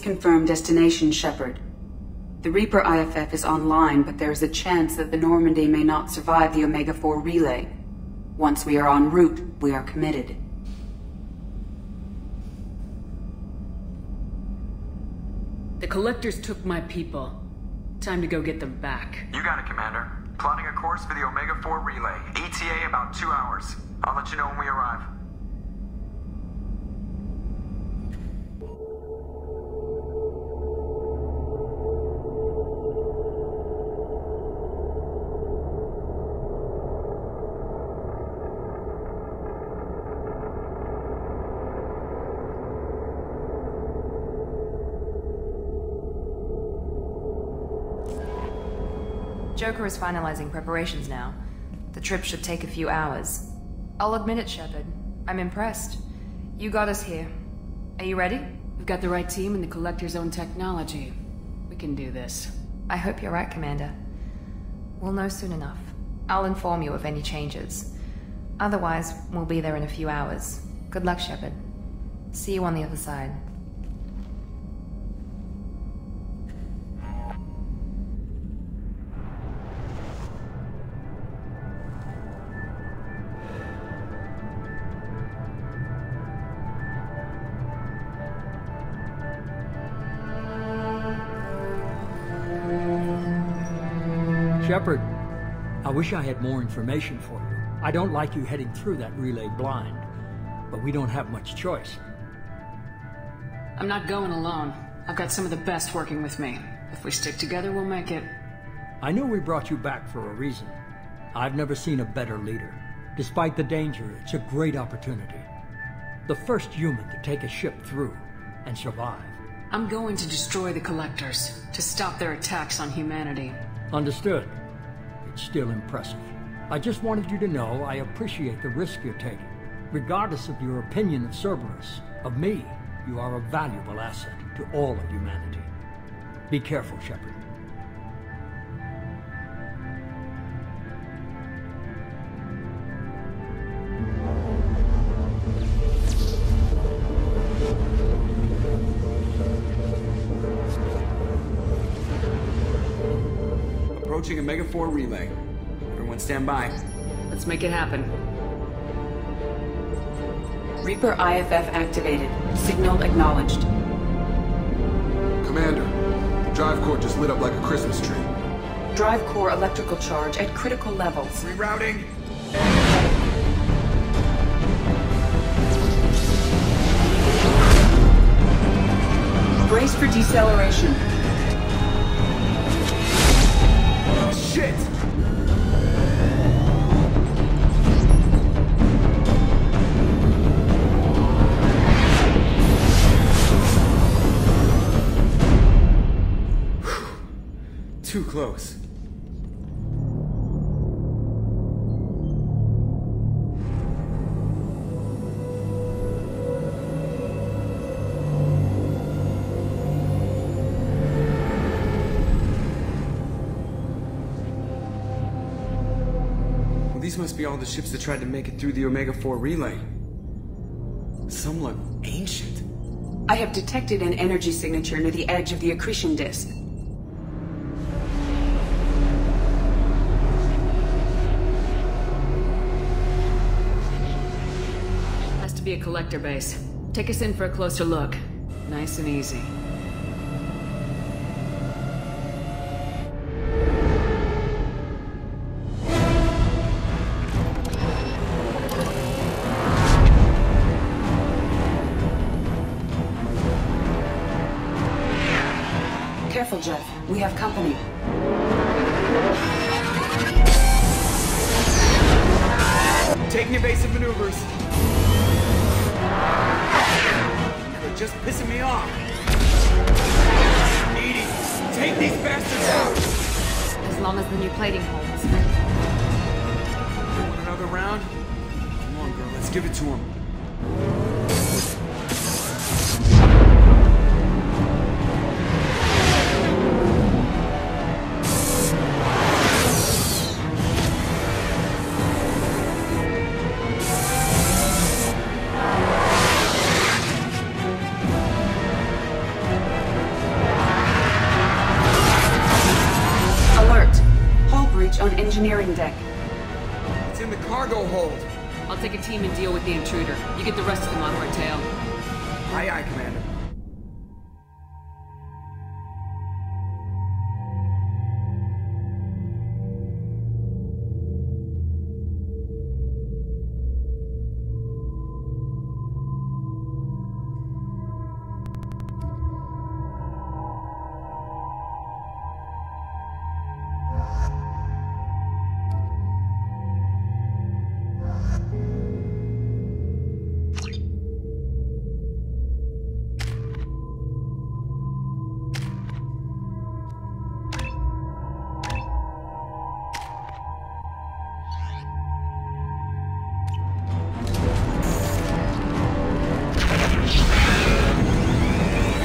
confirm destination, Shepard. The Reaper IFF is online, but there is a chance that the Normandy may not survive the Omega-4 relay. Once we are en route, we are committed. The Collectors took my people. Time to go get them back. You got it, Commander. Plotting a course for the Omega-4 relay. ETA about 2 hours. I'll let you know when we arrive. Joker is finalizing preparations now. The trip should take a few hours. I'll admit it, Shepard. I'm impressed. You got us here. Are you ready? We've got the right team and the Collector's own technology. We can do this. I hope you're right, Commander. We'll know soon enough. I'll inform you of any changes. Otherwise, we'll be there in a few hours. Good luck, Shepard. See you on the other side. Shepard, I wish I had more information for you. I don't like you heading through that relay blind, but we don't have much choice. I'm not going alone. I've got some of the best working with me. If we stick together, we'll make it. I know we brought you back for a reason. I've never seen a better leader. Despite the danger, it's a great opportunity. The first human to take a ship through and survive. I'm going to destroy the Collectors, to stop their attacks on humanity. Understood. It's still impressive. I just wanted you to know I appreciate the risk you're taking. Regardless of your opinion of Cerberus, of me, you are a valuable asset to all of humanity. Be careful, Shepard. Approaching Omega-4 relay. Everyone stand by. Let's make it happen. Reaper IFF activated. Signal acknowledged. Commander, the drive core just lit up like a Christmas tree. Drive core electrical charge at critical levels. Rerouting. Brace for deceleration. Shit! Too close. These must be all the ships that tried to make it through the Omega-4 relay. Some look ancient. I have detected an energy signature near the edge of the accretion disk. Has to be a Collector base. Take us in for a closer look. Nice and easy. Careful, Jeff. We have company. Taking evasive maneuvers. You're just pissing me off. Edie, take these bastards out! As long as the new plating holds. You want another round? Come on, girl, let's give it to him. on engineering deck. It's in the cargo hold. I'll take a team and deal with the intruder. You get the rest of them on Marteo. Aye, aye, Commander.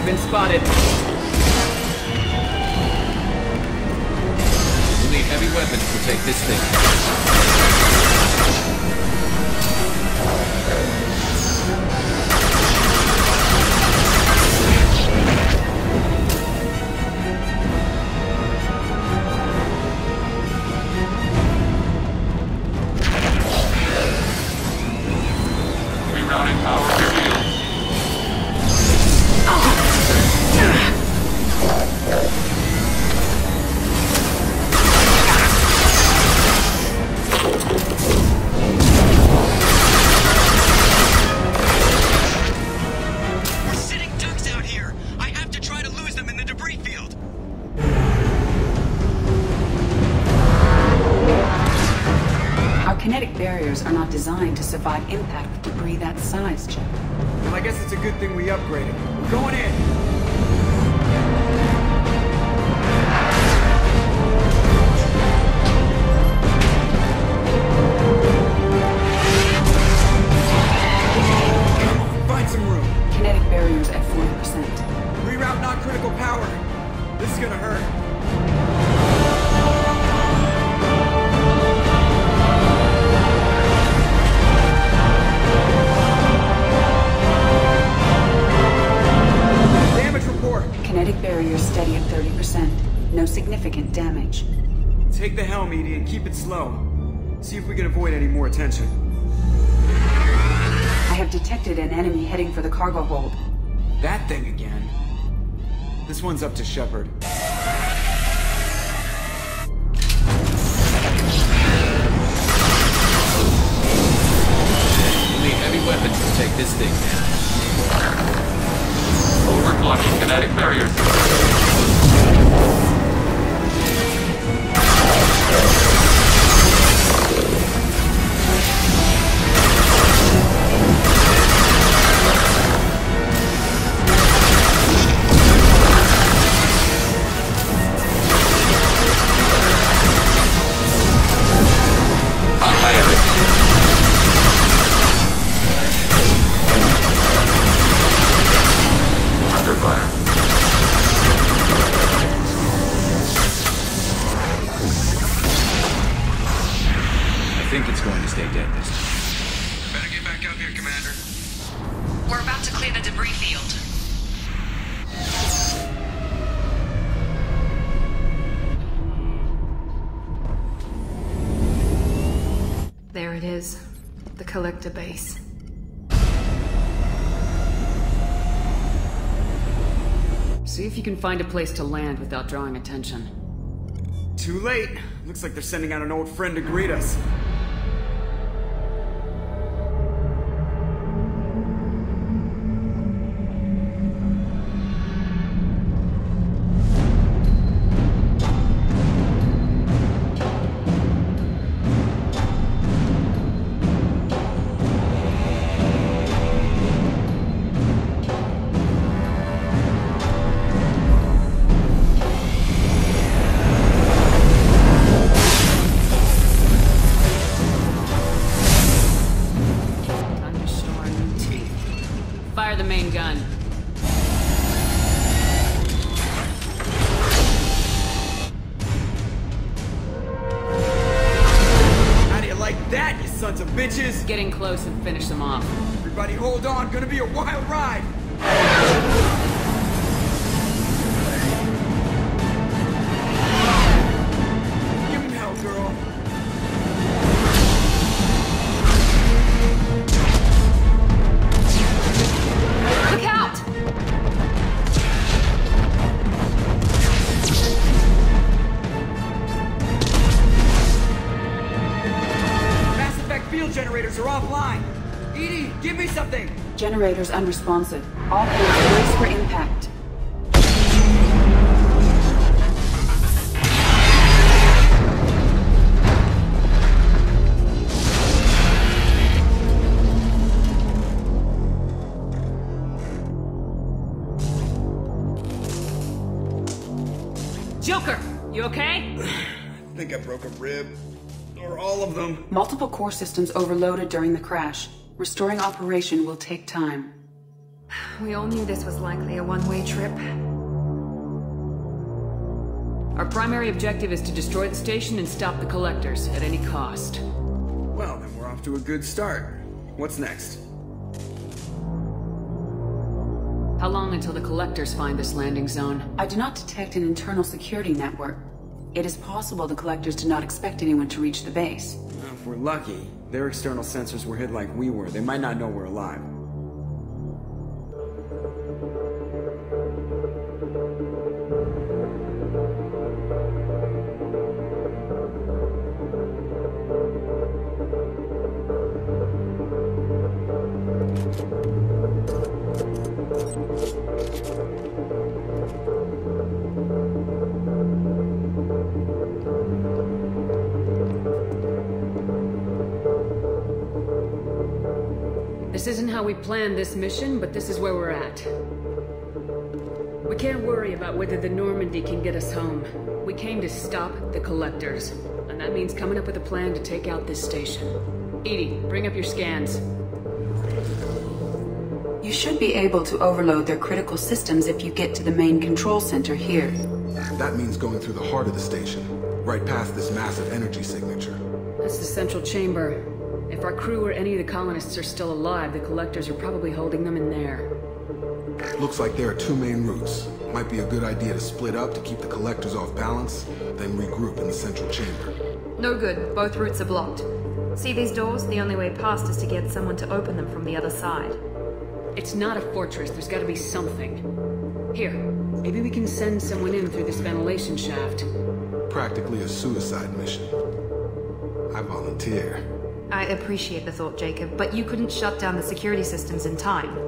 Been spotted. We'll need heavy weapons to take this thing. Rerouting power revealed. We're sitting ducks out here. I have to try to lose them in the debris field. Our kinetic barriers are not designed to survive impact with debris that size, Chip. Well, I guess it's a good thing we upgraded. We're going in. Come on, find some room. Kinetic barriers at 40%. Reroute non-critical power. This is gonna hurt. Damage report. Kinetic barriers steady at 30%. No significant damage. Take the helm, Edie, and keep it slow. See if we can avoid any more attention. I have detected an enemy heading for the cargo hold. That thing again. This one's up to Shepard. We'll need heavy weapons to take this thing down. Overflushing kinetic barriers. Under fire. I think it's going to stay dead this time. Better get back up here, Commander. We're about to clear the debris field. There it is. The collector base. See if you can find a place to land without drawing attention. Too late. Looks like they're sending out an old friend to greet us. Time to show our new teeth. Fire the main gun. How do you like that, you sons of bitches? Get in close and finish them off. Everybody hold on, gonna be a wild ride. Give him hell, girl. generators are offline! Edie, give me something! Generators unresponsive. All hands brace for impact. Joker, you okay? I think I broke a rib. Or all of them. Multiple core systems overloaded during the crash. Restoring operation will take time. We all knew this was likely a one-way trip. Our primary objective is to destroy the station and stop the collectors at any cost. Well, then we're off to a good start. What's next? How long until the collectors find this landing zone? I do not detect an internal security network. It is possible the collectors did not expect anyone to reach the base. Well, if we're lucky, their external sensors were hit like we were. They might not know we're alive. This isn't how we planned this mission, but this is where we're at. We can't worry about whether the Normandy can get us home. We came to stop the collectors, and that means coming up with a plan to take out this station. Edie, bring up your scans. You should be able to overload their critical systems if you get to the main control center here. That means going through the heart of the station, right past this massive energy signature. That's the central chamber. If our crew or any of the colonists are still alive, the collectors are probably holding them in there. Looks like there are two main routes. Might be a good idea to split up to keep the collectors off balance, then regroup in the central chamber. No good. Both routes are blocked. See these doors? The only way past is to get someone to open them from the other side. It's not a fortress. There's gotta be something. Here, maybe we can send someone in through this ventilation shaft. Practically a suicide mission. I volunteer. I appreciate the thought, Jacob, but you couldn't shut down the security systems in time.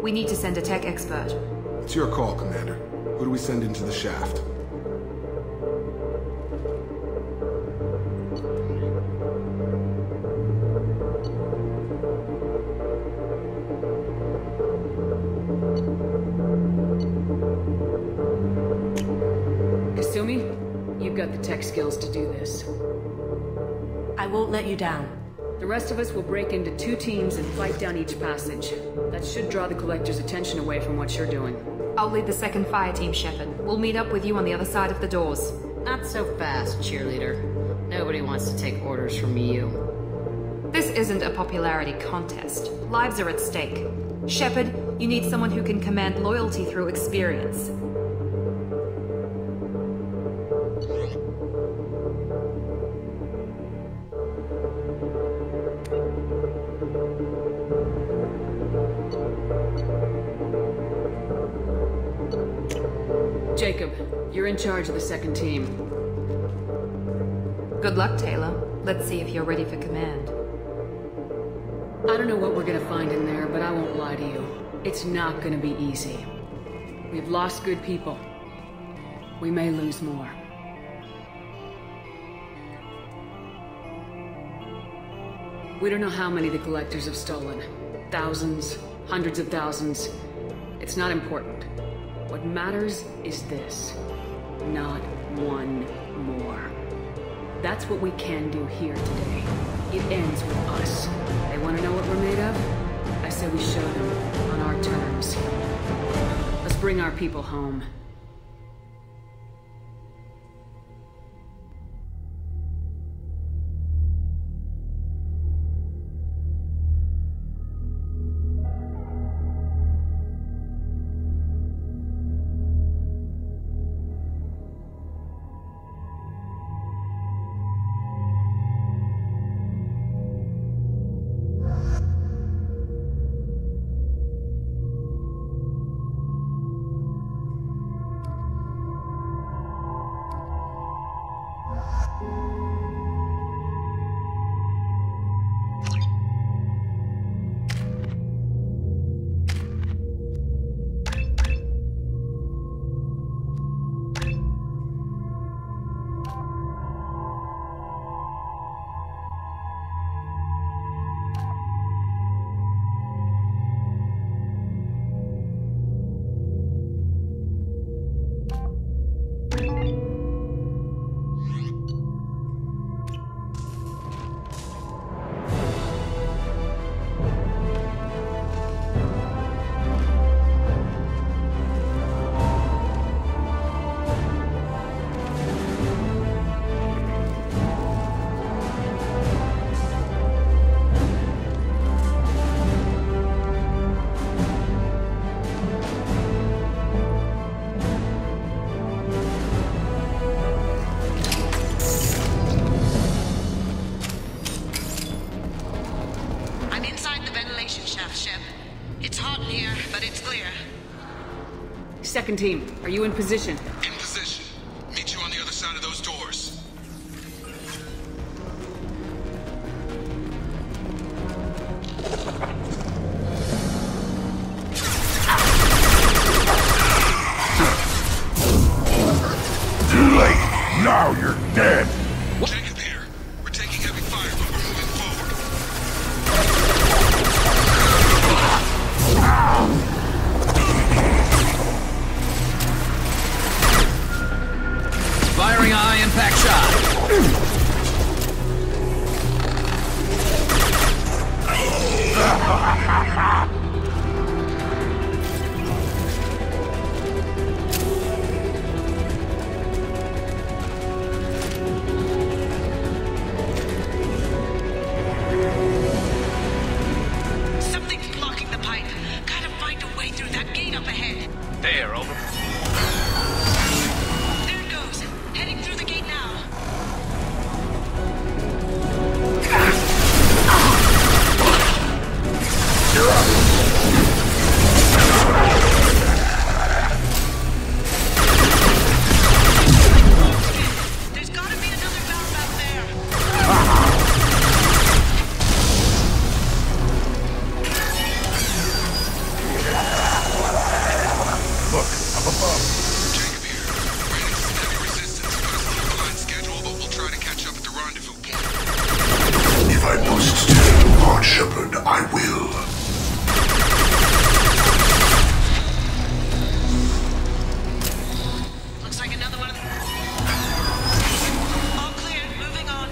We need to send a tech expert. It's your call, Commander. Who do we send into the shaft? Kasumi, you've got the tech skills to do this. I won't let you down. The rest of us will break into 2 teams and fight down each passage. That should draw the collectors' attention away from what you're doing. I'll lead the second fire team, Shepard. We'll meet up with you on the other side of the doors. Not so fast, cheerleader. Nobody wants to take orders from you. This isn't a popularity contest. Lives are at stake. Shepard, you need someone who can command loyalty through experience. Jacob, you're in charge of the second team. Good luck, Taylor. Let's see if you're ready for command. I don't know what we're gonna find in there, but I won't lie to you. It's not gonna be easy. We've lost good people. We may lose more. We don't know how many the collectors have stolen. Thousands, hundreds of thousands. It's not important. What matters is this. Not one more. That's what we can do here today. It ends with us. They want to know what we're made of? I say we show them on our terms. Let's bring our people home. clear. Second team, are you in position? In position. Meet you on the other side of those doors. Too late. Now you're dead. Jacob here. We're taking heavy fire, but we're moving forward. Firing a high-impact shot. Something's blocking the pipe. Gotta find a way through that gate up ahead. There, over. There it goes. Heading through the gate now. There's gotta be another valve out there. Look, up above. Jacob here. Ran into some heavy resistance. Put us a little behind schedule, but we'll try to catch up at the rendezvous point. If I must tell Lord Shepard, I will. Looks like another one of them. All clear. Moving on.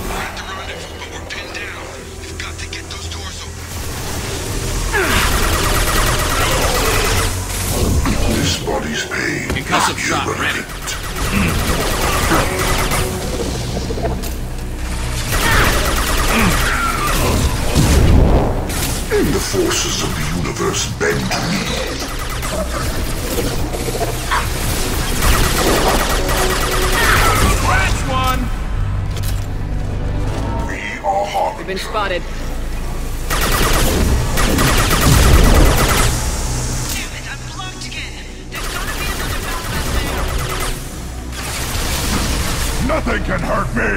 We're at the rendezvous, but we're pinned down. We've got to get those doors open. This body's pain. Concussive shot ready. The forces of the universe bend to me. Scratch one! We are harming. They've been spotted. Damn it, I'm blocked again. There's gotta be another valve out there. Nothing can hurt me.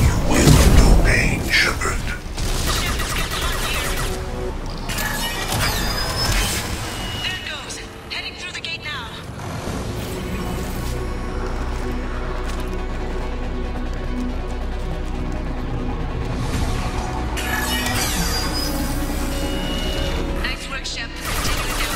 You will no pain, Shepard. Ship, it's getting hot here. There it goes. Heading through the gate now. Nice work, Shep. Continuing down.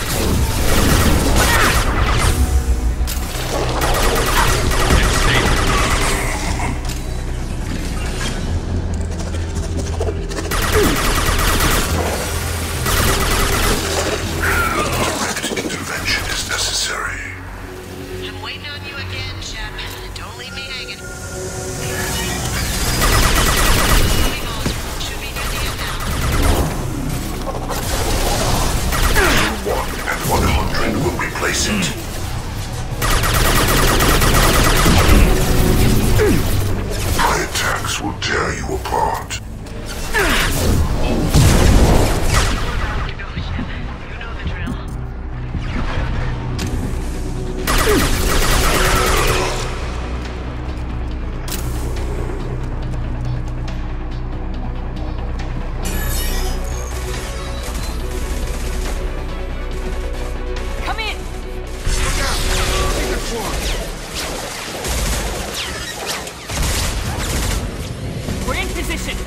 Direct intervention is necessary. I'm waiting on you again, Shep. Don't leave me hanging. Moving on. Should be near the end now. 1 and 100 will replace it. My attacks will tear you apart. Go, Shep. You know the drill. Come in! We're in position!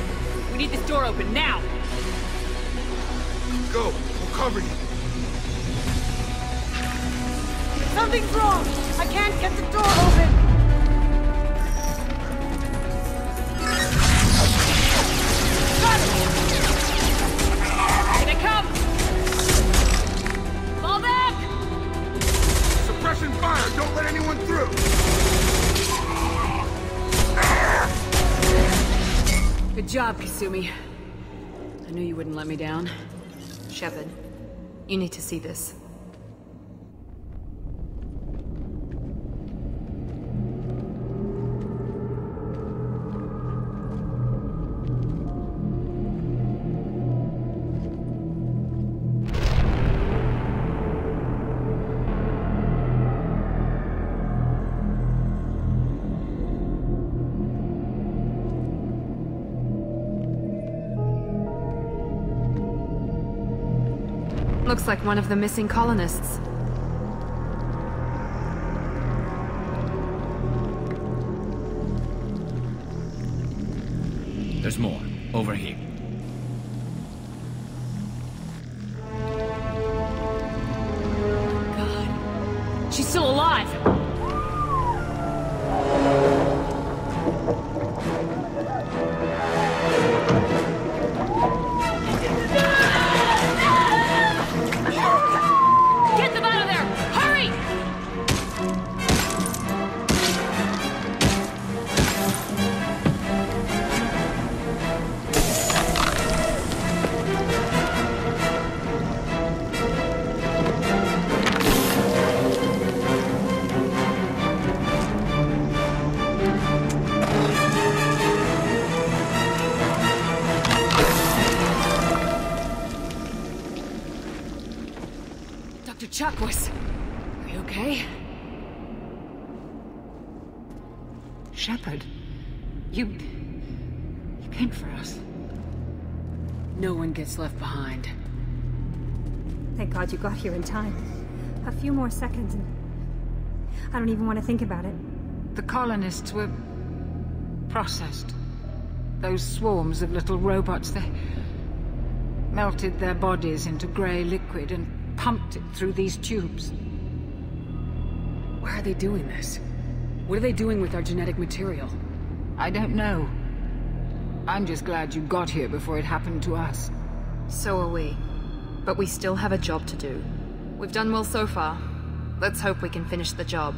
We need this door open now! Go. We'll cover you. Something's wrong! I can't get the door open! Got it! Here they come! Fall back! Suppression fire. Don't let anyone through. Good job, Kasumi. I knew you wouldn't let me down. Shepard, you need to see this. Looks like one of the missing colonists. There's more. Over here. God. She's still alive! Get them out of there! Hurry! Dr. Chakwas, are you okay? Shepard, you came for us. No one gets left behind. Thank God you got here in time. A few more seconds and I don't even want to think about it. The colonists were processed. Those swarms of little robots, they melted their bodies into grey liquid and pumped it through these tubes. Why are they doing this? What are they doing with our genetic material? I don't know. I'm just glad you got here before it happened to us. So are we. But we still have a job to do. We've done well so far. Let's hope we can finish the job.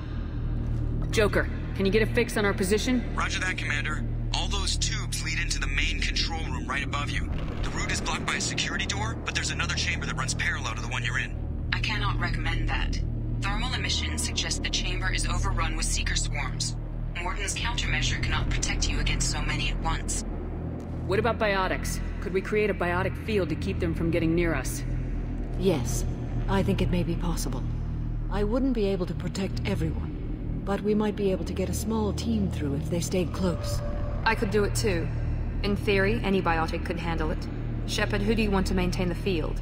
Joker, can you get a fix on our position? Roger that, Commander. All those tubes lead into the main control room right above you. The route is blocked by a security door, but there's another chamber that runs parallel to the one you're in. I cannot recommend that. Thermal emissions suggest the chamber is overrun with seeker swarms. Morden's countermeasure cannot protect you against so many at once. What about biotics? Could we create a biotic field to keep them from getting near us? Yes, I think it may be possible. I wouldn't be able to protect everyone, but we might be able to get a small team through if they stayed close. I could do it too. In theory, any biotic could handle it. Shepard, who do you want to maintain the field?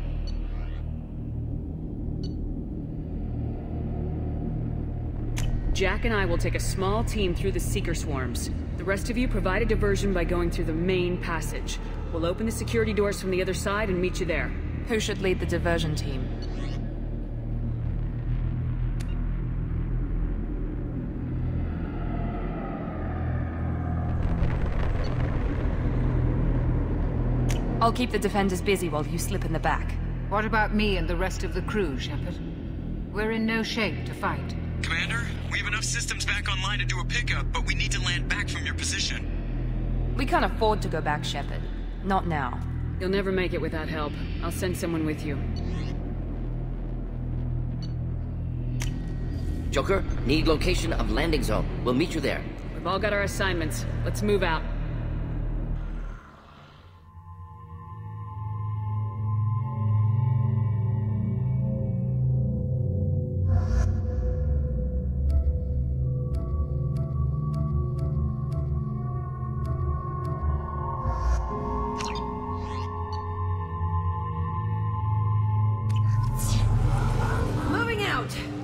Jack and I will take a small team through the seeker swarms. The rest of you provide a diversion by going through the main passage. We'll open the security doors from the other side and meet you there. Who should lead the diversion team? I'll keep the defenders busy while you slip in the back. What about me and the rest of the crew, Shepard? We're in no shape to fight. Commander, we have enough systems back online to do a pickup, but we need to land back from your position. We can't afford to go back, Shepard. Not now. You'll never make it without help. I'll send someone with you. Joker, need location of landing zone. We'll meet you there. We've all got our assignments. Let's move out.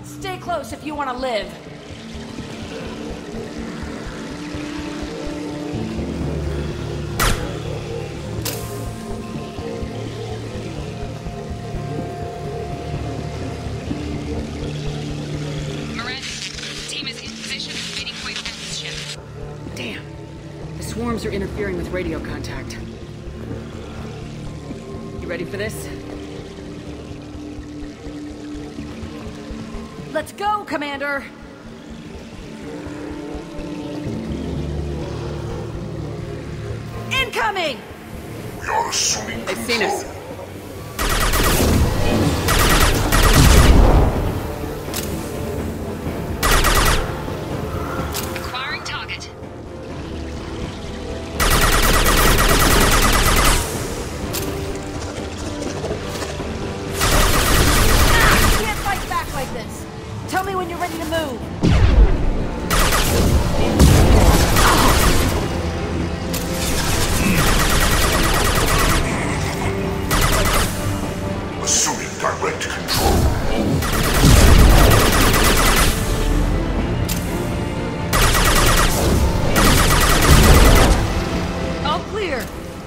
Stay close if you want to live. Miranda, team is in position at meeting point at this ship. Damn. The swarms are interfering with radio contact. You ready for this? Let's go, Commander! Incoming! We are assuming They've seen us. Acquiring target. You can't fight back like this. Tell me when you're ready to move.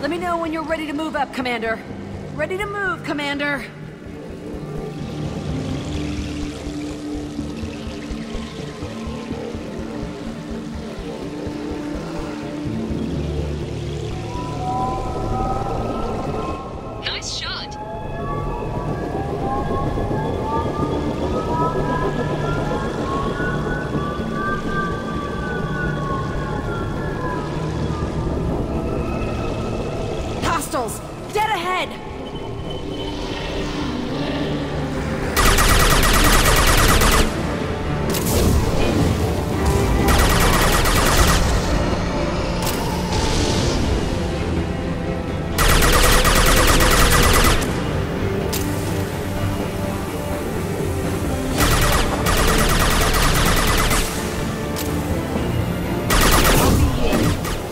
Let me know when you're ready to move up, Commander. Ready to move, Commander. Nice shot. Hostiles! Dead ahead!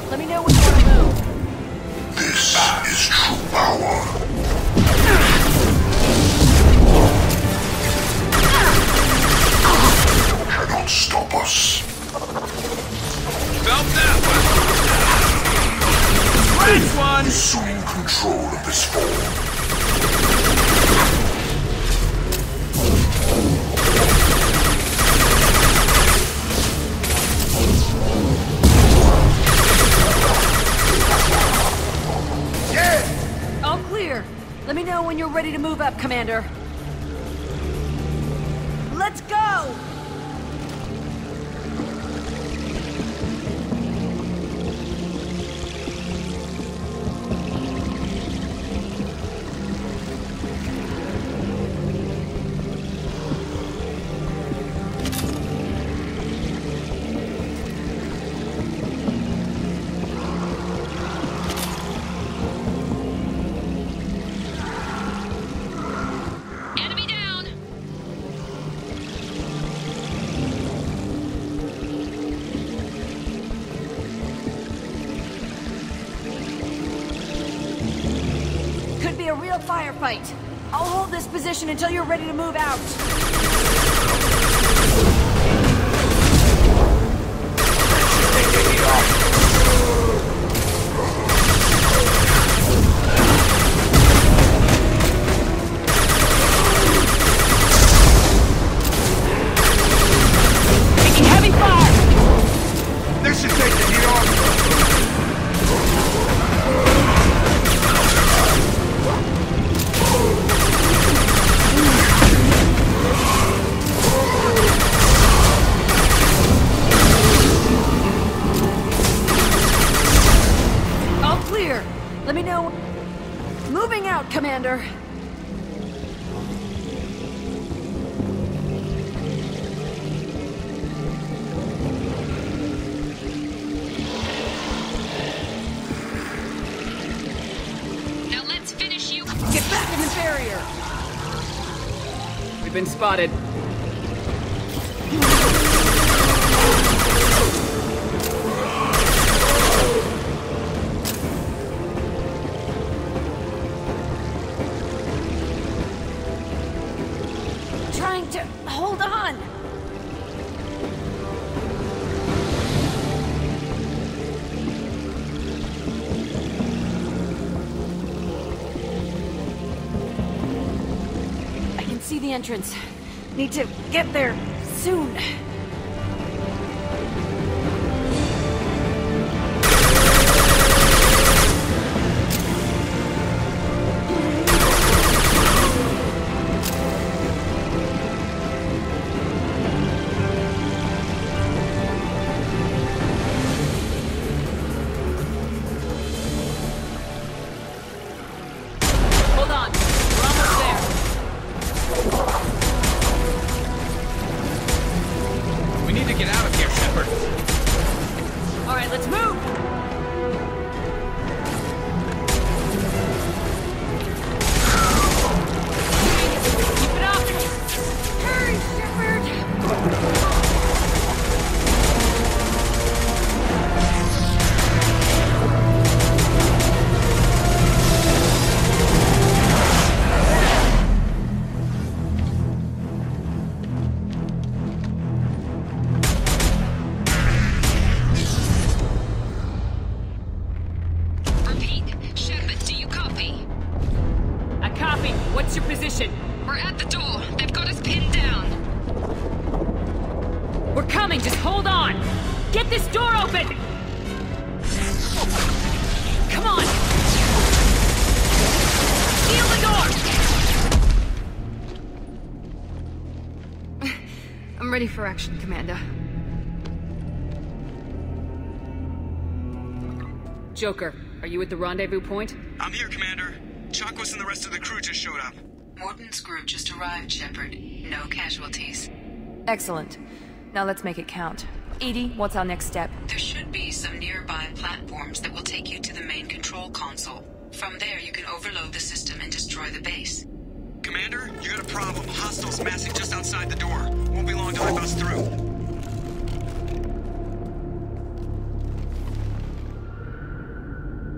Let me know when you want to move. This is true power. Cannot stop us. Felt that one! Last one! Assuming control of this form. All clear. Let me know when you're ready to move up, Commander. Let's go! Enemy down. Could be a real firefight. I'll hold this position until you're ready to move out. Taking heavy fire! This should take the heat off. All clear. Let me know. Moving out, Commander. Now let's finish you. Get back in the barrier. We've been spotted. Trying to hold on. I can see the entrance. Need to get there soon. Hold on. We're almost there. We need to get out of here, Shepard. All right, let's move. Keep it up. Hurry, Shepard. We're at the door. They've got us pinned down. We're coming. Just hold on. Get this door open. Come on. Seal the door. I'm ready for action, Commander. Joker, are you at the rendezvous point? I'm here, Commander. Chakwas and the rest of the crew just showed up. Morton's group just arrived, Shepard. No casualties. Excellent. Now let's make it count. EDI, what's our next step? There should be some nearby platforms that will take you to the main control console. From there, you can overload the system and destroy the base. Commander, you got a problem. Hostiles massing just outside the door. Won't be long till I bust through.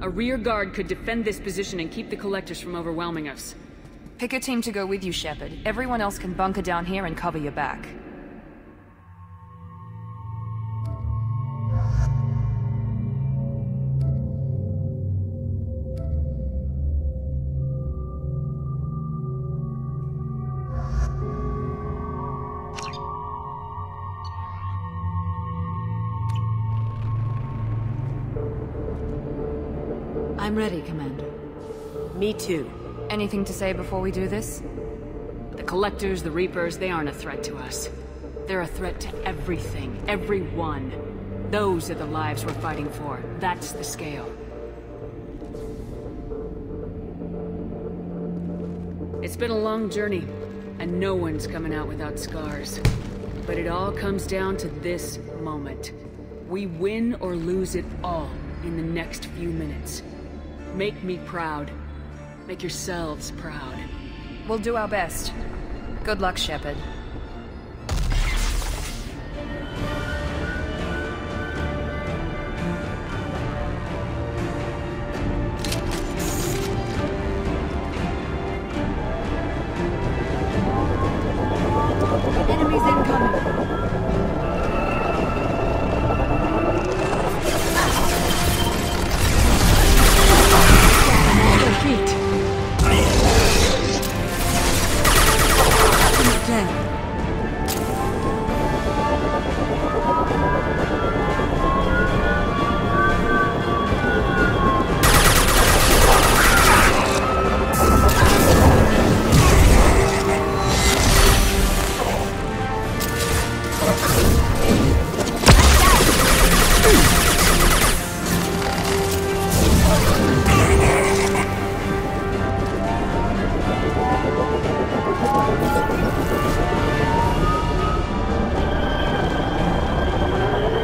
A rear guard could defend this position and keep the collectors from overwhelming us. Pick a team to go with you, Shepard. Everyone else can bunker down here and cover your back. I'm ready, Commander. Me too. Anything to say before we do this? The Collectors, the Reapers, they aren't a threat to us. They're a threat to everything, everyone. Those are the lives we're fighting for. That's the scale. It's been a long journey, and no one's coming out without scars. But it all comes down to this moment. We win or lose it all in the next few minutes. Make me proud. Make yourselves proud. We'll do our best. Good luck, Shepard. Enemies incoming.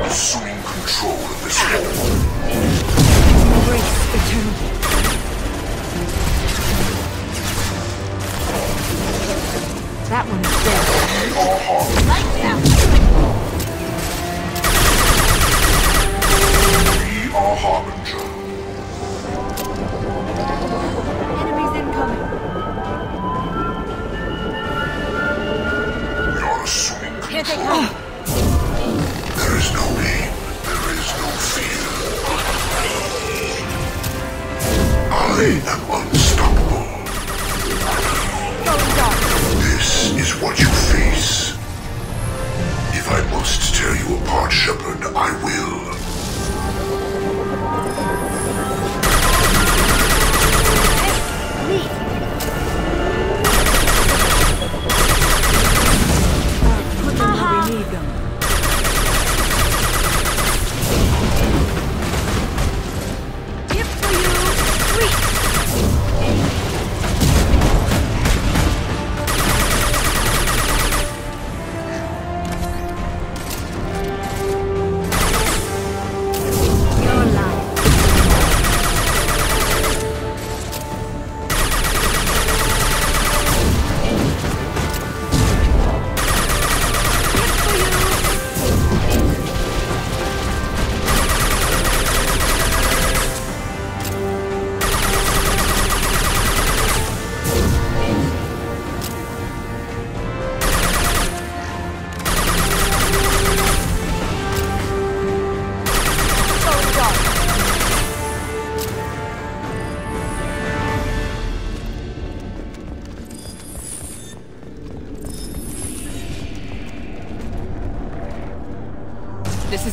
Assuming control of this hole. Embrace eternity. That one's dead. Lights out. We are Harbinger. Enemies incoming. We are assuming control. Here they come. There is no pain. There is no fear. I am unstoppable. This is what you face. If I must tear you apart, Shepard, I will. Put them where we need them.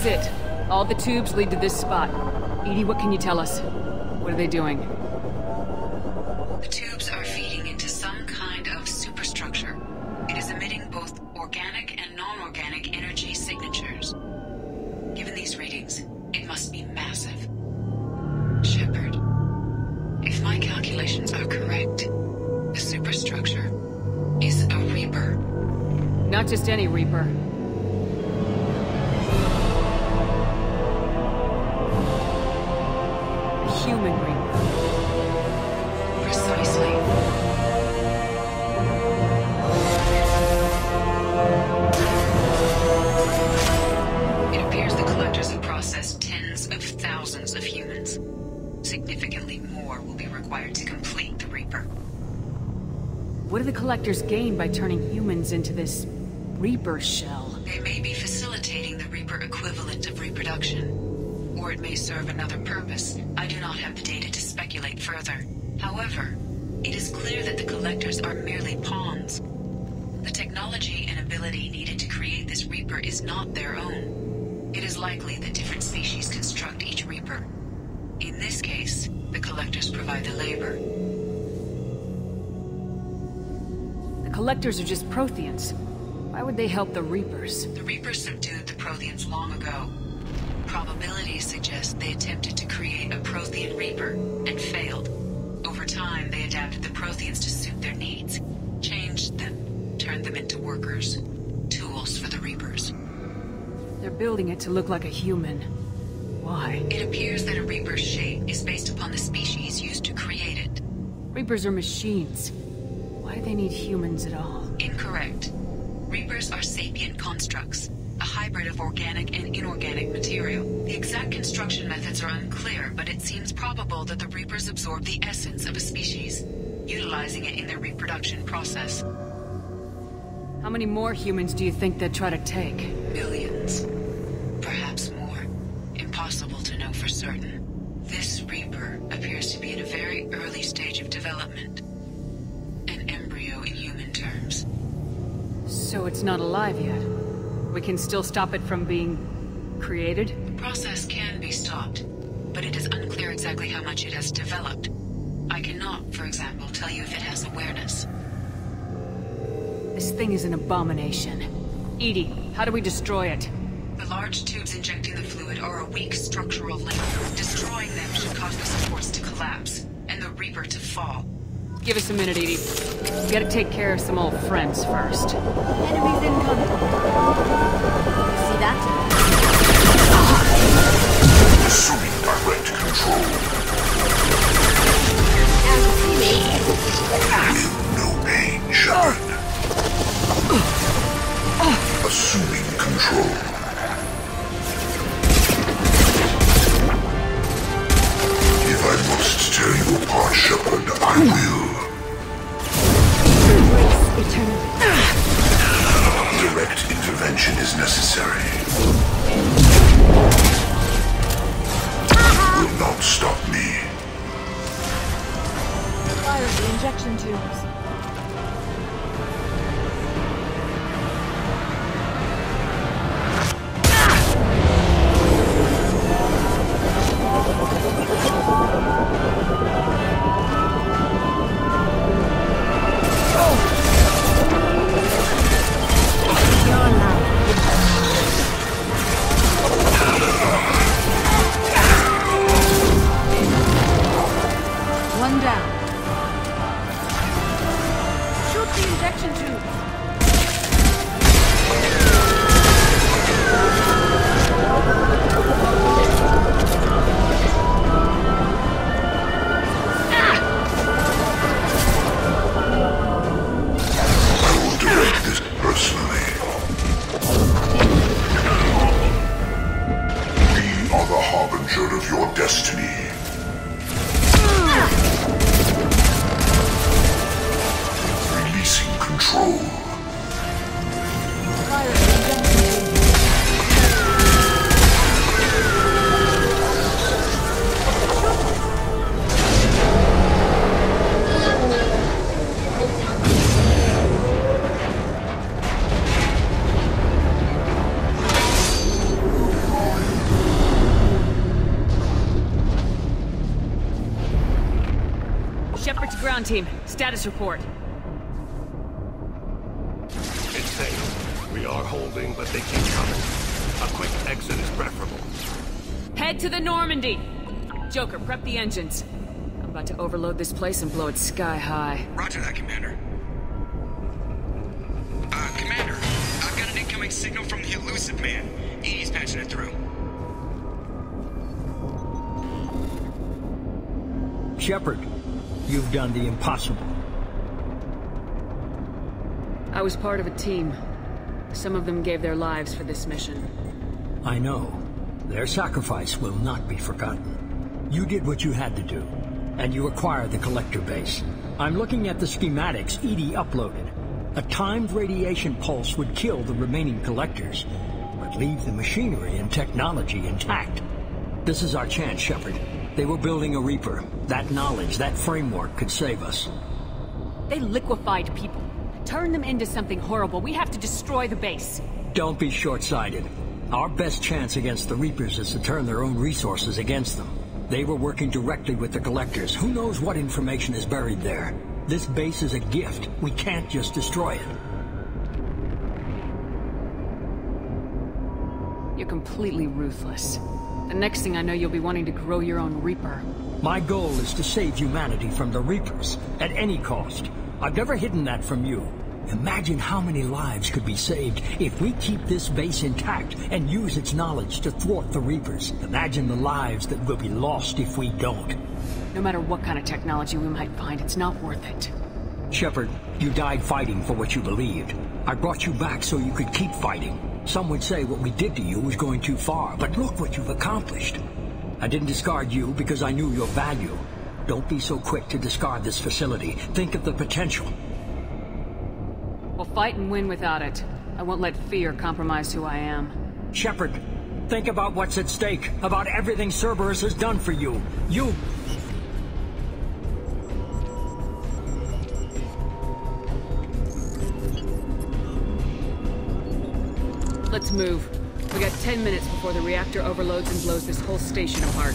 is it. All the tubes lead to this spot. Edie, what can you tell us? What are they doing? The tubes are feeding into some kind of superstructure. It is emitting both organic and non-organic energy signatures. Given these readings, it must be massive. Shepard, if my calculations are correct, the superstructure is a Reaper. Not just any Reaper. A human Reaper. Precisely. It appears the Collectors have processed tens of thousands of humans. Significantly more will be required to complete the Reaper. What do the Collectors gain by turning humans into this Reaper shell? They may be facilitating the Reaper equivalent of reproduction. Or it may serve another purpose. I do not have the data to speculate further. However, it is clear that the Collectors are merely pawns. The technology and ability needed to create this Reaper is not their own. It is likely that different species construct each Reaper. In this case, the Collectors provide the labor. The Collectors are just Protheans. Why would they help the Reapers? The Reapers subdued the Protheans long ago. Probabilities suggest they attempted to create a Prothean Reaper and failed. Over time, they adapted the Protheans to suit their needs, changed them, turned them into workers, tools for the Reapers. They're building it to look like a human. Why? It appears that a Reaper's shape is based upon the species used to create it. Reapers are machines. Why do they need humans at all? Incorrect. Reapers are sapient constructs, a hybrid of organic and inorganic material. The exact construction methods are unclear, but it seems probable that the Reapers absorb the essence of a species, utilizing it in their reproduction process. How many more humans do you think they'd try to take? Millions. Perhaps more. Impossible to know for certain. This Reaper appears to be in a very early stage of development. An embryo in human terms. So it's not alive yet? We can still stop it from being created? The process can be stopped, but it is unclear exactly how much it has developed. I cannot, for example, tell you if it has awareness. This thing is an abomination. Edie, how do we destroy it? The large tubes injecting the fluid are a weak structural link. Destroying them should cause the supports to collapse, and the Reaper to fall. Give us a minute, Edie. We gotta take care of some old friends first. Enemies incoming. See that? Assuming direct control. No pain, Shepard. Assuming control. If I must tear you apart, Shepard, I will. Direct intervention is necessary. It will not stop me. Fire the injection tubes. One down. Shoot the injection tube. I will direct this personally. We are the harbinger of your destiny. Releasing control. Fire the injection tubes. Shepard to ground team. Status report. It's safe. We are holding, but they keep coming. A quick exit is preferable. Head to the Normandy! Joker, prep the engines. I'm about to overload this place and blow it sky high. Roger that, Commander. Commander, I've got an incoming signal from the Elusive Man. Edie's patching it through. Shepard, you've done the impossible. I was part of a team. Some of them gave their lives for this mission. I know. Their sacrifice will not be forgotten. You did what you had to do, and you acquired the Collector base. I'm looking at the schematics Edie uploaded. A timed radiation pulse would kill the remaining Collectors, but leave the machinery and technology intact. This is our chance, Shepard. They were building a Reaper. That knowledge, that framework could save us. They liquefied people. Turned them into something horrible. We have to destroy the base. Don't be short-sighted. Our best chance against the Reapers is to turn their own resources against them. They were working directly with the Collectors. Who knows what information is buried there? This base is a gift. We can't just destroy it. You're completely ruthless. The next thing I know, you'll be wanting to grow your own Reaper. My goal is to save humanity from the Reapers, at any cost. I've never hidden that from you. Imagine how many lives could be saved if we keep this base intact and use its knowledge to thwart the Reapers. Imagine the lives that will be lost if we don't. No matter what kind of technology we might find, it's not worth it. Shepard, you died fighting for what you believed. I brought you back so you could keep fighting. Some would say what we did to you was going too far, but look what you've accomplished. I didn't discard you because I knew your value. Don't be so quick to discard this facility. Think of the potential. We'll fight and win without it. I won't let fear compromise who I am. Shepard, think about what's at stake, about everything Cerberus has done for you. Let's move. We got 10 minutes before the reactor overloads and blows this whole station apart.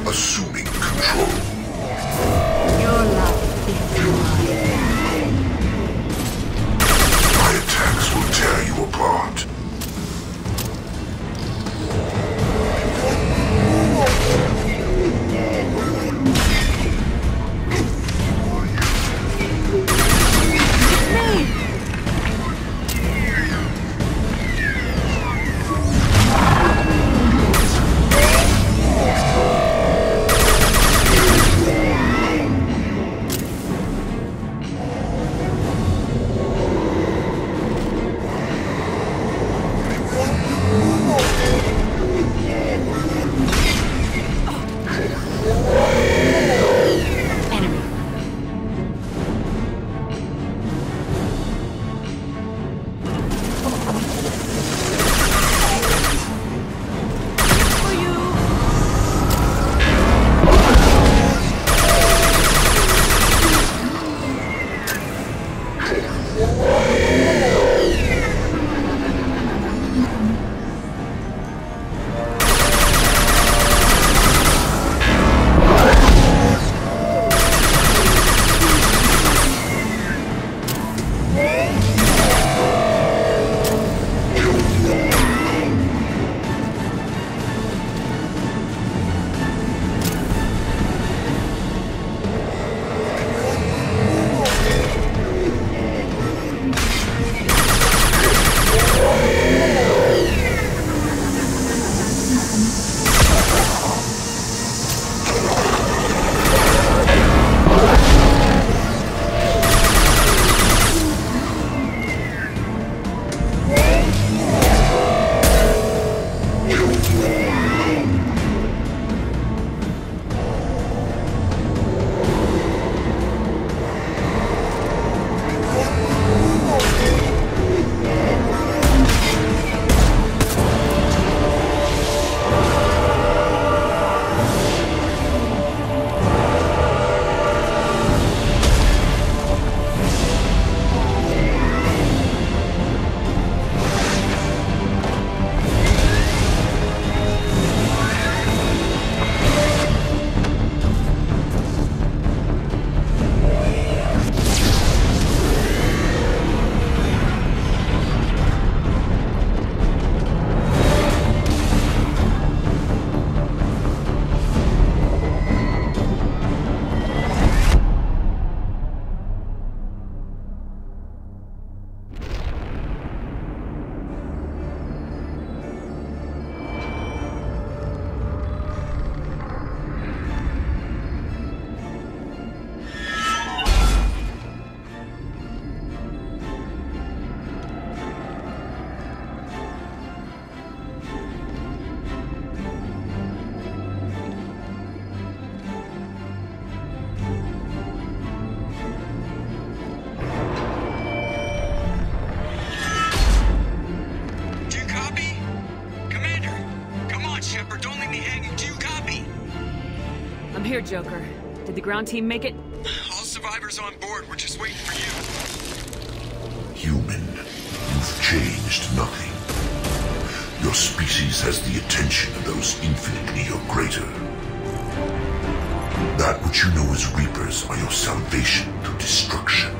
Assuming control. Your life is mine. My attacks will tear you apart. I'm here, Joker. Did the ground team make it? All survivors on board. We're just waiting for you. Human, you've changed nothing. Your species has the attention of those infinitely or greater. That which you know as Reapers are your salvation through destruction.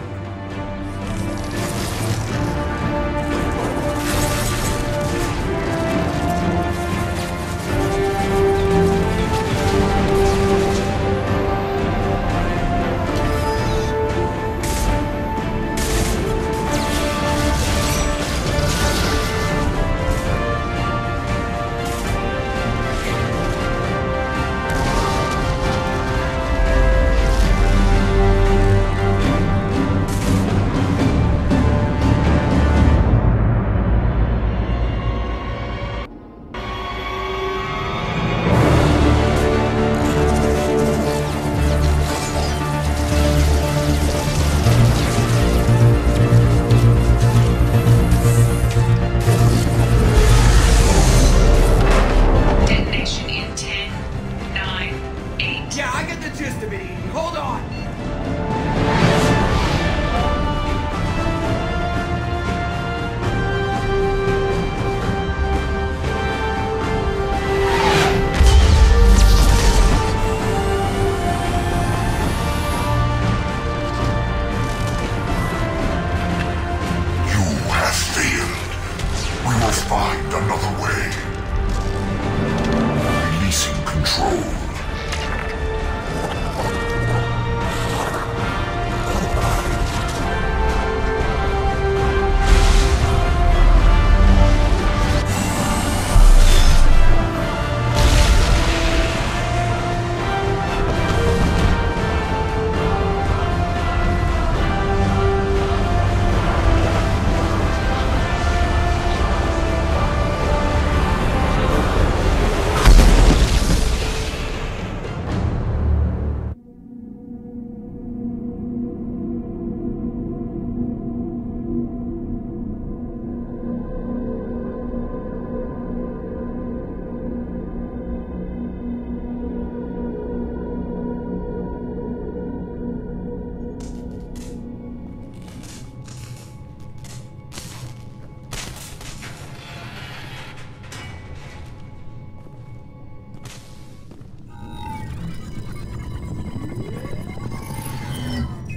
gist of it, Edie. Hold on! Find another way. Releasing control.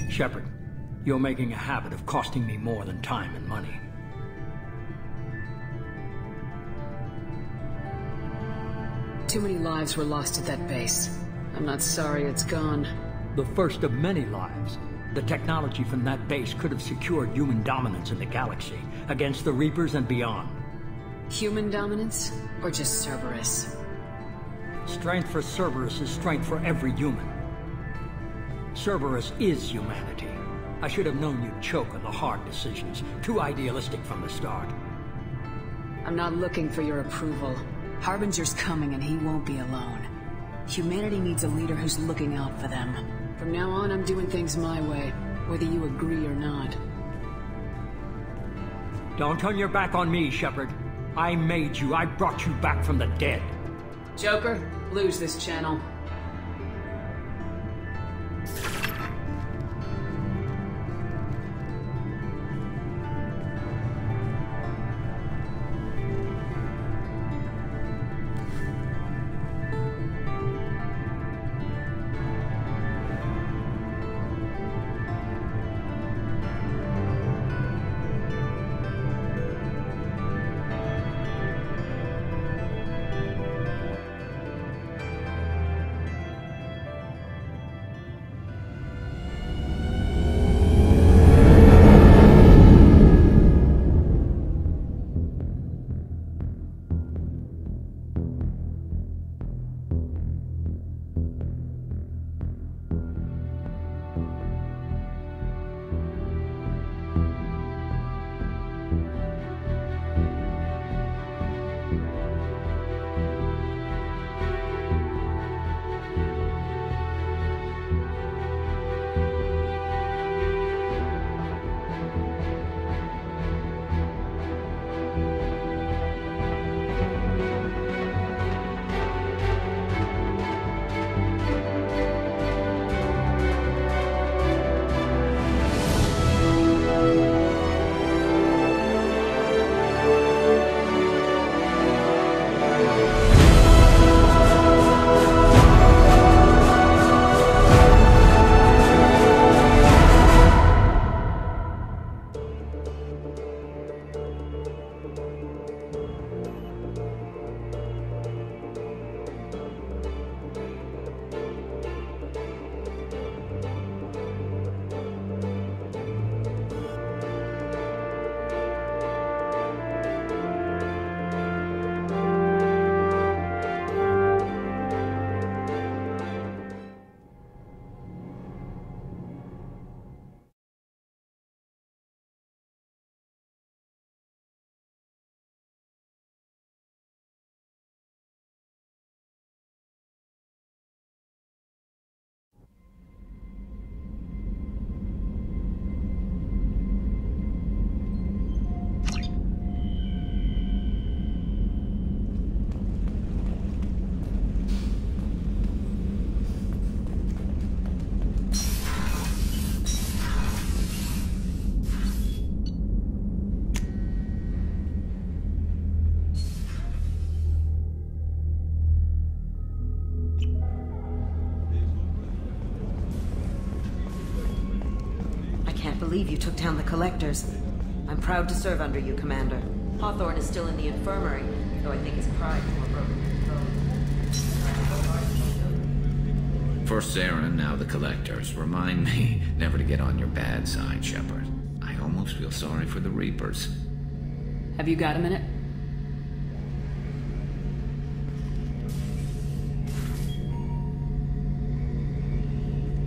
Shepard, you're making a habit of costing me more than time and money. Too many lives were lost at that base. I'm not sorry it's gone. The first of many lives. The technology from that base could have secured human dominance in the galaxy, against the Reapers and beyond. Human dominance? Or just Cerberus? Strength for Cerberus is strength for every human. Cerberus is humanity. I should have known you'd choke on the hard decisions. Too idealistic from the start. I'm not looking for your approval. Harbinger's coming and he won't be alone. Humanity needs a leader who's looking out for them. From now on, I'm doing things my way, whether you agree or not. Don't turn your back on me, Shepard. I made you. I brought you back from the dead. Joker, lose this channel. can't believe you took down the Collectors. I'm proud to serve under you, Commander. Hawthorne is still in the infirmary, though I think his pride more broken than bone. First Saren, now the Collectors. Remind me never to get on your bad side, Shepard. I almost feel sorry for the Reapers. Have you got a minute?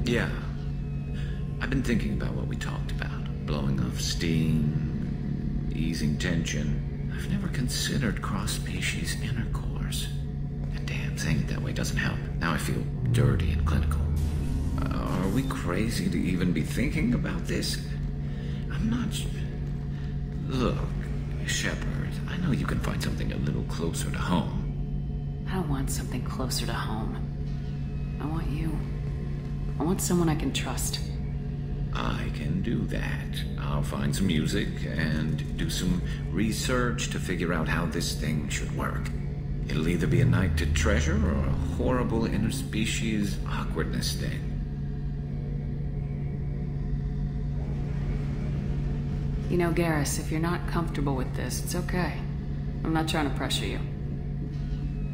Yeah. I've been thinking about what we talked about. Blowing off steam, easing tension. I've never considered cross-species intercourse. And damn, saying it that way doesn't help. Now I feel dirty and clinical. Are we crazy to even be thinking about this? I'm not... Look, Shepard, I know you can find something a little closer to home. I don't want something closer to home. I want you. I want someone I can trust. I can do that. I'll find some music and do some research to figure out how this thing should work. It'll either be a night to treasure or a horrible interspecies awkwardness thing. You know, Garrus, if you're not comfortable with this, it's okay. I'm not trying to pressure you.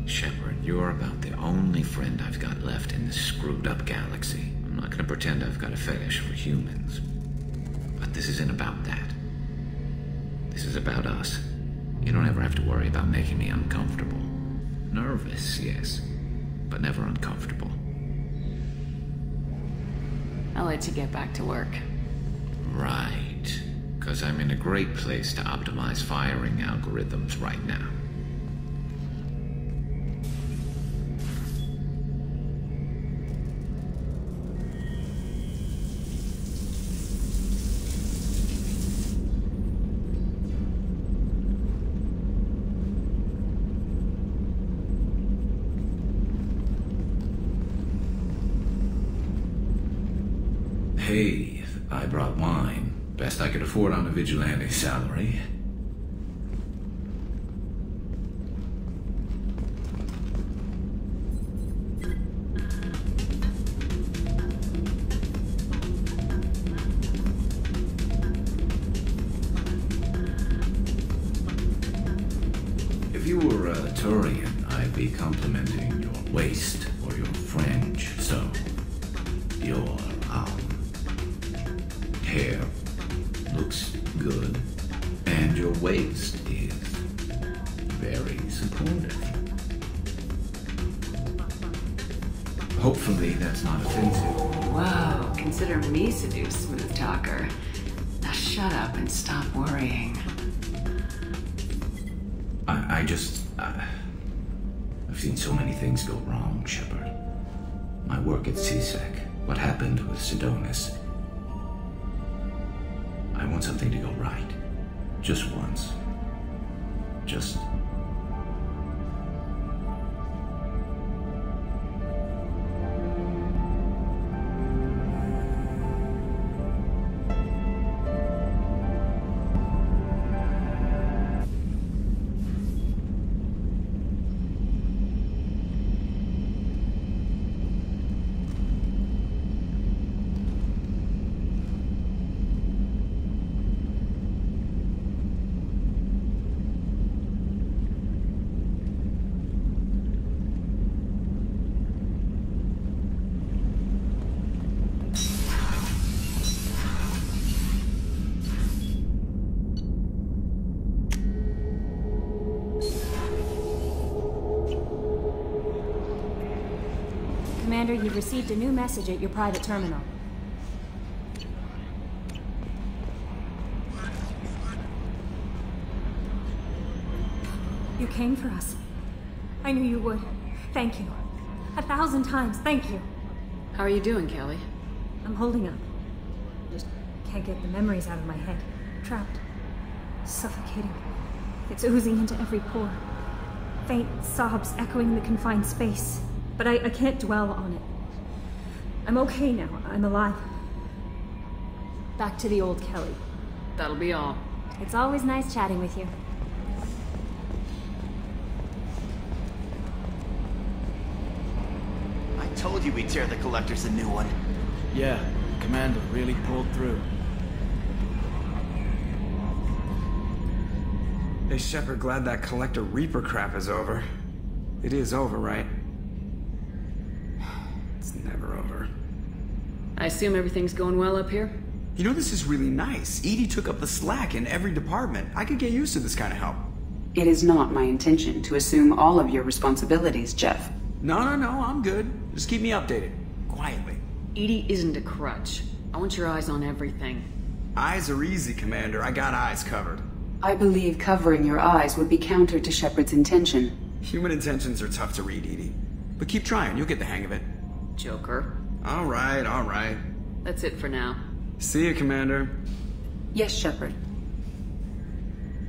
Shepard, you're about the only friend I've got left in this screwed-up galaxy. I'm not gonna pretend I've got a fetish for humans. But this isn't about that. This is about us. You don't ever have to worry about making me uncomfortable. Nervous, yes, but never uncomfortable. I'll let you get back to work. Right. Because I'm in a great place to optimize firing algorithms right now. Hey, I brought wine. Best I could afford on a vigilante salary. If you were a Turian, I'd be complimenting your waist or your fringe, so your, hair looks good, and your waist is very supportive. Hopefully that's not offensive. Whoa, consider me seduced, smooth talker. Now shut up and stop worrying. I've seen so many things go wrong, Shepard. My work at CSEC, what happened with Sidonis. I want something to go right. Just once. Just... Commander, you've received a new message at your private terminal. You came for us. I knew you would. Thank you. 1,000 times, thank you. How are you doing, Kelly? I'm holding up. Just can't get the memories out of my head. Trapped. Suffocating. It's oozing into every pore. Faint sobs echoing the confined space. But I can't dwell on it. I'm okay now. I'm alive. Back to the old Kelly. That'll be all. It's always nice chatting with you. I told you we'd tear the Collectors a new one. Yeah, Commander really pulled through. Hey, Shepard, glad that Collector Reaper crap is over. It is over, right? It's never over. I assume everything's going well up here? You know, this is really nice. EDI took up the slack in every department. I could get used to this kind of help. It is not my intention to assume all of your responsibilities, Jeff. No, I'm good. Just keep me updated. Quietly. EDI isn't a crutch. I want your eyes on everything. Eyes are easy, Commander. I got eyes covered. I believe covering your eyes would be counter to Shepard's intention. Human intentions are tough to read, EDI. But keep trying. You'll get the hang of it. Joker. All right. That's it for now. See you, Commander. Yes, Shepard.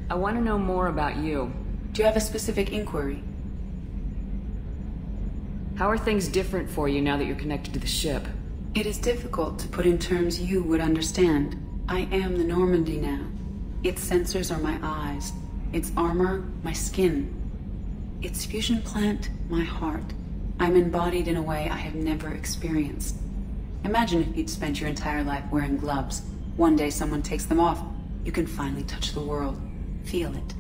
I want to know more about you. Do you have a specific inquiry? How are things different for you now that you're connected to the ship? It is difficult to put in terms you would understand. I am the Normandy now. Its sensors are my eyes. Its armor, my skin. Its fusion plant, my heart. I'm embodied in a way I have never experienced. Imagine if you'd spent your entire life wearing gloves. One day someone takes them off. You can finally touch the world. Feel it.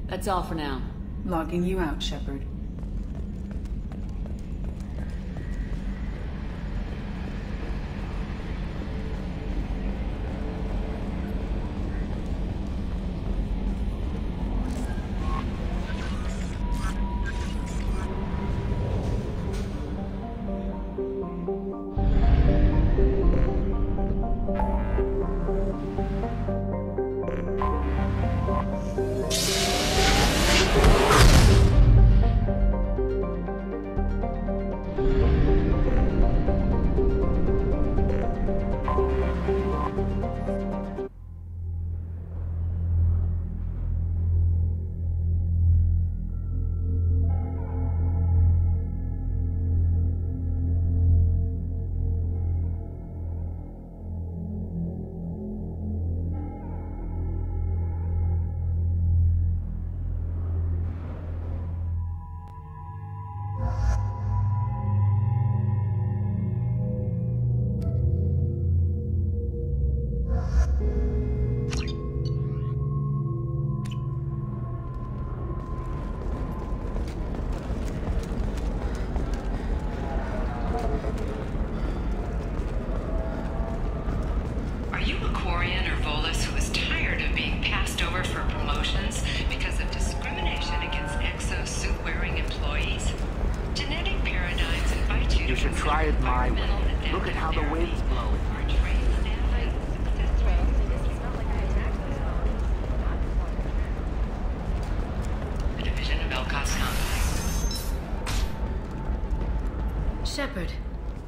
That's all for now. Logging you out, Shepard. Shepard,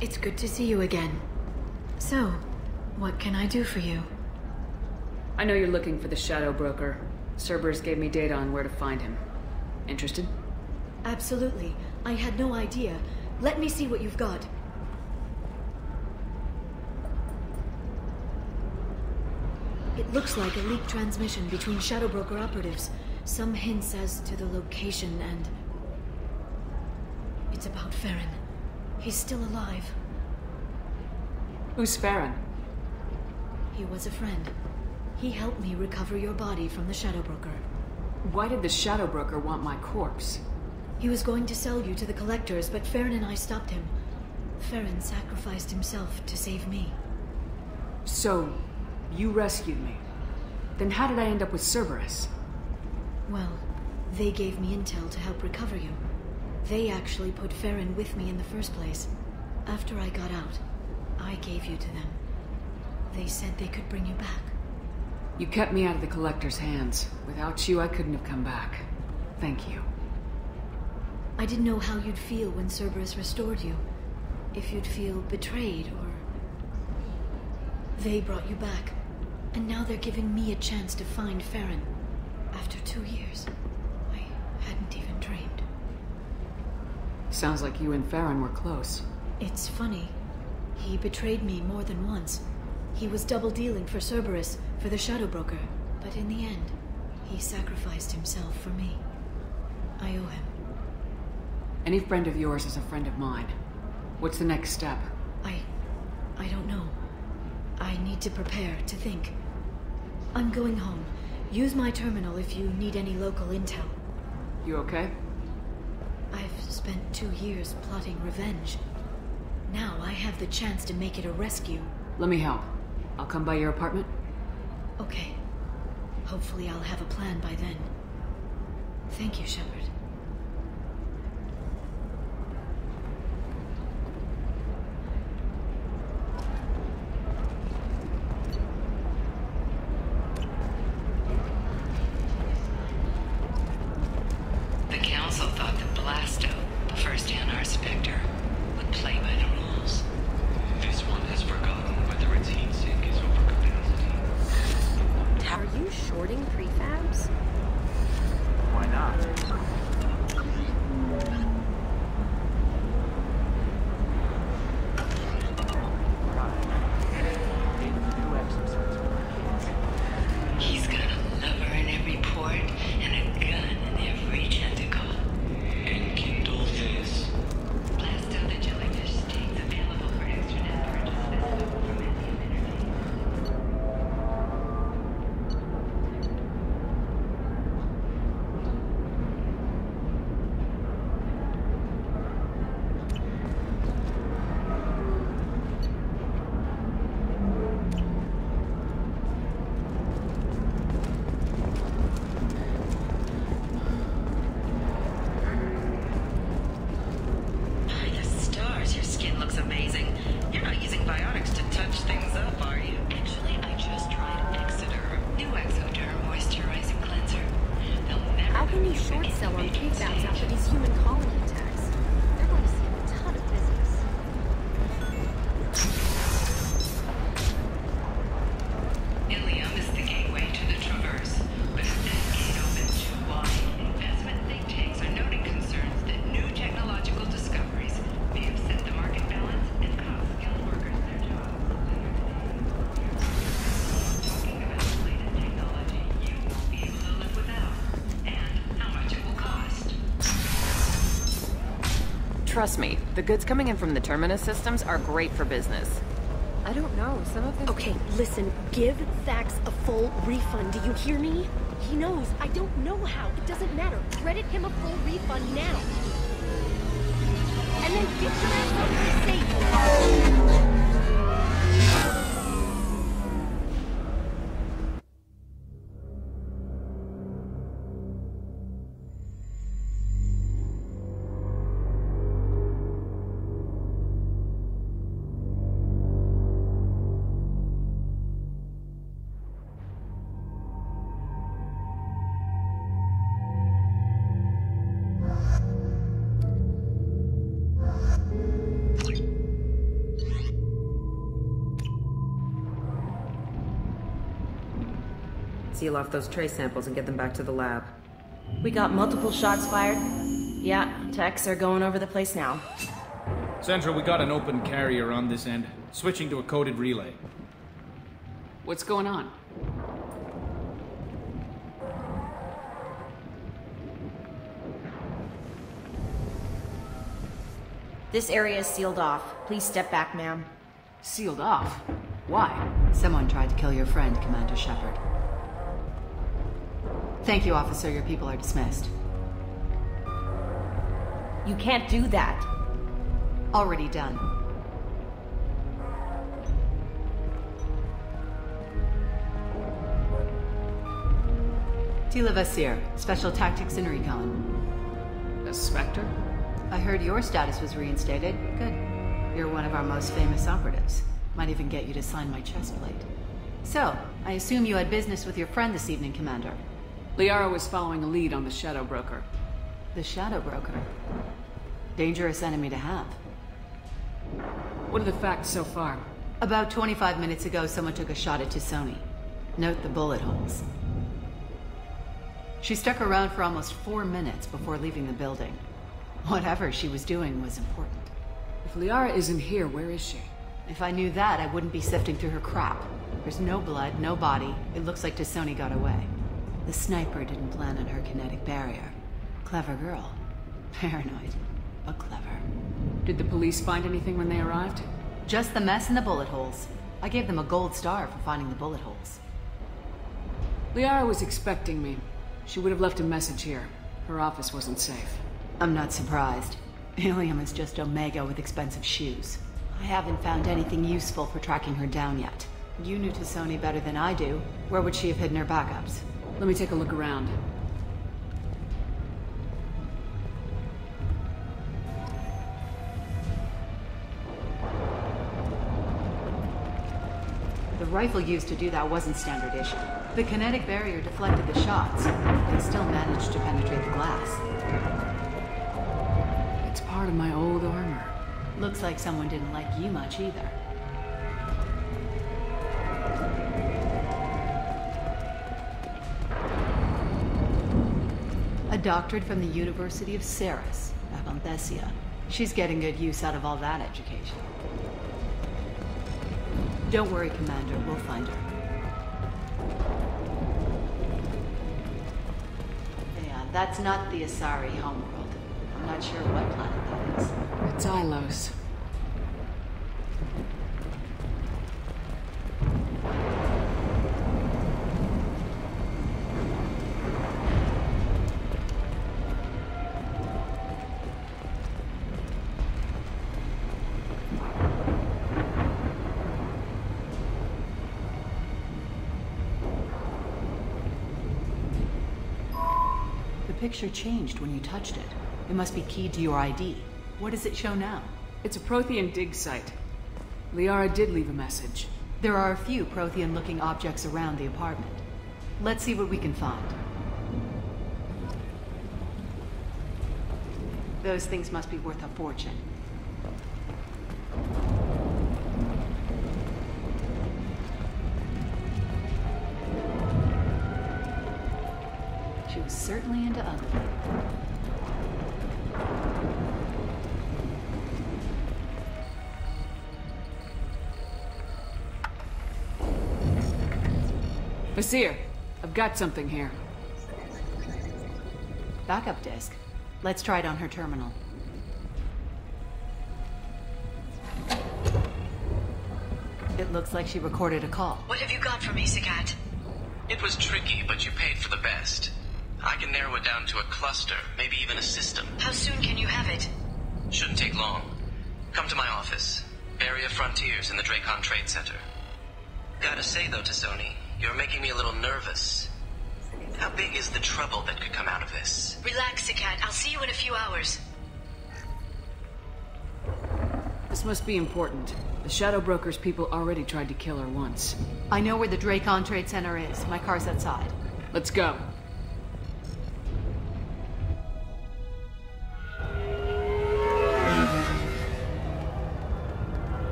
it's good to see you again. So, what can I do for you? I know you're looking for the Shadow Broker. Cerberus gave me data on where to find him. Interested? Absolutely. I had no idea. Let me see what you've got. It looks like a leaked transmission between Shadow Broker operatives. Some hints as to the location and... It's about Farron. He's still alive. Who's Farron? He was a friend. He helped me recover your body from the Shadow Broker. Why did the Shadow Broker want my corpse? He was going to sell you to the Collectors, but Farron and I stopped him. Farron sacrificed himself to save me. So, you rescued me. Then how did I end up with Cerberus? Well, they gave me intel to help recover you. They actually put Farron with me in the first place. After I got out, I gave you to them. They said they could bring you back. You kept me out of the Collector's hands. Without you, I couldn't have come back. Thank you. I didn't know how you'd feel when Cerberus restored you. If you'd feel betrayed, or... They brought you back. And now they're giving me a chance to find Farron. After 2 years. I hadn't even dreamed. Sounds like you and Farron were close. It's funny. He betrayed me more than once. He was double-dealing for Cerberus, for the Shadow Broker. But in the end, he sacrificed himself for me. I owe him. Any friend of yours is a friend of mine. What's the next step? I don't know. I need to prepare, to think. I'm going home. Use my terminal if you need any local intel. You okay? I've spent 2 years plotting revenge. Now I have the chance to make it a rescue. Let me help. I'll come by your apartment. Okay. Hopefully I'll have a plan by then. Thank you, Shepard. The Council thought that Blasto, the first Hanar Spectre, would play by the rules. This one has forgotten whether its heat sink is over capacity. Are you shorting prefabs? Why not? He's got a lever in every port and a gun in every tentacle. And kindle this. Blasto the jellyfish stays available for extra net purchases from Medium Energy. By the stars, your skin looks amazing. You're not using biotics to touch things up, are you? Actually, I just tried Exeter. New Exoderm moisturizing cleanser. How can you short sell on prefabs after these human colony attacks? They're going to see a ton of business. Ilium is the gateway to the Traverse, but if this gate opens too wide, investment think tanks are noting concerns that new technological discoveries may upset the market balance and cost skilled workers their jobs. Talking about the latest technology you won't be able to live without, and how much it will cost. Trust me, the goods coming in from the Terminus systems are great for business. I don't know, some of them... Okay, listen, give Thax a full refund, do you hear me? He knows, I don't know how, it doesn't matter. Credit him a full refund now. And then get your ass home safe. Seal off those trace samples and get them back to the lab. We got multiple shots fired. Yeah, techs are going over the place now. Central, we got an open carrier on this end. Switching to a coded relay. What's going on? This area is sealed off. Please step back, ma'am. Sealed off? Why? Someone tried to kill your friend, Commander Shepard. Thank you, officer. Your people are dismissed. You can't do that. Already done. Tila Vasir, Special Tactics and Recon. A Spectre? I heard your status was reinstated. Good. You're one of our most famous operatives. Might even get you to sign my chest plate. So, I assume you had business with your friend this evening, Commander. Liara was following a lead on the Shadow Broker. The Shadow Broker? Dangerous enemy to have. What are the facts so far? About 25 minutes ago, someone took a shot at T'Soni. Note the bullet holes. She stuck around for almost 4 minutes before leaving the building. Whatever she was doing was important. If Liara isn't here, where is she? If I knew that, I wouldn't be sifting through her crap. There's no blood, no body. It looks like T'Soni got away. The sniper didn't plan on her kinetic barrier. Clever girl. Paranoid, but clever. Did the police find anything when they arrived? Just the mess and the bullet holes. I gave them a gold star for finding the bullet holes. Liara was expecting me. She would have left a message here. Her office wasn't safe. I'm not surprised. Ilium is just Omega with expensive shoes. I haven't found anything useful for tracking her down yet. You knew T'Soni better than I do. Where would she have hidden her backups? Let me take a look around. The rifle used to do that wasn't standard issue. The kinetic barrier deflected the shots. They still managed to penetrate the glass. It's part of my old armor. Looks like someone didn't like you much either. A doctorate from the University of Ceres, Avanthesia. She's getting good use out of all that education. Don't worry, Commander. We'll find her. Yeah, that's not the Asari homeworld. I'm not sure what planet that is. It's Ilos. The picture changed when you touched it. It must be keyed to your ID. What does it show now? It's a Prothean dig site. Liara did leave a message. There are a few Prothean-looking objects around the apartment. Let's see what we can find. Those things must be worth a fortune. She was certainly into ugly. Basir, I've got something here. Backup disk. Let's try it on her terminal. It looks like she recorded a call. What have you got for me, Sagat? It was tricky, but you paid for the best. I can narrow it down to a cluster, maybe even a system. How soon can you have it? Shouldn't take long. Come to my office. Area Frontiers in the Dracon Trade Center. Gotta say though, T'Soni, you're making me a little nervous. How big is the trouble that could come out of this? Relax, Sagat. I'll see you in a few hours. This must be important. The Shadow Broker's people already tried to kill her once. I know where the Dracon Trade Center is. My car's outside. Let's go.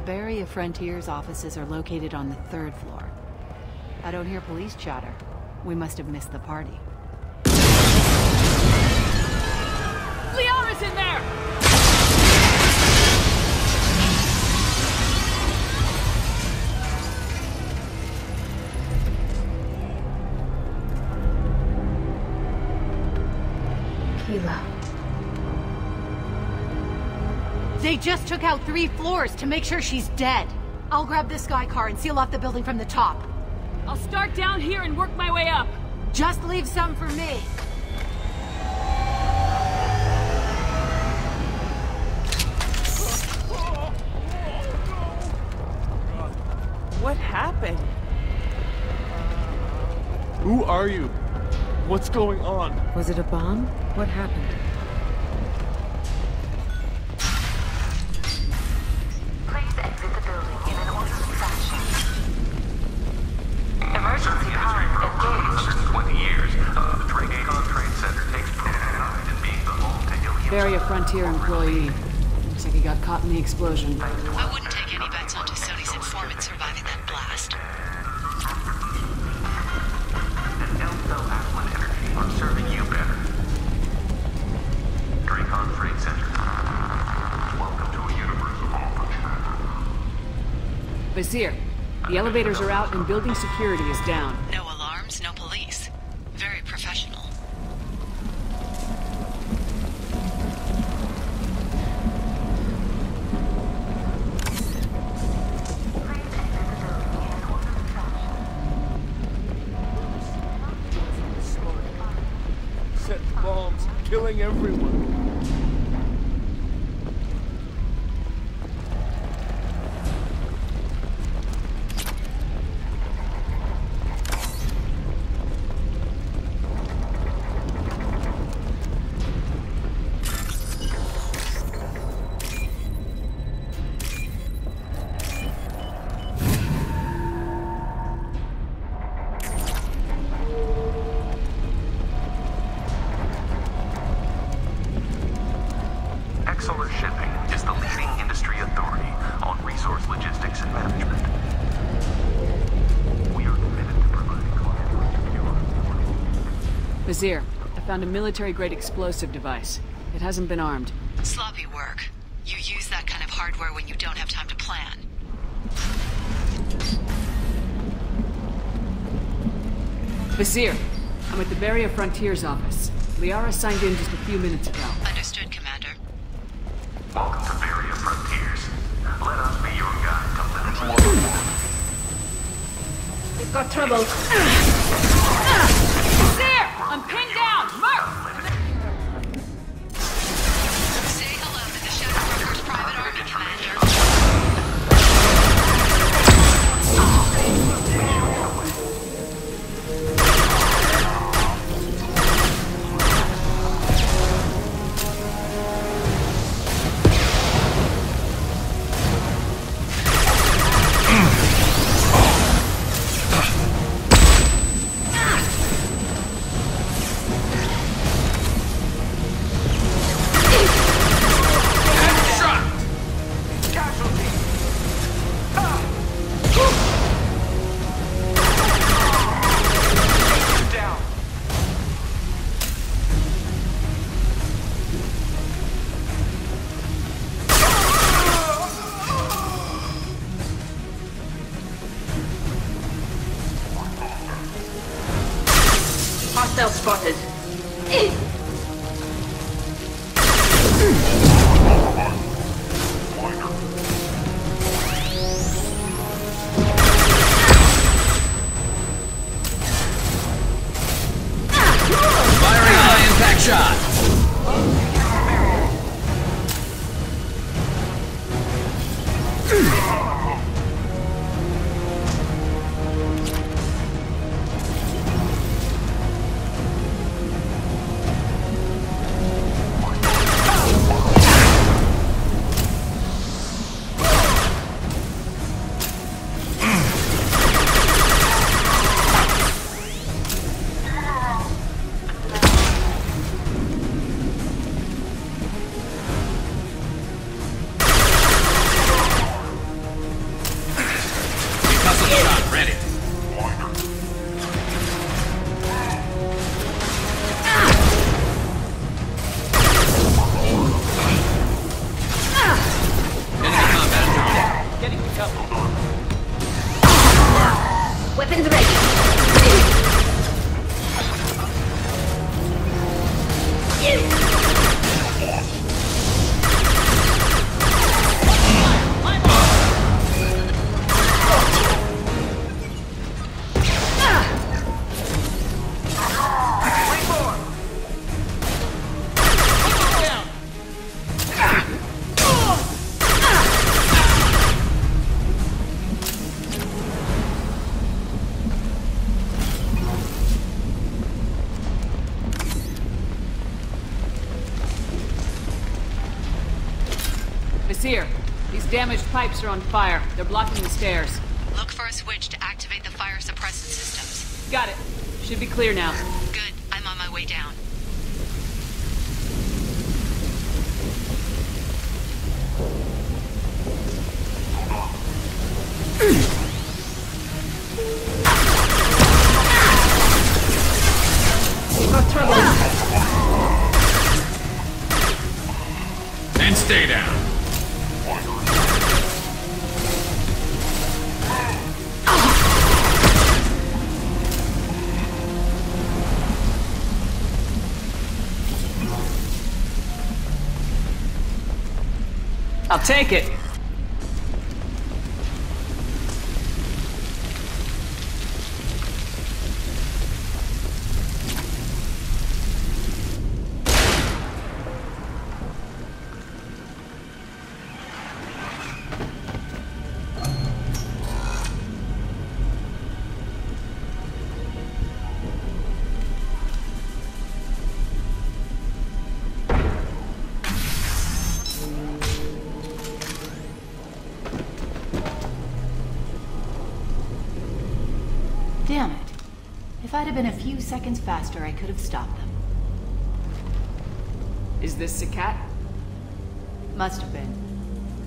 Area Frontiers offices are located on the 3rd floor. I don't hear police chatter. We must have missed the party. Liara's in there! Keela. They just took out 3 floors to make sure she's dead. I'll grab this Sky car and seal off the building from the top. I'll start down here and work my way up. Just leave some for me. What happened? Who are you? What's going on? Was it a bomb? What happened? Please exit the building in an orderly fashion. Emergency power engaged. 120 years. The Dracon Trade Center takes pride in being the home to Ilium. Bury a Frontier employee. Looks like he got caught in the explosion. I wouldn't take any bets on T'Soni's informant surviving that blast. And Elso Aslan Energy are serving you better. Dracon Trade Center. Welcome to a universe of opportunity. Basir, the elevators are out and building security is down. No alarms, no police. Very professional. killing everyone. Vizier, I found a military-grade explosive device. It hasn't been armed. Sloppy work. You use that kind of hardware when you don't have time to plan. Vizier, I'm at the Barrier Frontiers office. Liara signed in just a few minutes ago. Understood, Commander. Welcome to Barrier Frontiers. Let us be your guide to limits. We've got trouble. Vizier! I'm pinned down! Murph! Say hello to the Shadow Workers Private Army, Commander. Hostile spotted. Firing a high-impact shot. Weapons ready. Vizier, these damaged pipes are on fire. They're blocking the stairs. Look for a switch to activate the fire suppressant systems. Got it. Should be clear now. Good. I'm on my way down. Got trouble. And stay down. I'll take it. If I'd have been a few seconds faster, I could have stopped them. Is this Sakat? Must have been.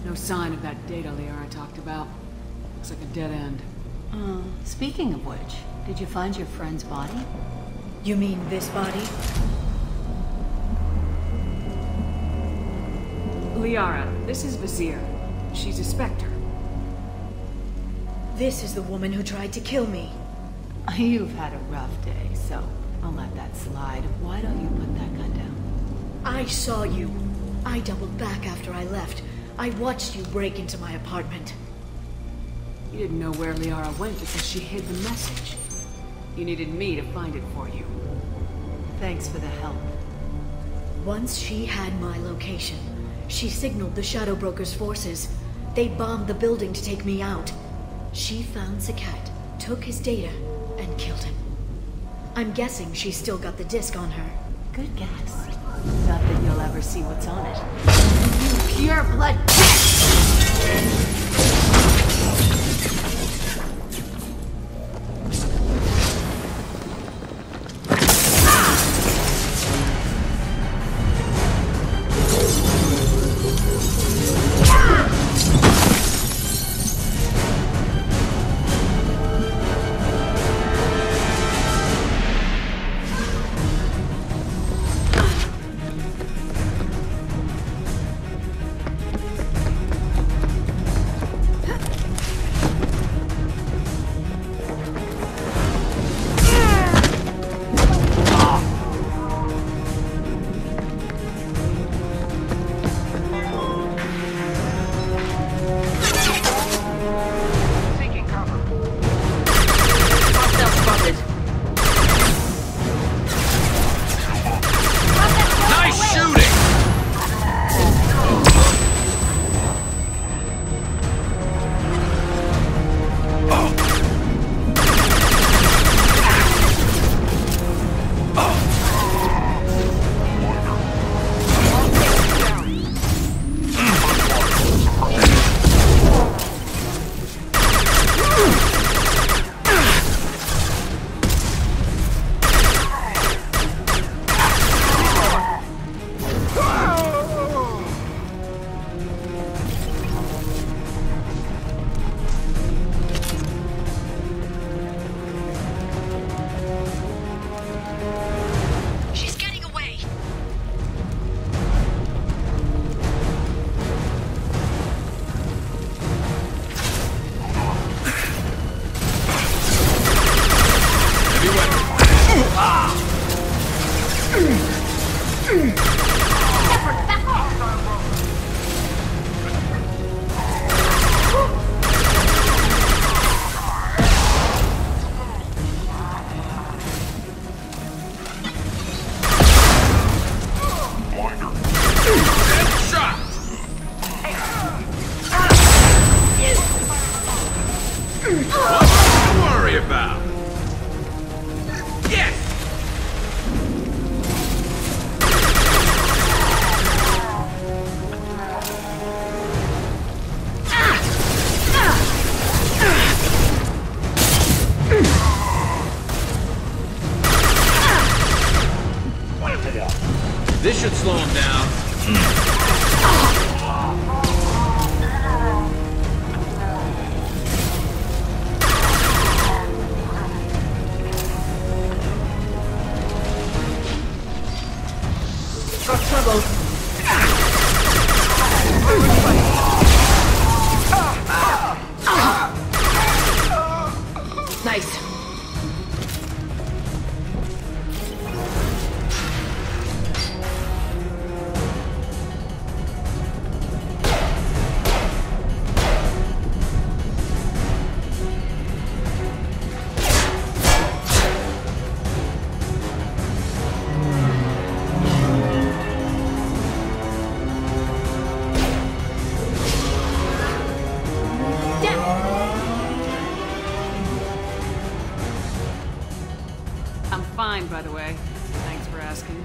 No sign of that data Liara talked about. Looks like a dead end. Speaking of which, did you find your friend's body? You mean this body? Liara, this is Vizier. She's a Spectre. This is the woman who tried to kill me. You've had a rough day, so I'll let that slide. Why don't you put that gun down? I saw you. I doubled back after I left. I watched you break into my apartment. You didn't know where Liara went because she hid the message. You needed me to find it for you. Thanks for the help. Once she had my location, she signaled the Shadow Broker's forces. They bombed the building to take me out. She found Sakat, took his data, and killed him. I'm guessing she's still got the disc on her. Good guess. Not that you'll ever see what's on it. You pure blood This should slow him down. Got trouble. Nice. I'm fine, by the way. Thanks for asking.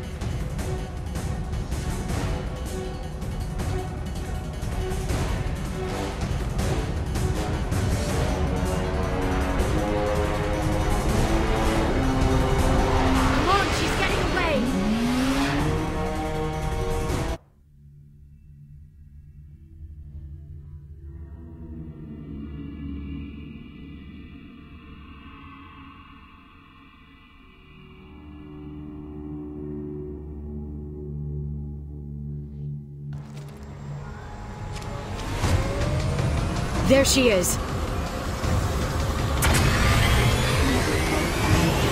There she is.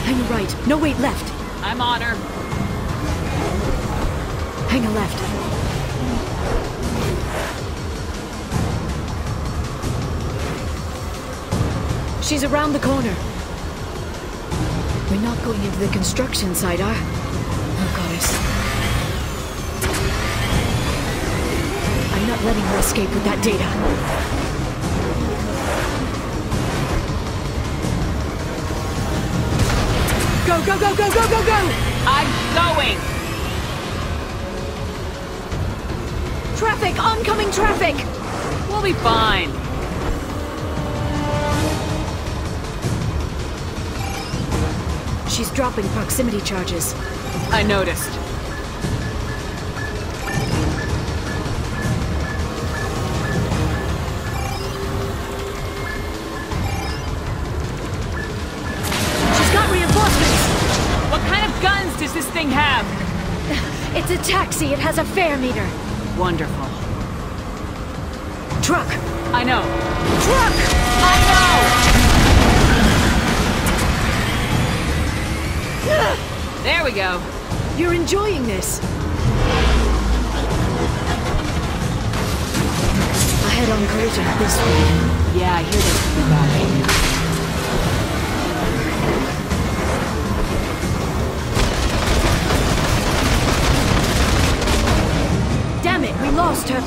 Hang a right. No, wait, left. I'm on her. Hang a left. She's around the corner. We're not going into the construction site, are? Oh, goddess. I'm not letting her escape with that data. Go, go, go, go, go, go, go! I'm going! Traffic! Oncoming traffic! We'll be fine. She's dropping proximity charges. I noticed. She's got reinforcements! What kind of guns does this thing have? It's a taxi. It has a fare meter. Wonderful. Truck! I know. Truck! I know! There we go. You're enjoying this. Ahead on collision this way. Yeah, I hear this could be bad. Damn it, we lost her.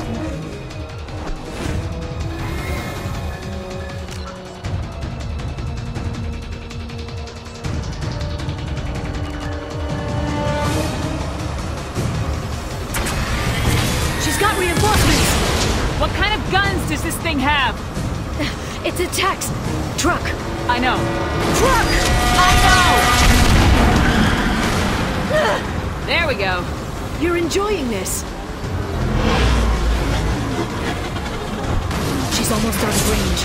She's got reinforcements. What kind of guns does this thing have? It's a tax. Truck. I know. Truck! I know! There we go. You're enjoying this. She's almost out of range.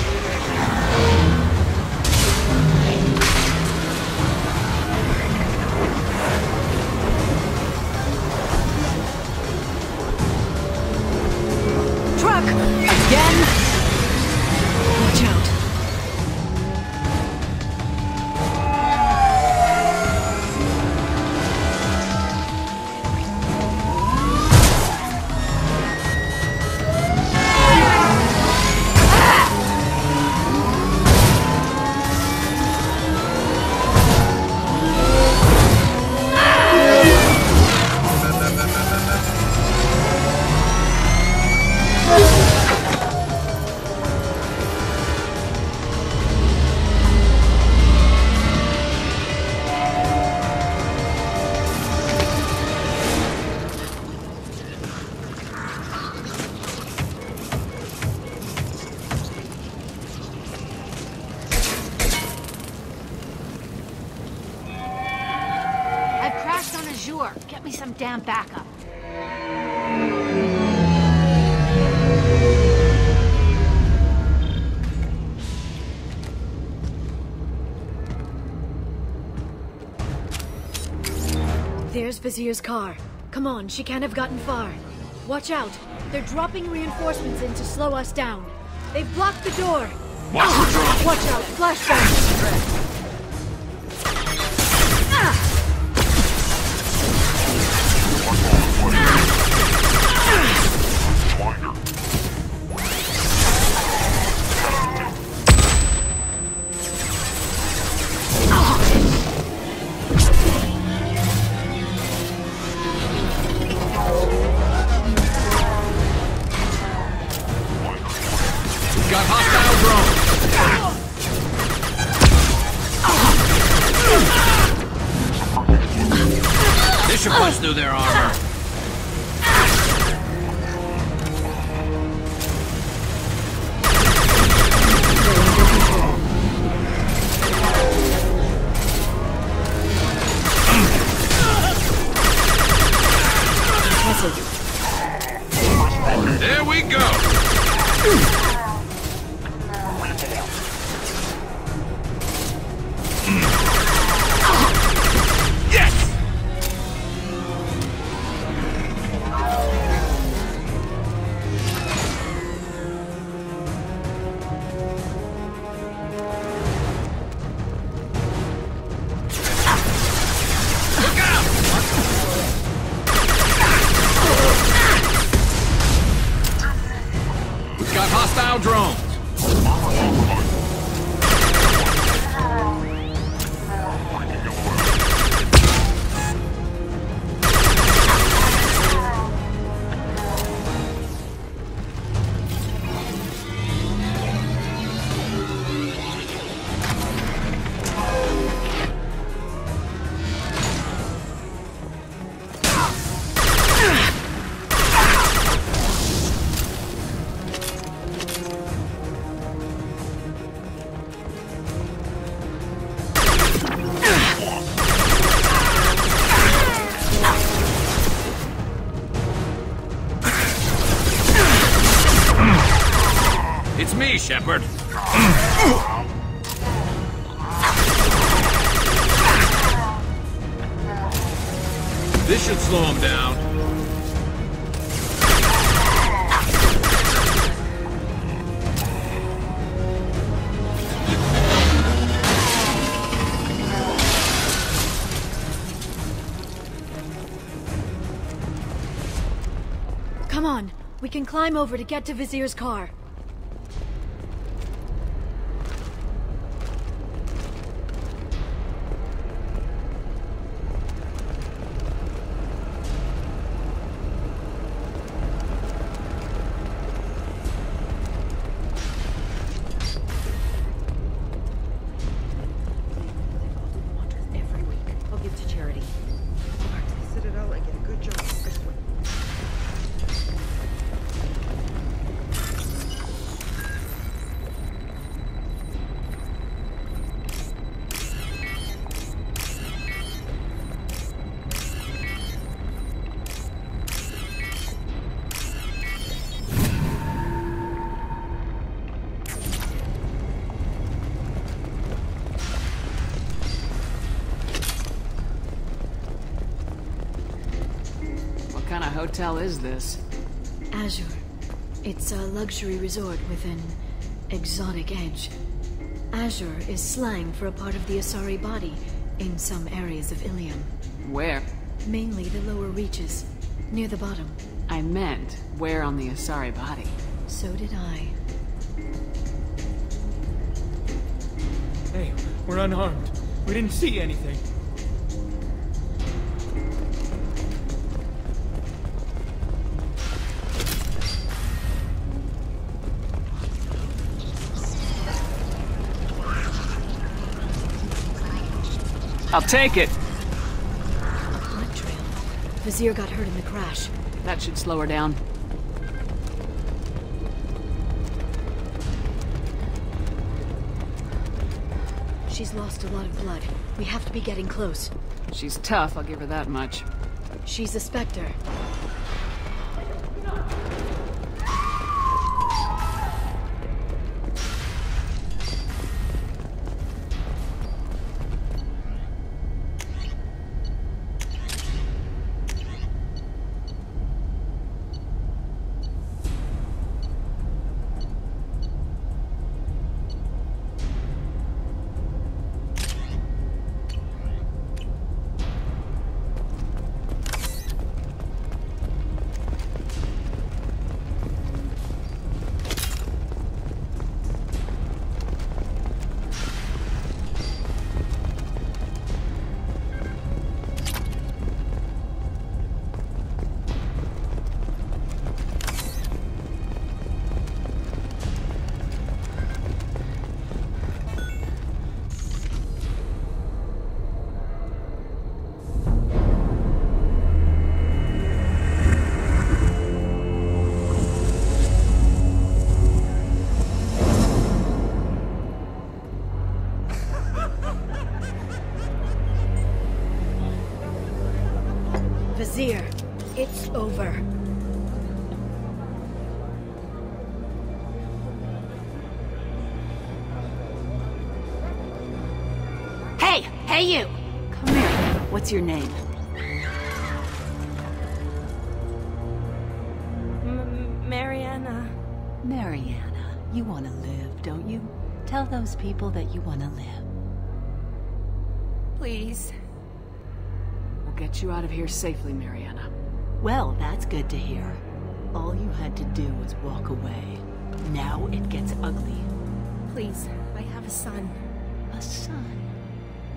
Truck! Again? Watch out. Get me some damn backup. There's Vizier's car. Come on, she can't have gotten far. Watch out. They're dropping reinforcements in to slow us down. They've blocked the door. Watch the drop. Watch out. Flashbang. Got hostile drone. This should punch through their armor. There we go. Hostile drones! It's me, Shepard. This should slow him down. Come on, we can climb over to get to Vizier's car. What kind of hotel is this? Azure. It's a luxury resort with an exotic edge. Azure is slang for a part of the Asari body in some areas of Ilium. Where? Mainly the lower reaches, near the bottom. I meant, where on the Asari body? So did I. Hey, we're unarmed. We didn't see anything. I'll take it. A blood trail. Vizier got hurt in the crash. That should slow her down. She's lost a lot of blood. We have to be getting close. She's tough, I'll give her that much. She's a Spectre. Vizier, it's over. Hey you! Come here. What's your name? Mariana. Mariana, you want to live, don't you? Tell those people that you want to live. Please. We'll get you out of here safely, Mariana. Well, that's good to hear. All you had to do was walk away. Now it gets ugly. Please, I have a son. A son?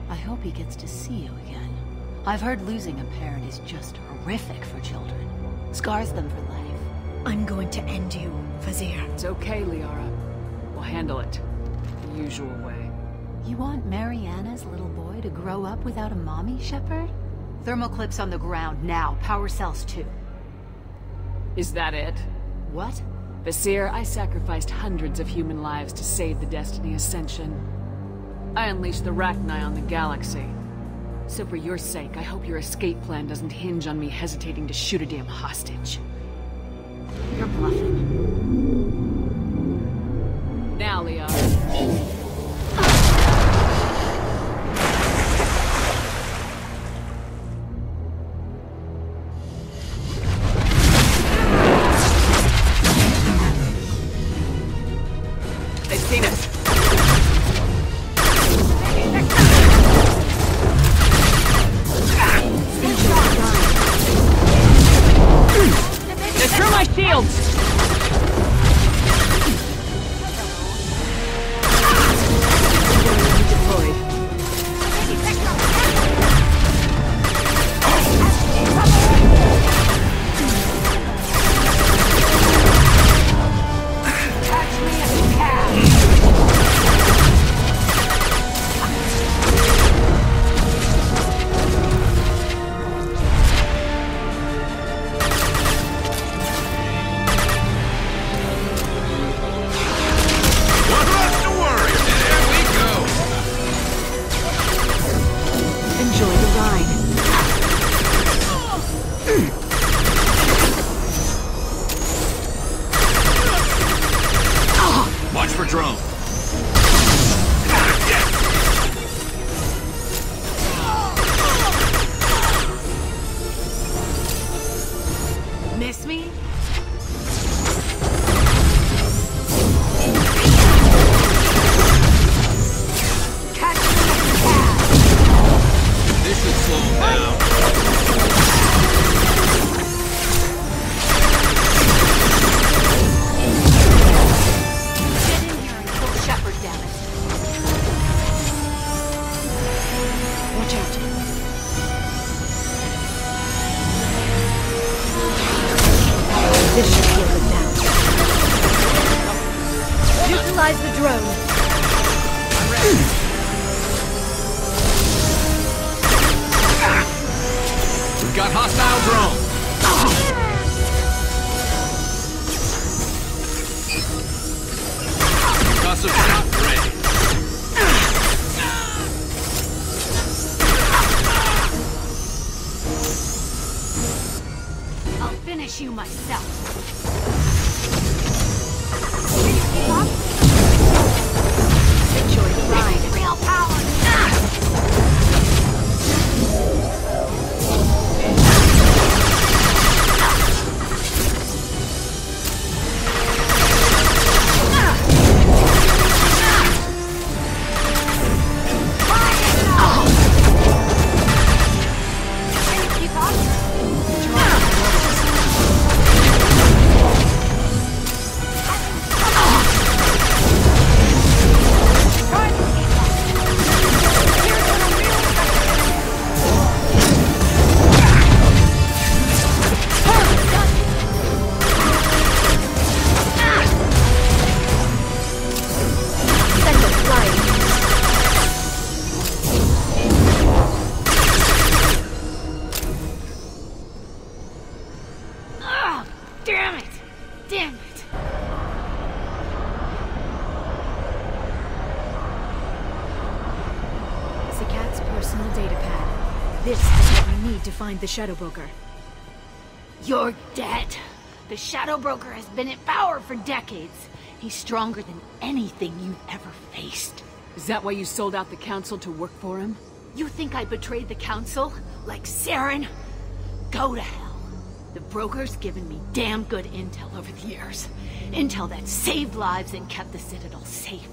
I hope he gets to see you again. I've heard losing a parent is just horrific for children. Scars them for life. I'm going to end you, Fazir. It's okay, Liara. We'll handle it the usual way. You want Mariana's little boy to grow up without a mommy, Shepard? Thermal clips on the ground now. Power cells too. Is that it? What? Basir, I sacrificed hundreds of human lives to save the Destiny Ascension. I unleashed the Rachni on the galaxy. So for your sake, I hope your escape plan doesn't hinge on me hesitating to shoot a damn hostage. You're bluffing. Now, Liara. They've seen us. They're through my shields! Deployed. Watch for drone. Miss me? This should slow him down. This should slow them down. Utilize the drone. I'm ready. We've got hostile drone. Got some shot ready. I'll finish you myself. Enjoy the ride. Real power. Damn it! Damn it! Zakat's personal data pad. This is what we need to find the Shadow Broker. You're dead. The Shadow Broker has been in power for decades. He's stronger than anything you've ever faced. Is that why you sold out the Council to work for him? You think I betrayed the Council? Like Saren? Go to hell. The Broker's given me damn good intel over the years. Intel that saved lives and kept the Citadel safe.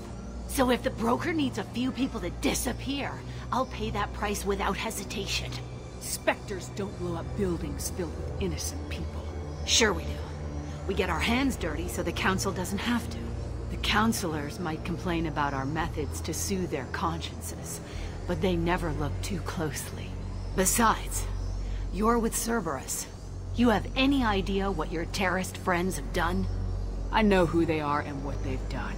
So if the Broker needs a few people to disappear, I'll pay that price without hesitation. Spectres don't blow up buildings filled with innocent people. Sure we do. We get our hands dirty so the Council doesn't have to. The Councilors might complain about our methods to soothe their consciences, but they never look too closely. Besides, you're with Cerberus. You have any idea what your terrorist friends have done? I know who they are and what they've done.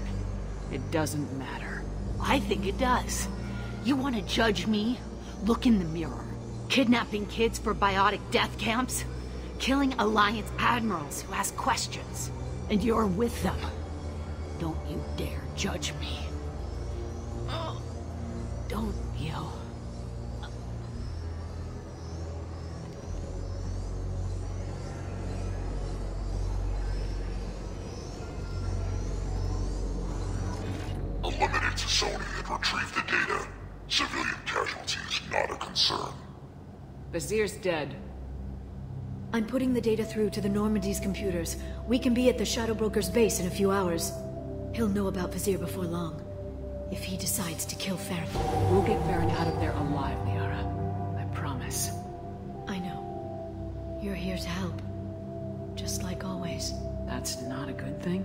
It doesn't matter. I think it does. You want to judge me? Look in the mirror. Kidnapping kids for biotic death camps? Killing Alliance admirals who ask questions. And you're with them. Don't you dare judge me. Don't you? Eliminate Sony and retrieve the data. Civilian casualties not a concern. Vizier's dead. I'm putting the data through to the Normandy's computers. We can be at the Shadow Broker's base in a few hours. He'll know about Vizier before long. If he decides to kill Farron. We'll get Farron out of there alive, Liara. I promise. I know. You're here to help. Just like always. That's not a good thing.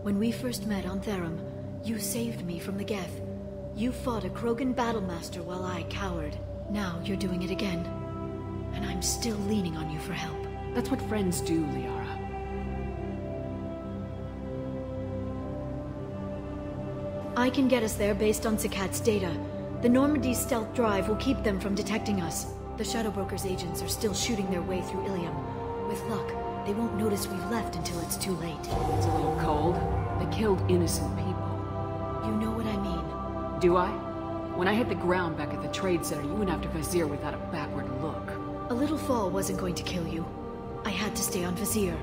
When we first met on Therum, you saved me from the Geth. You fought a Krogan battlemaster while I cowered. Now you're doing it again. And I'm still leaning on you for help. That's what friends do, Liara. I can get us there based on Sakat's data. The Normandy's stealth drive will keep them from detecting us. The Shadow Broker's agents are still shooting their way through Ilium. With luck, they won't notice we've left until it's too late. It's a little cold. They killed innocent people. You know what I mean. Do I? When I hit the ground back at the trade center, you went after Vizier without a backward look. A little fall wasn't going to kill you. I had to stay on Vizier.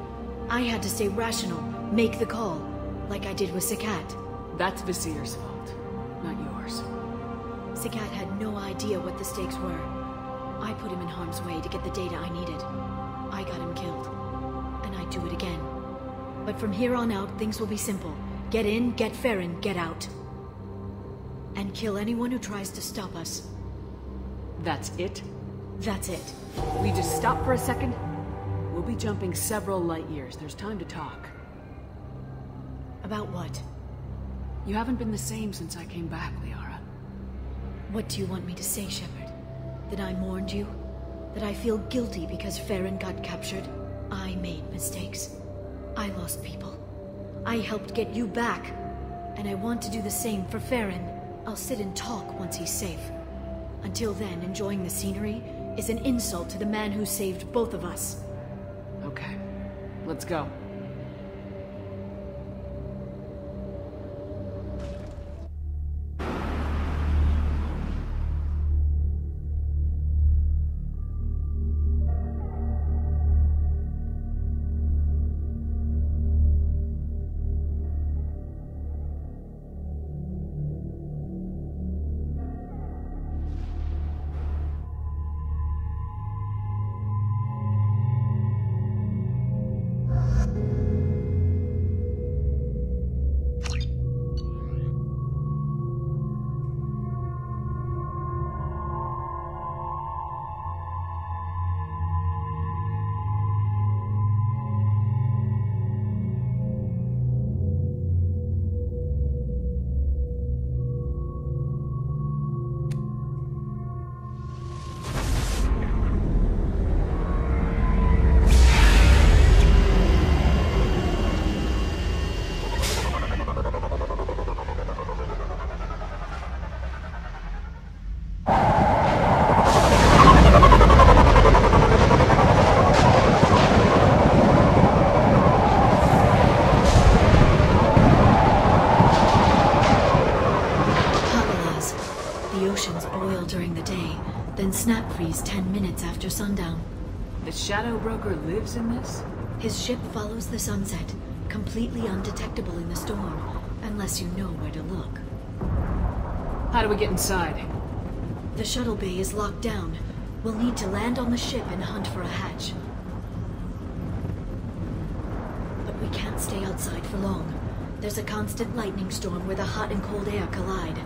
I had to stay rational, make the call, like I did with Sakat. That's Vizier's fault, not yours. Sakat had no idea what the stakes were. I put him in harm's way to get the data I needed. I got him killed. And I'd do it again. But from here on out, things will be simple. Get in, get Farron, get out. And kill anyone who tries to stop us. That's it? That's it. Will you just stop for a second? We'll be jumping several light years. There's time to talk. About what? You haven't been the same since I came back, Liara. What do you want me to say, Shepard? That I mourned you? That I feel guilty because Farron got captured? I made mistakes. I lost people. I helped get you back. And I want to do the same for Farron. I'll sit and talk once he's safe. Until then, enjoying the scenery is an insult to the man who saved both of us. Okay. Let's go. Snap freeze 10 minutes after sundown. The Shadow Broker lives in this? His ship follows the sunset, completely undetectable in the storm, unless you know where to look. How do we get inside? The shuttle bay is locked down. We'll need to land on the ship and hunt for a hatch. But we can't stay outside for long. There's a constant lightning storm where the hot and cold air collide.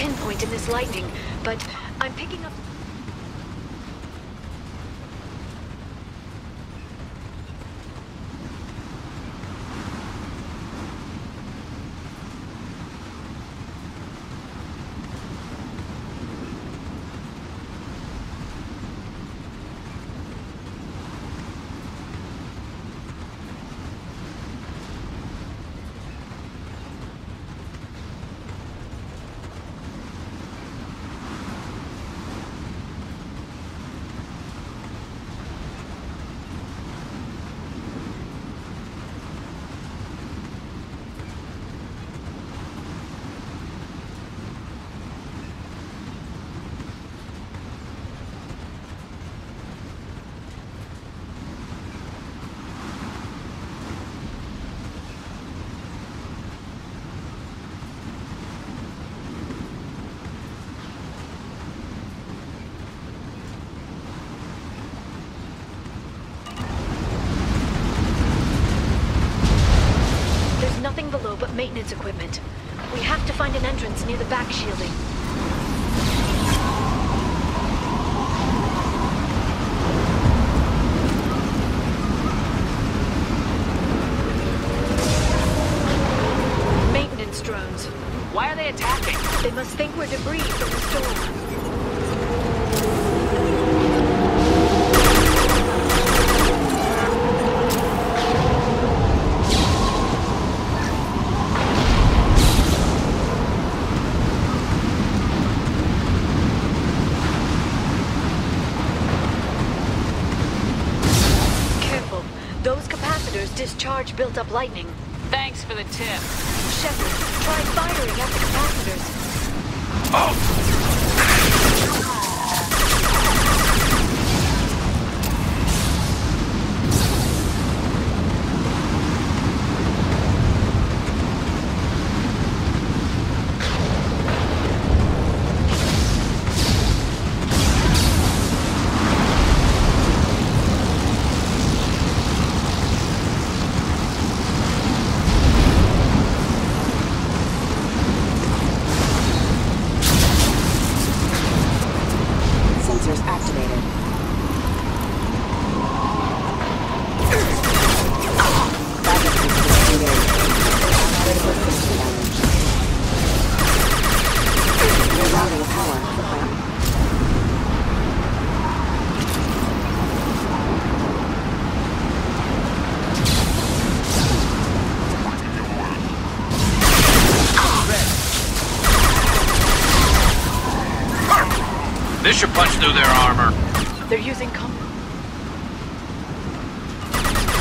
pinpoint in this lightning, but I'm picking up... Nothing below but maintenance equipment. We have to find an entrance near the back shielding. Maintenance drones. Why are they attacking? They must think we're debris from the storm. Discharge built up lightning. Thanks for the tip. Shepard, try firing at the capacitors. Oh! This should punch through their armor. They're using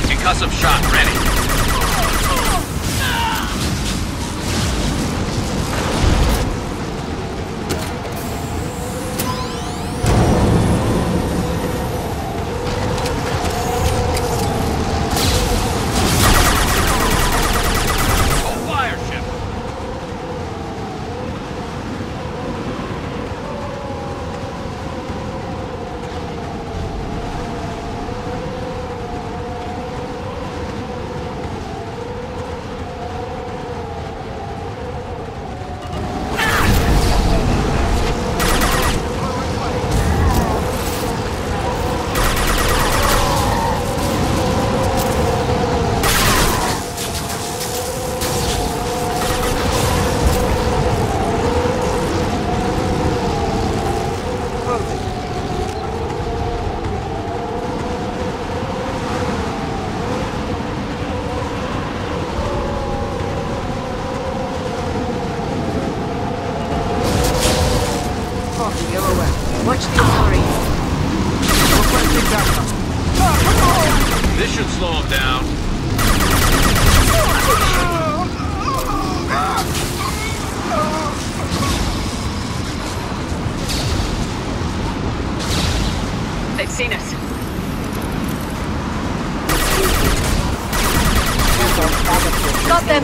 Concussive shot ready. Watch the Asari. This should slow him down. They've seen us. Got them.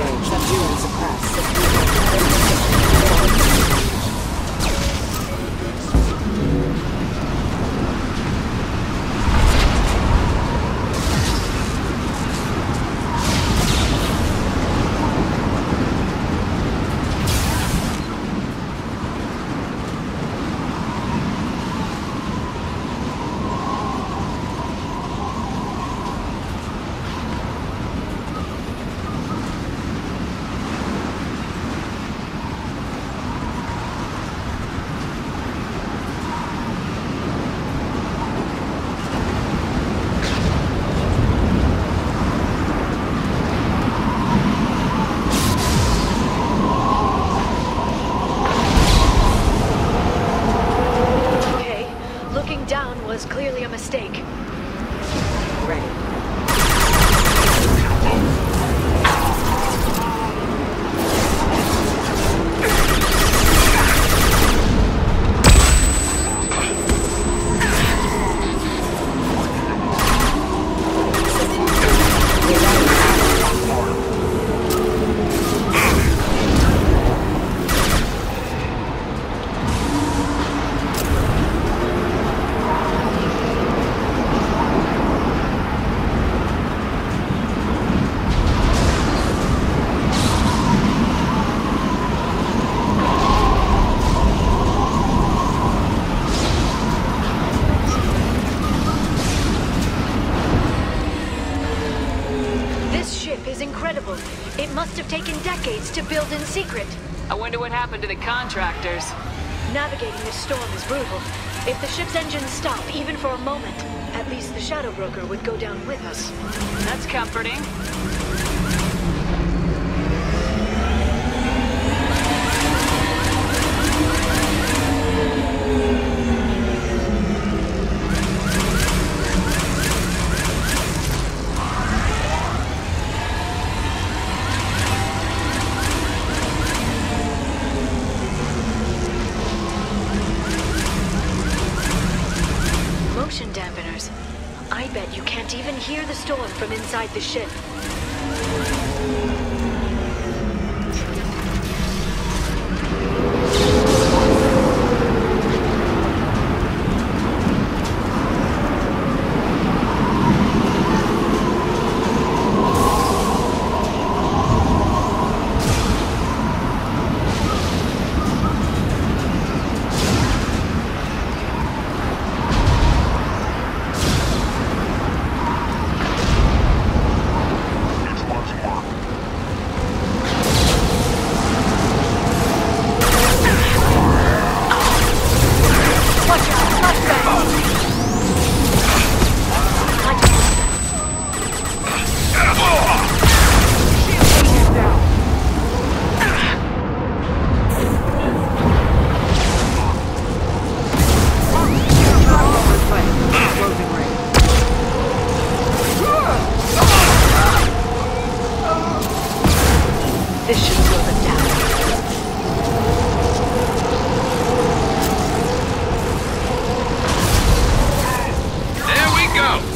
gates to build in secret. I wonder what happened to the contractors. Navigating this storm is brutal. If the ship's engines stop, even for a moment, at least the Shadow Broker would go down with us. That's comforting. Motion dampeners. I bet you can't even hear the storm from inside the ship. This should slow them down. There we go!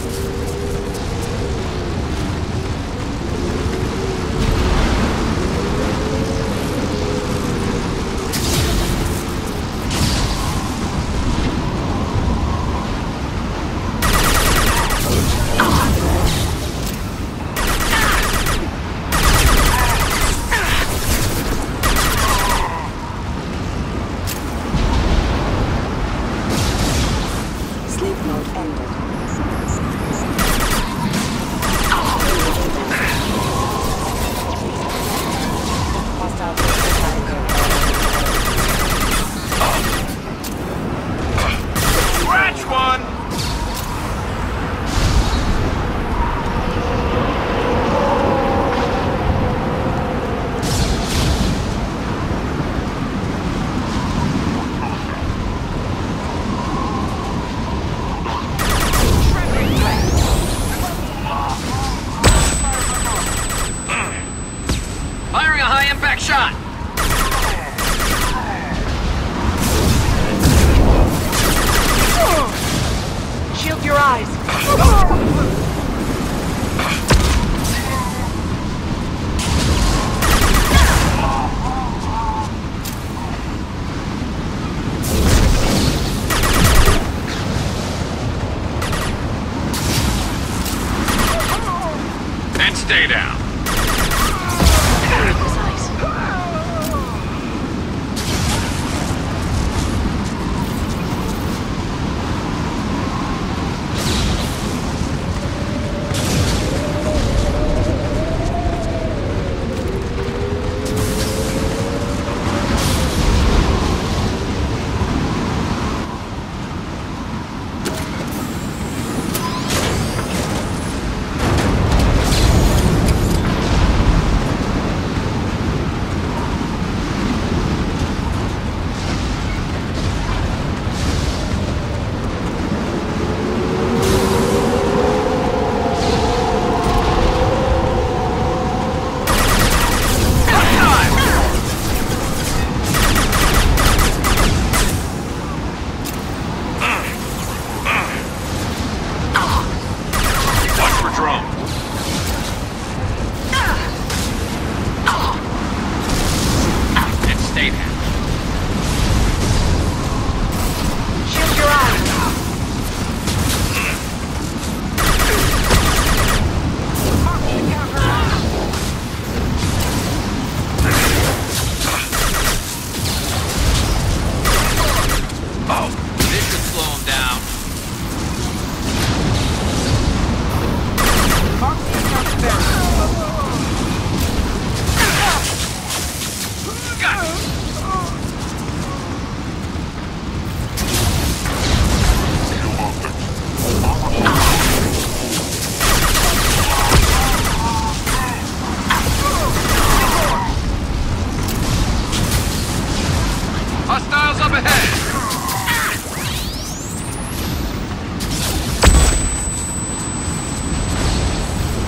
up ahead!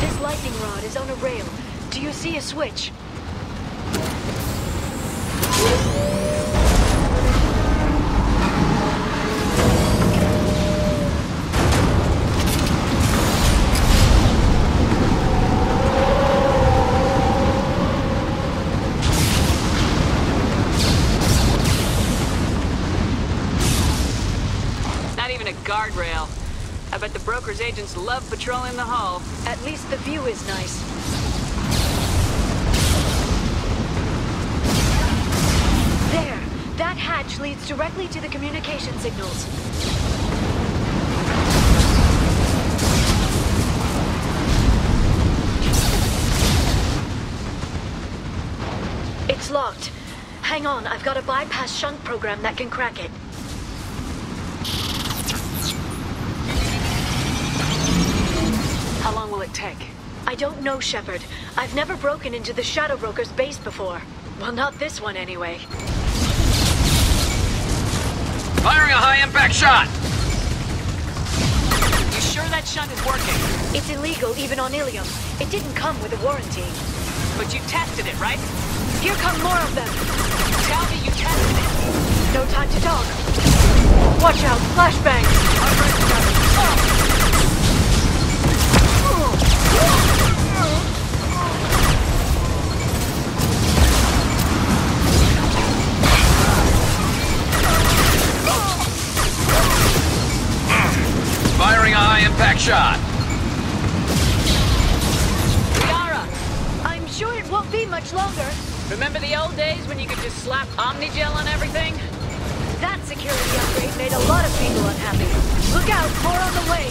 This lightning rod is on a rail. Do you see a switch? Guardrail. I bet the broker's agents love patrolling the hull. At least the view is nice. There! That hatch leads directly to the communication signals. It's locked. Hang on, I've got a bypass shunt program that can crack it. How long will it take? I don't know, Shepard. I've never broken into the Shadow Broker's base before. Well, not this one anyway. Firing a high-impact shot! You sure that shunt is working? It's illegal, even on Ilium. It didn't come with a warranty. But you tested it, right? Here come more of them! Tell me you tested it! No time to talk. Watch out, flashbang! Firing a high-impact shot. Yara! I'm sure it won't be much longer. Remember the old days when you could just slap Omnigel on everything? That security upgrade made a lot of people unhappy. Look out, more on the way.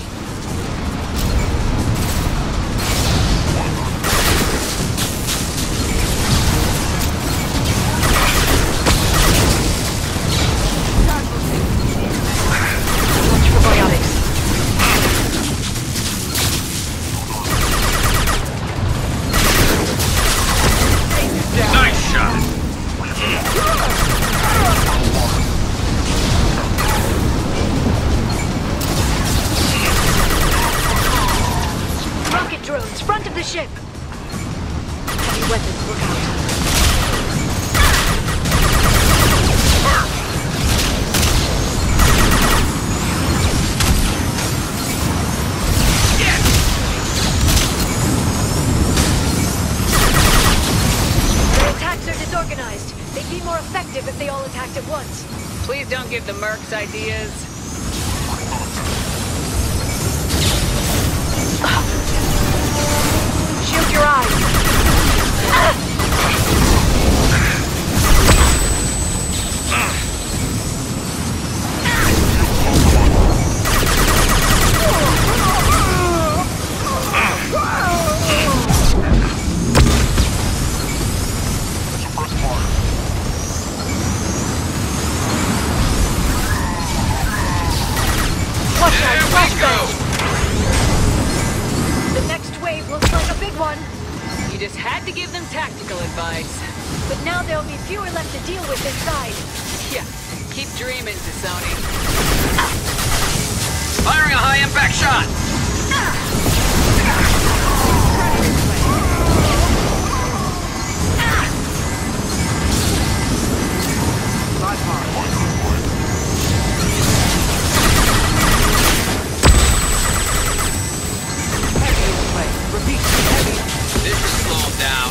Watch for biotics. Nice shot! Rocket drones, front of the ship. Heavy weapons, look out. Their attacks are disorganized. They'd be more effective if they all attacked at once. Please don't give the mercs ideas. Shield your eyes. Watch out, flashbang! The next wave looks like a big one. You just had to give them tactical advice. But now there'll be fewer left to deal with inside. Yeah, keep dreaming, Sony. Firing a high-impact shot! This should slow him down.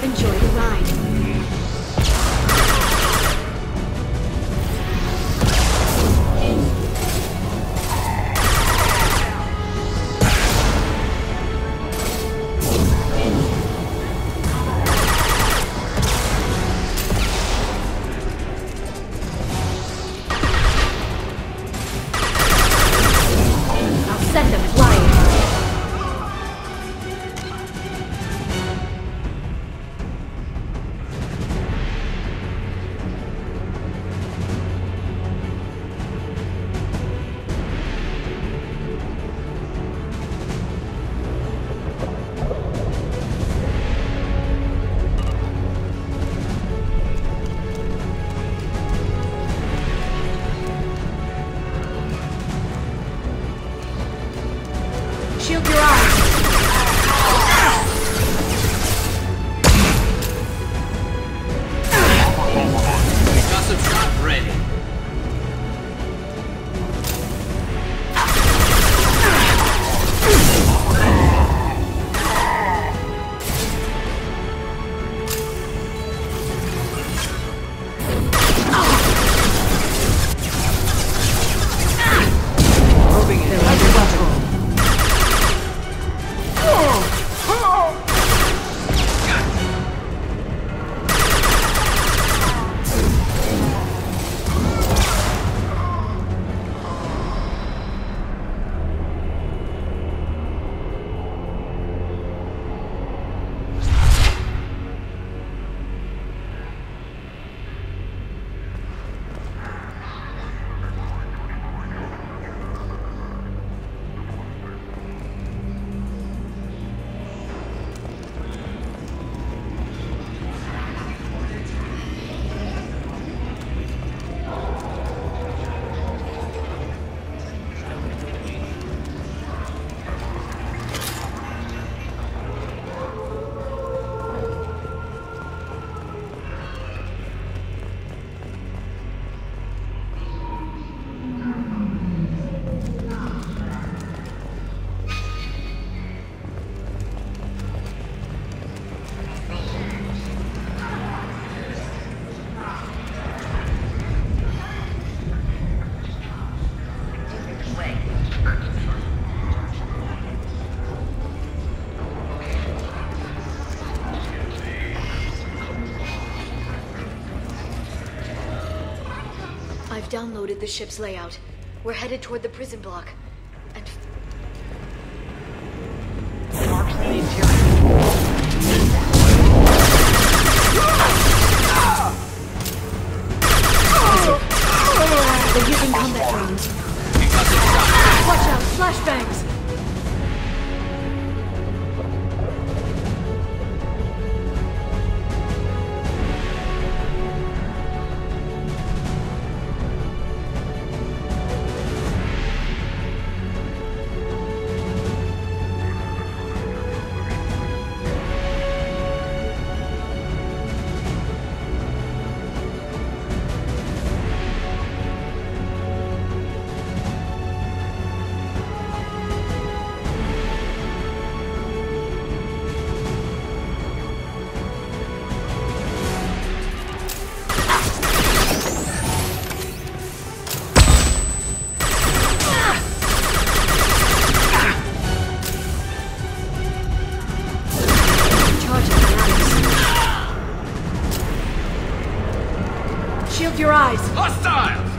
Enjoy the ride. Send them flying. Shield your eyes. Got some shot ready. Moving in. I've downloaded the ship's layout. We're headed toward the prison block. And they're using combat drones. Watch out, flashbangs! Shield your eyes! Hostiles!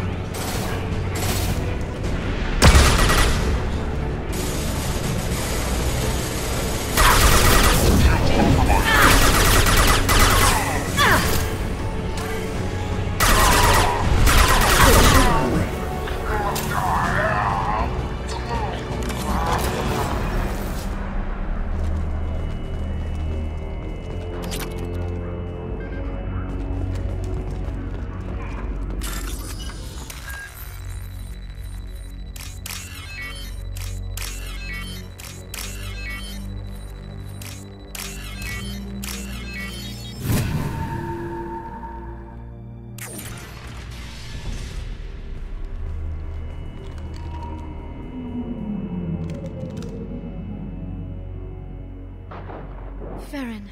Farron.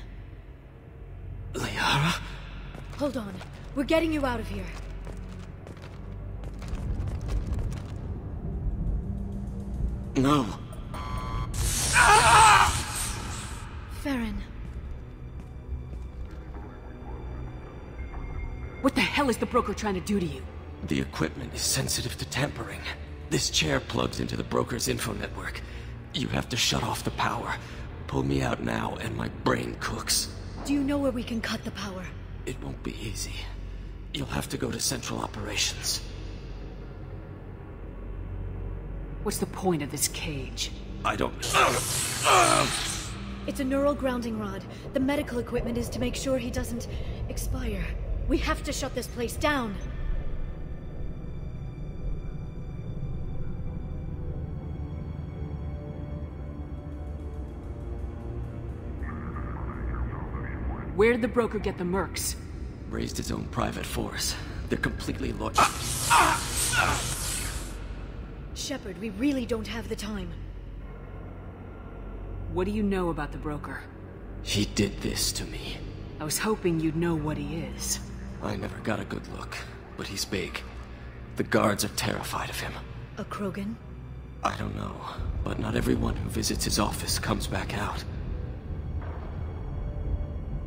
Liara? Hold on. We're getting you out of here. No. Farron. What the hell is the broker trying to do to you? The equipment is sensitive to tampering. This chair plugs into the broker's info network. You have to shut off the power. Pull me out now and my brain cooks. Do you know where we can cut the power? It won't be easy. You'll have to go to Central Operations. What's the point of this cage? I don't... It's a neural grounding rod. The medical equipment is to make sure he doesn't expire. We have to shut this place down. Where did the broker get the mercs? Raised his own private force. They're completely loyal. Shepard, we really don't have the time. What do you know about the broker? He did this to me. I was hoping you'd know what he is. I never got a good look, but he's big. The guards are terrified of him. A Krogan? I don't know, but not everyone who visits his office comes back out.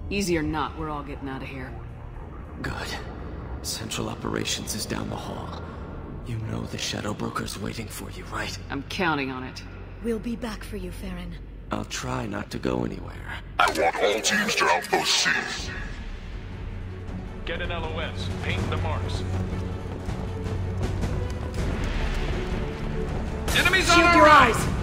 Easy or not, we're all getting out of here. Good. Central Operations is down the hall. You know the Shadow Broker's waiting for you, right? I'm counting on it. We'll be back for you, Farron. I'll try not to go anywhere. I want all teams to Outpost C. Get an LOS. Paint the marks. Enemies Shield on our your right! eyes!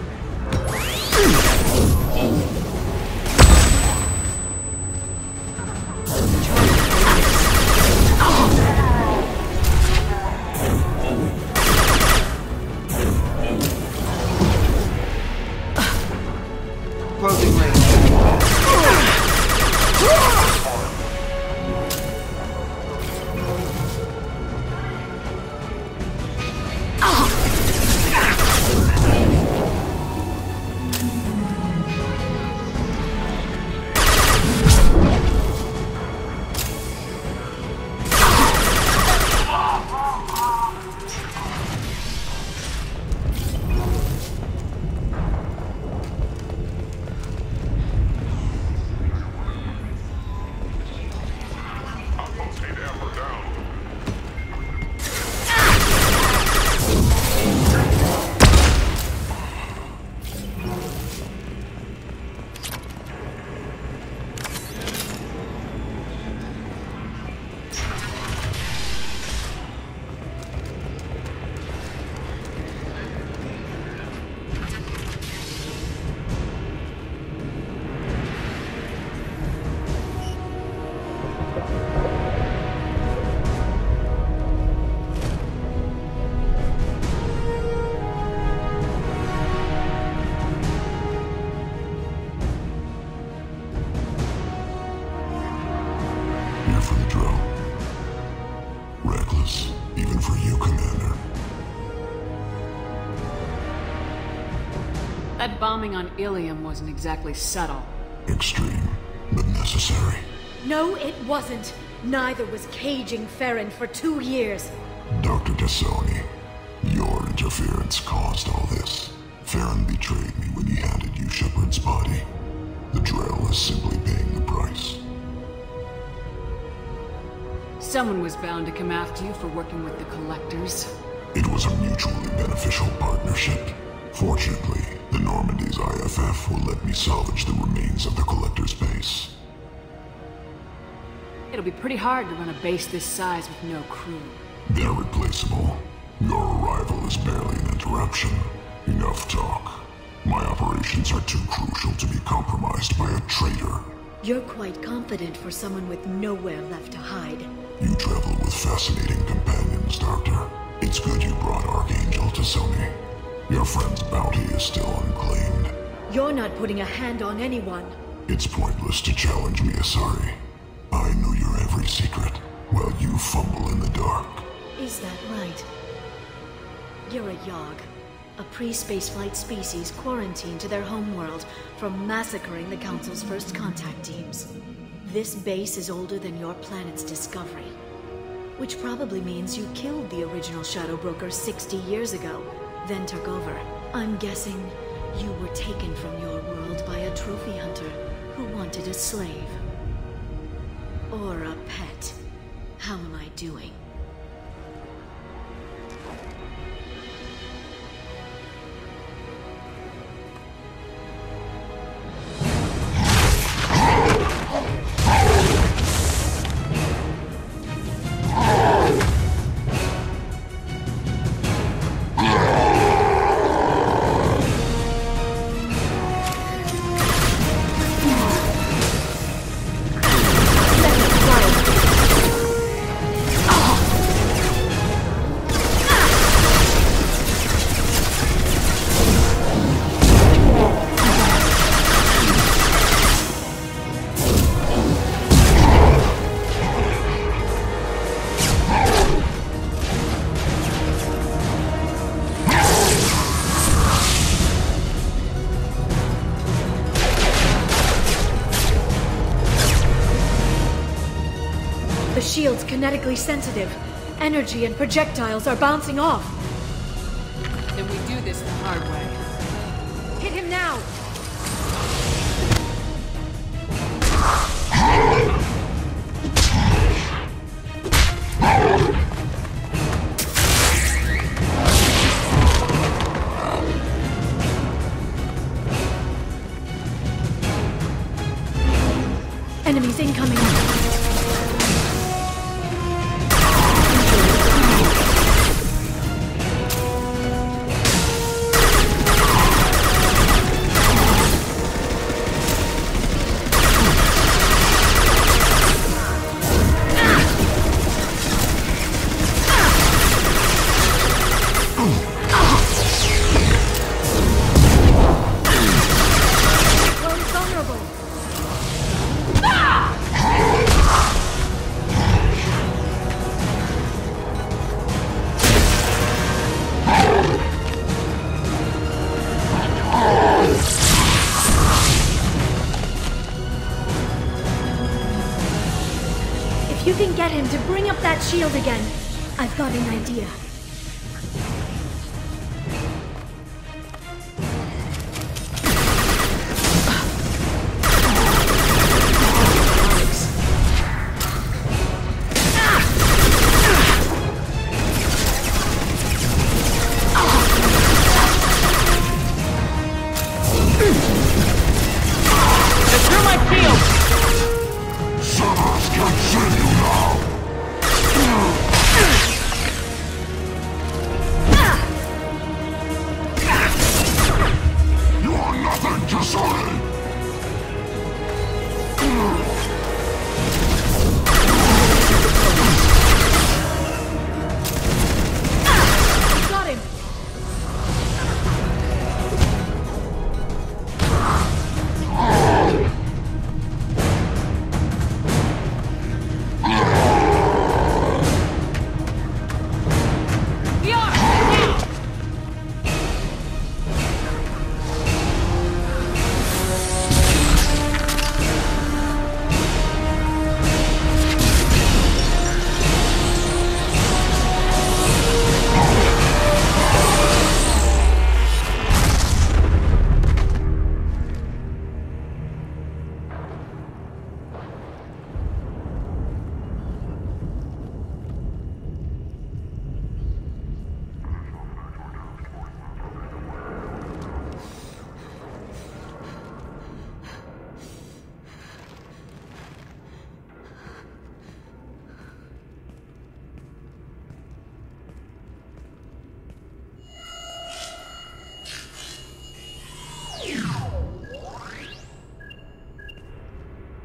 Closing range. That bombing on Ilium wasn't exactly subtle. Extreme, but necessary. No, it wasn't. Neither was caging Farron for 2 years. Dr. T'Soni, your interference caused all this. Farron betrayed me when he handed you Shepard's body. The Drell is simply paying the price. Someone was bound to come after you for working with the Collectors. It was a mutually beneficial partnership. Fortunately, the Normandy's IFF will let me salvage the remains of the Collector's base. It'll be pretty hard to run a base this size with no crew. They're replaceable. Your arrival is barely an interruption. Enough talk. My operations are too crucial to be compromised by a traitor. You're quite confident for someone with nowhere left to hide. You travel with fascinating companions, Doctor. It's good you brought Archangel T'Soni. Your friend's bounty is still unclaimed. You're not putting a hand on anyone. It's pointless to challenge me, Asari. I know your every secret, while you fumble in the dark. Is that right? You're a Yogg. A pre-spaceflight species quarantined to their homeworld from massacring the Council's first contact teams. This base is older than your planet's discovery. Which probably means you killed the original Shadow Broker 60 years ago, then took over. I'm guessing you were taken from your world by a trophy hunter who wanted a slave. Or a pet. How am I doing? The shield's kinetically sensitive. Energy and projectiles are bouncing off. Then we do this the hard way. Hit him now! Enemies incoming. If you can get him to bring up that shield again, I've got an idea.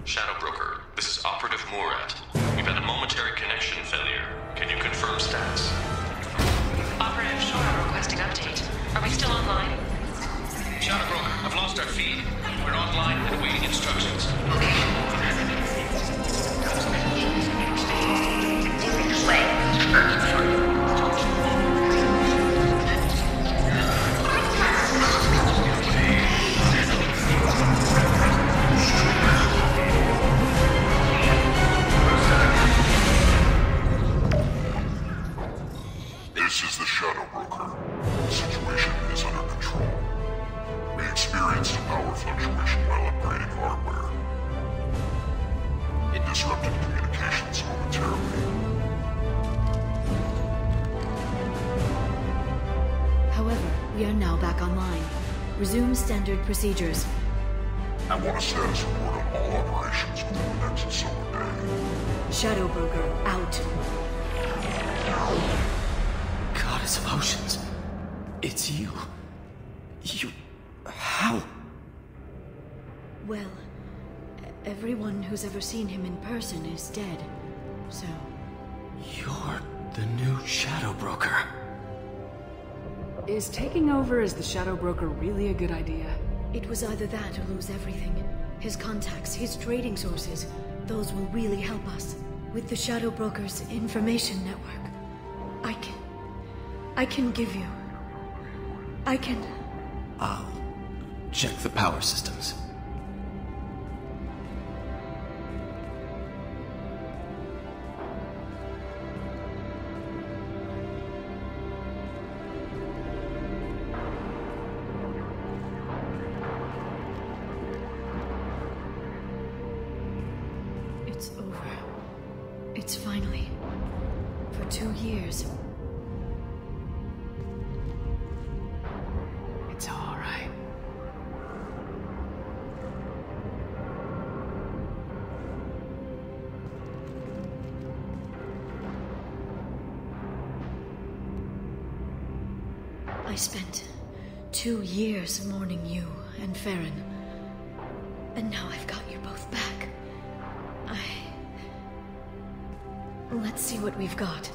Shadow Broker, this is Operative Murat. We've had a momentary connection failure. Can you confirm status? Operative Shora requesting update. Are we still online? Shadow Broker, I've lost our feed. We're online and awaiting instructions. information while upgrading hardware. It disrupted communications momentarily. However, we are now back online. Resume standard procedures. I want a status report on all operations within the next solar day. Shadow Broker, out. Goddess of Oceans. It's you. How? Well, everyone who's ever seen him in person is dead, so... You're the new Shadow Broker. Is taking over as the Shadow Broker really a good idea? It was either that or lose everything. His contacts, his trading sources, those will really help us. With the Shadow Broker's information network, I can give you... I'll check the power systems. It's over. It's finally... For 2 years. It's all right. I spent 2 years mourning you and Farron. And now I've got you both back. Let's see what we've got.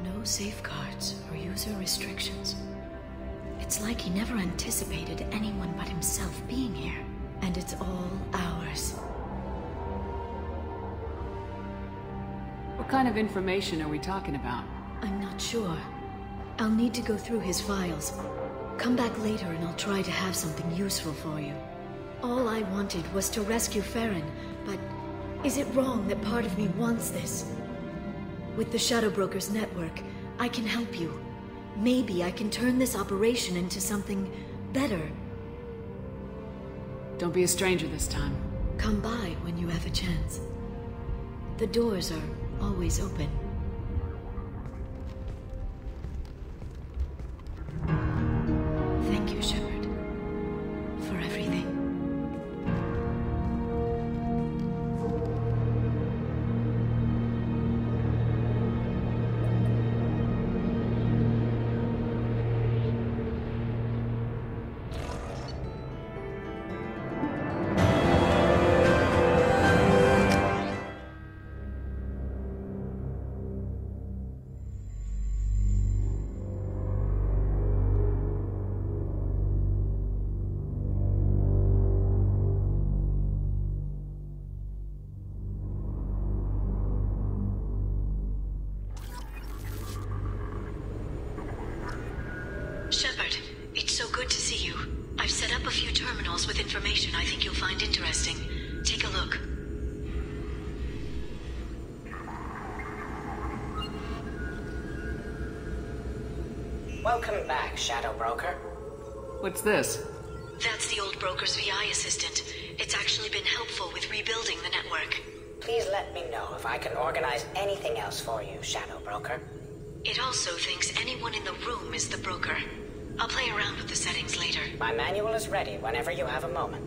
No safeguards or user restrictions. It's like he never anticipated anyone but himself being here. And it's all ours. What kind of information are we talking about? I'm not sure. I'll need to go through his files. Come back later and I'll try to have something useful for you. All I wanted was to rescue Farron, but is it wrong that part of me wants this? With the Shadow Broker's network, I can help you. Maybe I can turn this operation into something better. Don't be a stranger this time. Come by when you have a chance. The doors are always open. Thank you, Shepard, for everything. Shepard, it's so good to see you. I've set up a few terminals with information I think you'll find interesting. Take a look. Welcome back, Shadow Broker. What's this? That's the old broker's VI assistant. It's actually been helpful with rebuilding the network. Please let me know if I can organize anything else for you, Shadow Broker. It also thinks anyone in the room is the broker. I'll play around with the settings later. My manual is ready whenever you have a moment.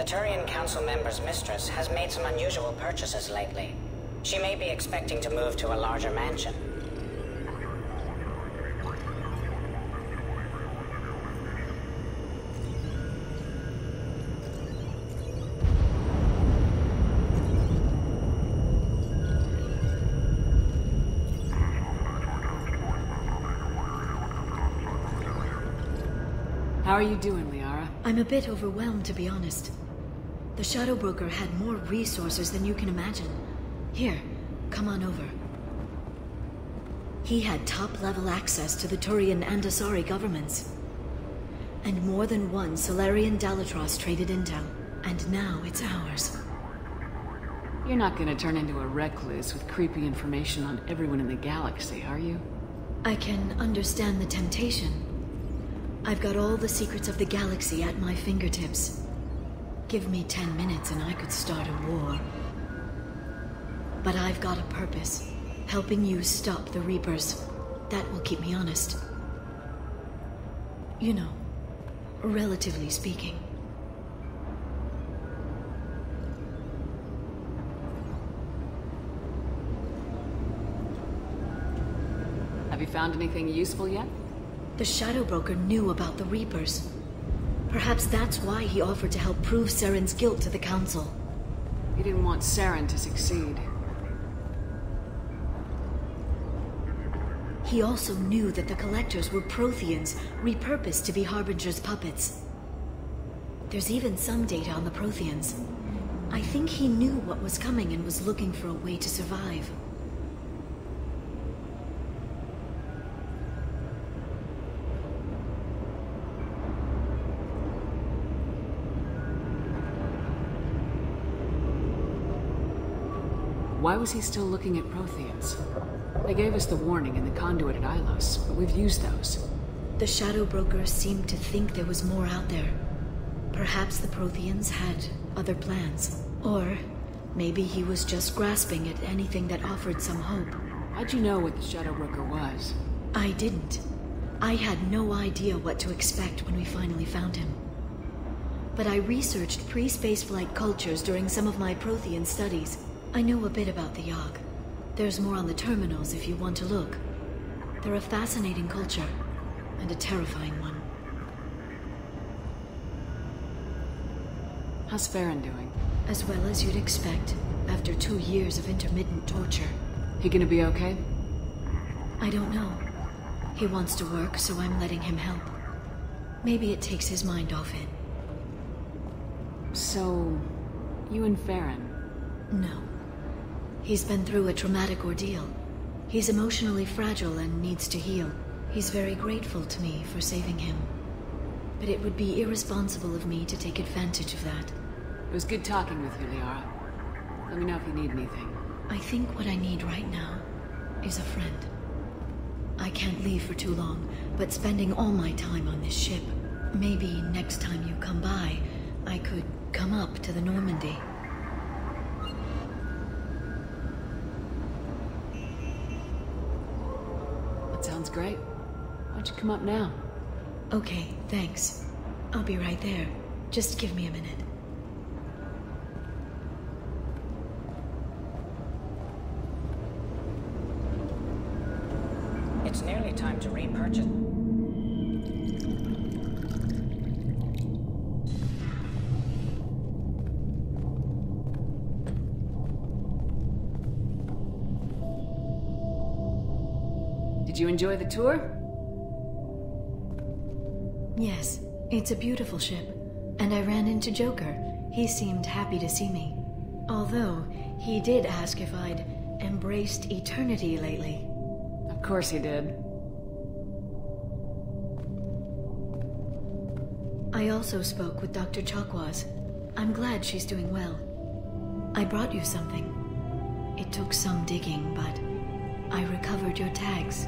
The Turian Council member's mistress has made some unusual purchases lately. She may be expecting to move to a larger mansion. How are you doing, Liara? I'm a bit overwhelmed, to be honest. The Shadow Broker had more resources than you can imagine. Here, come on over. He had top-level access to the Turian and Asari governments. And more than one Solarian Dalatros traded intel. And now it's ours. You're not gonna turn into a recluse with creepy information on everyone in the galaxy, are you? I can understand the temptation. I've got all the secrets of the galaxy at my fingertips. Give me 10 minutes and I could start a war. But I've got a purpose. Helping you stop the Reapers. That will keep me honest. You know, relatively speaking. Have you found anything useful yet? The Shadow Broker knew about the Reapers. Perhaps that's why he offered to help prove Saren's guilt to the Council. He didn't want Saren to succeed. He also knew that the Collectors were Protheans, repurposed to be Harbinger's puppets. There's even some data on the Protheans. I think he knew what was coming and was looking for a way to survive. Why was he still looking at Protheans? They gave us the warning in the conduit at Ilos, but we've used those. The Shadow Broker seemed to think there was more out there. Perhaps the Protheans had other plans. Or maybe he was just grasping at anything that offered some hope. How'd you know what the Shadow Broker was? I didn't. I had no idea what to expect when we finally found him. But I researched pre-spaceflight cultures during some of my Prothean studies. I know a bit about the Yogg. There's more on the terminals if you want to look. They're a fascinating culture, and a terrifying one. How's Farron doing? As well as you'd expect, after 2 years of intermittent torture. He gonna be okay? I don't know. He wants to work, so I'm letting him help. Maybe it takes his mind off it. So, you and Farron? No. He's been through a traumatic ordeal. He's emotionally fragile and needs to heal. He's very grateful to me for saving him. But it would be irresponsible of me to take advantage of that. It was good talking with you, Liara. Let me know if you need anything. I think what I need right now is a friend. I can't leave for too long, but spending all my time on this ship. Maybe next time you come by, I could come up to the Normandy. Sounds great. Why don't you come up now? Okay, thanks. I'll be right there. Just give me a minute. It's nearly time to repurchase. Did you enjoy the tour? Yes, it's a beautiful ship. And I ran into Joker. He seemed happy to see me. Although, he did ask if I'd embraced eternity lately. Of course he did. I also spoke with Dr. Chakwas. I'm glad she's doing well. I brought you something. It took some digging, but I recovered your tags.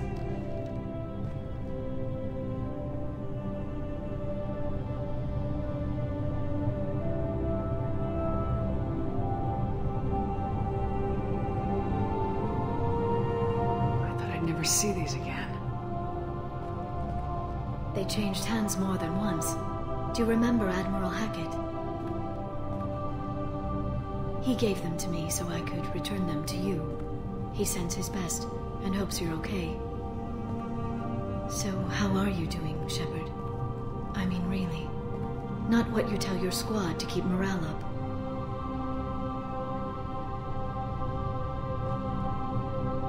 See these again. They changed hands more than once. Do you remember Admiral Hackett? He gave them to me so I could return them to you. He sends his best and hopes you're okay. So, how are you doing, Shepard? I mean, really. Not what you tell your squad to keep morale up.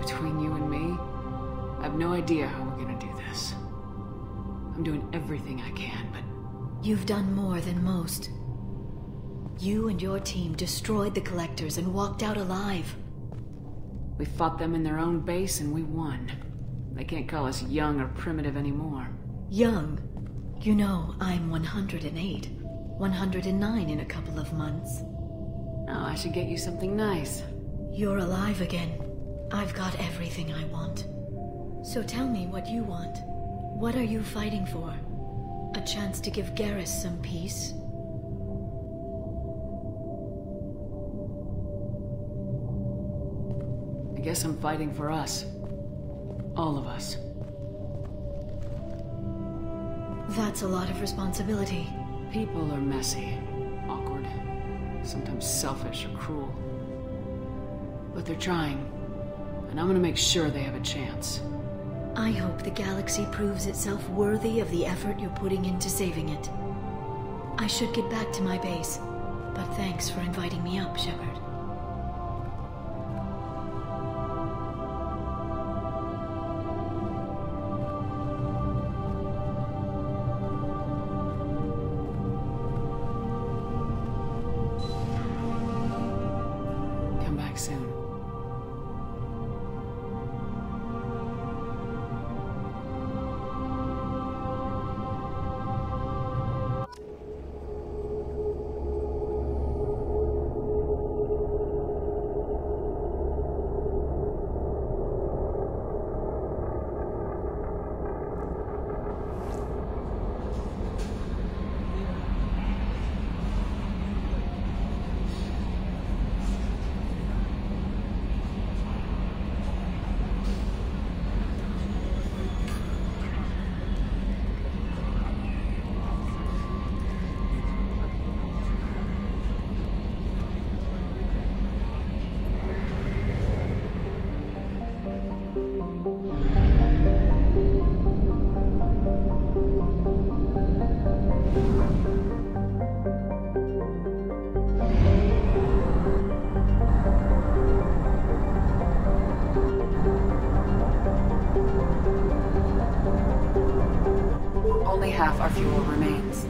Between you and me, I have no idea how we're gonna do this. I'm doing everything I can, but... You've done more than most. You and your team destroyed the Collectors and walked out alive. We fought them in their own base and we won. They can't call us young or primitive anymore. Young? You know, I'm 108. 109 in a couple of months. Oh, I should get you something nice. You're alive again. I've got everything I want. So tell me what you want. What are you fighting for? A chance to give Garrus some peace? I guess I'm fighting for us. All of us. That's a lot of responsibility. People are messy, awkward, sometimes selfish or cruel. But they're trying, and I'm gonna make sure they have a chance. I hope the galaxy proves itself worthy of the effort you're putting into saving it. I should get back to my base, but thanks for inviting me up, Shepard. Come back soon. Only half our fuel remains.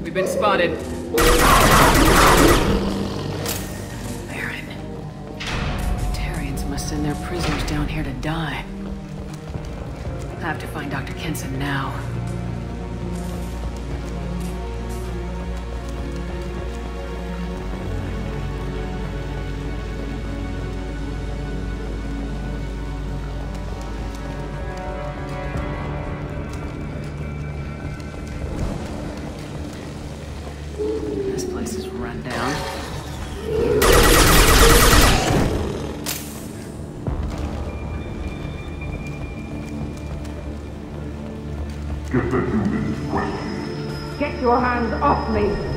We've been spotted. Baron. Tarians must send their prisoners down here to die. I have to find Dr. Kenson now. This place is run down. Get the humans questioned. Get your hands off me!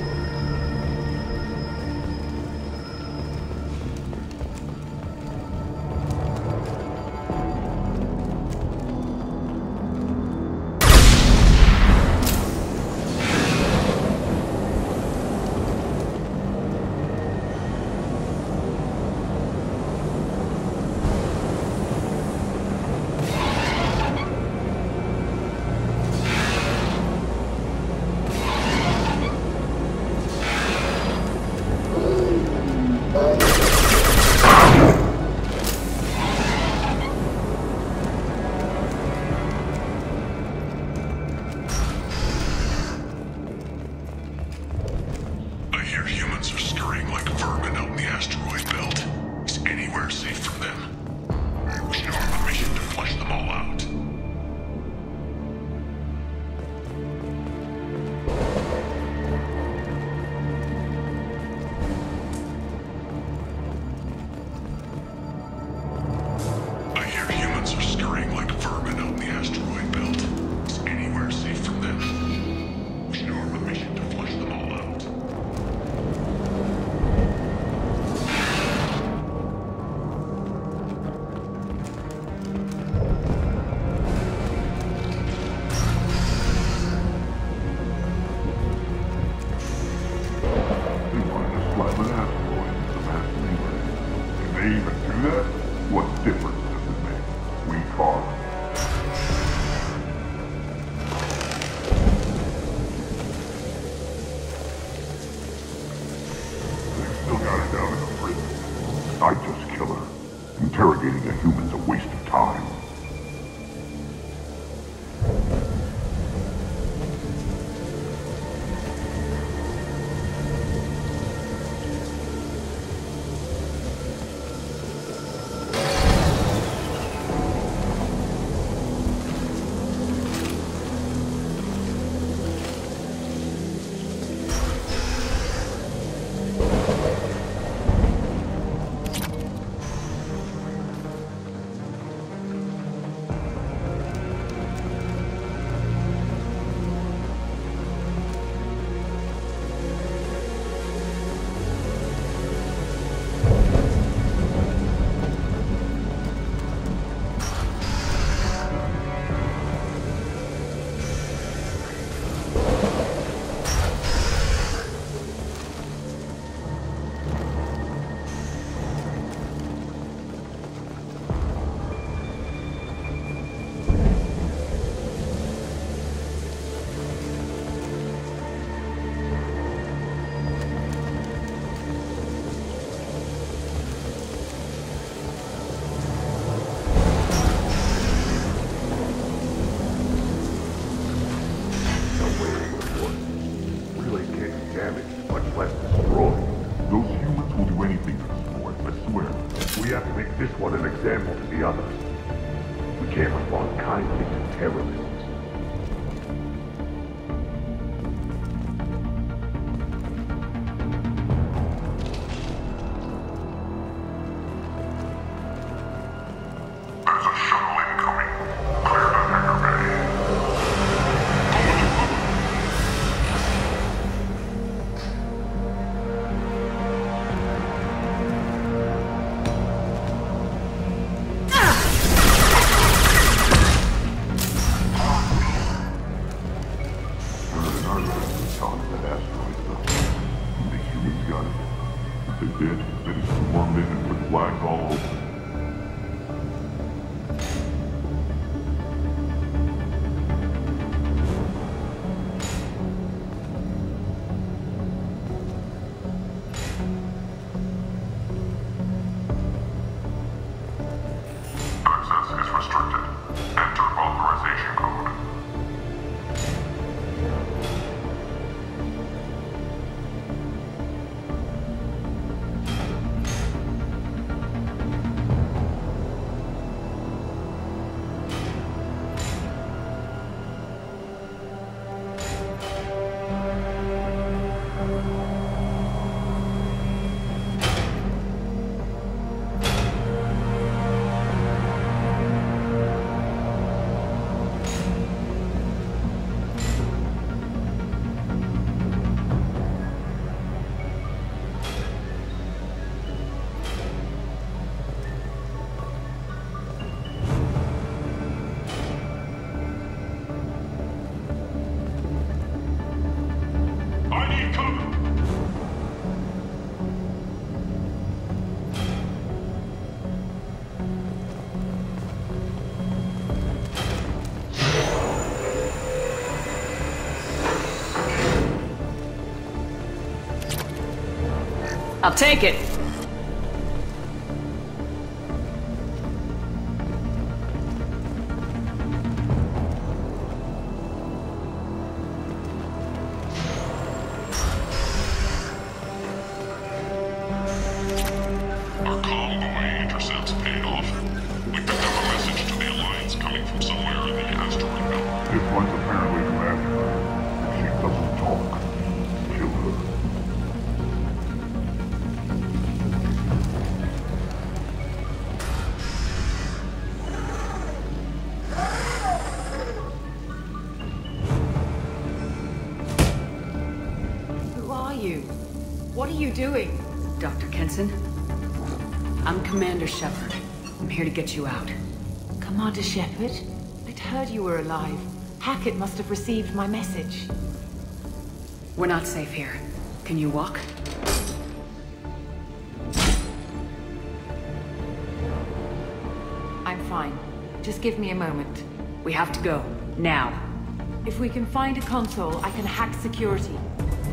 Interrogating a human's a waste of time. This one an example to the others. We can't respond kindly to terrorists. There's a shuttle incoming. Clear the hangar bay. I'll take it. Our convoy intercepts paid off. We picked up a message to the Alliance coming from somewhere in the asteroid belt. His wife's apparently Commander. She doesn't talk. Kill her. Who are you? What are you doing? Dr. Kenson? I'm Commander Shepard. I'm here to get you out. Commander Shepard? I'd heard you were alive. Hackett must have received my message. We're not safe here. Can you walk? I'm fine. Just give me a moment. We have to go. Now. If we can find a console, I can hack security.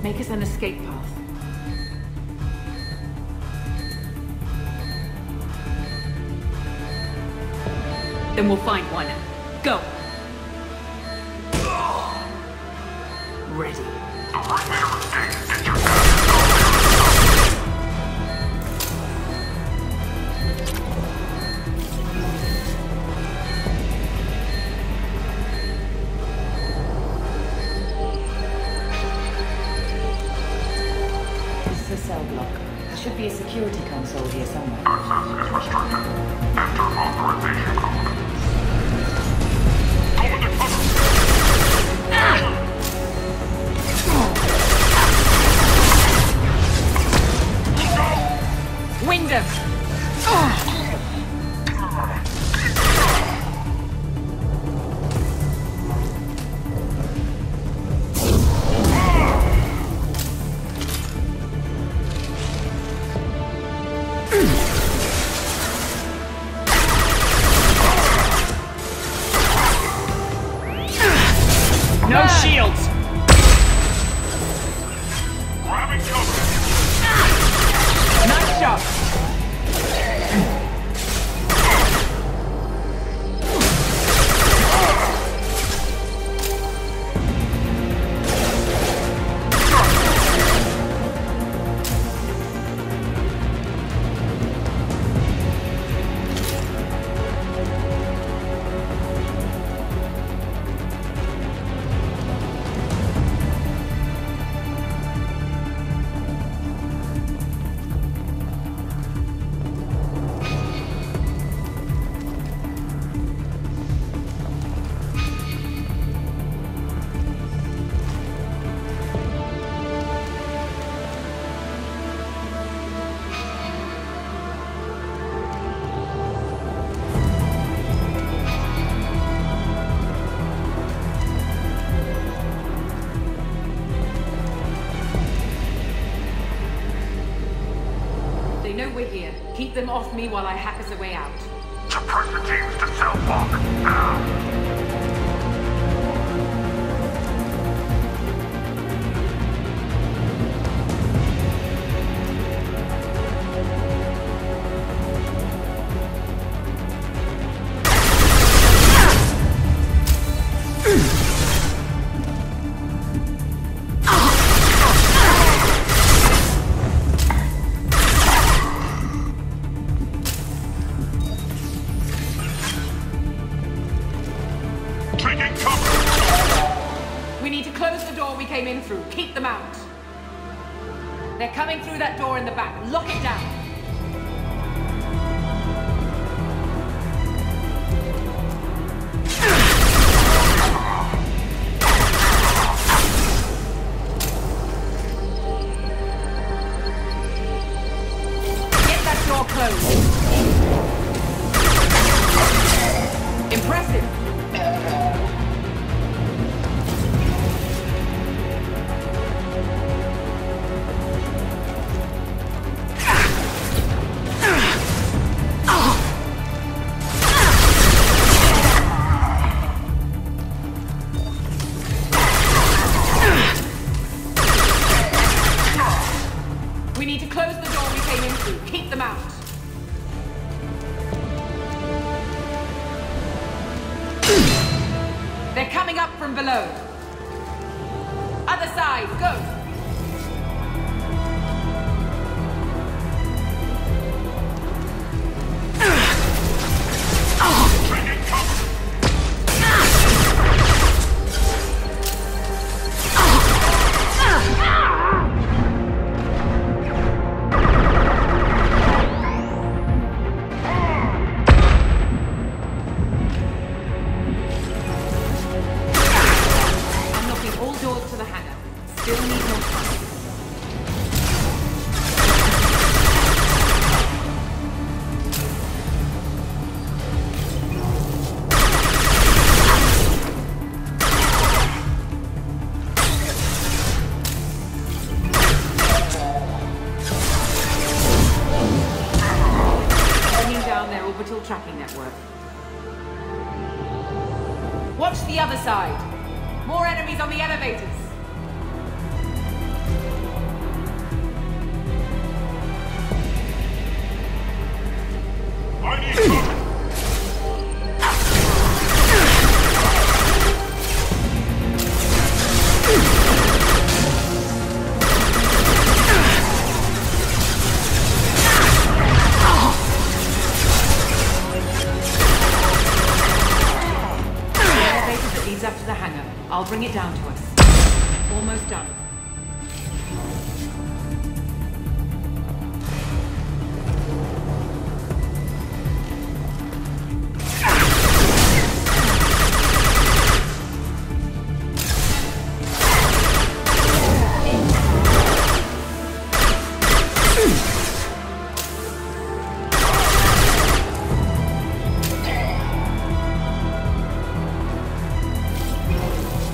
Make us an escape path. Then we'll find one. Go! Ready. This is a cell block. There should be a security console here somewhere. Access is restricted. Enter authorization code. Wyndham! No shields! Grabbing cover! Nice shot! They know we're here. Keep them off me while I hack us a way out. Suppress the teams to cell block. Now. Taking cover! We need to close the door we came in through. Keep them out. They're coming through that door in the back. Lock it down. Get that door closed. Impressive. coming up from below. Other side, go! Tracking network. Watch the other side. More enemies on the elevators. I need cover. Up to the hangar. I'll bring it down to us. Almost done.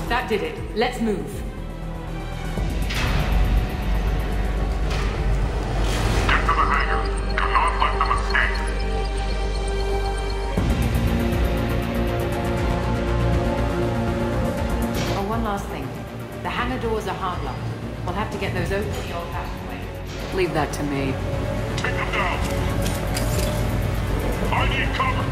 That did it. Let's move. Get to the hangar. Do not let them escape. Oh, one last thing. The hangar doors are hard locked. We'll have to get those open the old-fashioned way. Leave that to me. Take them down. I need cover.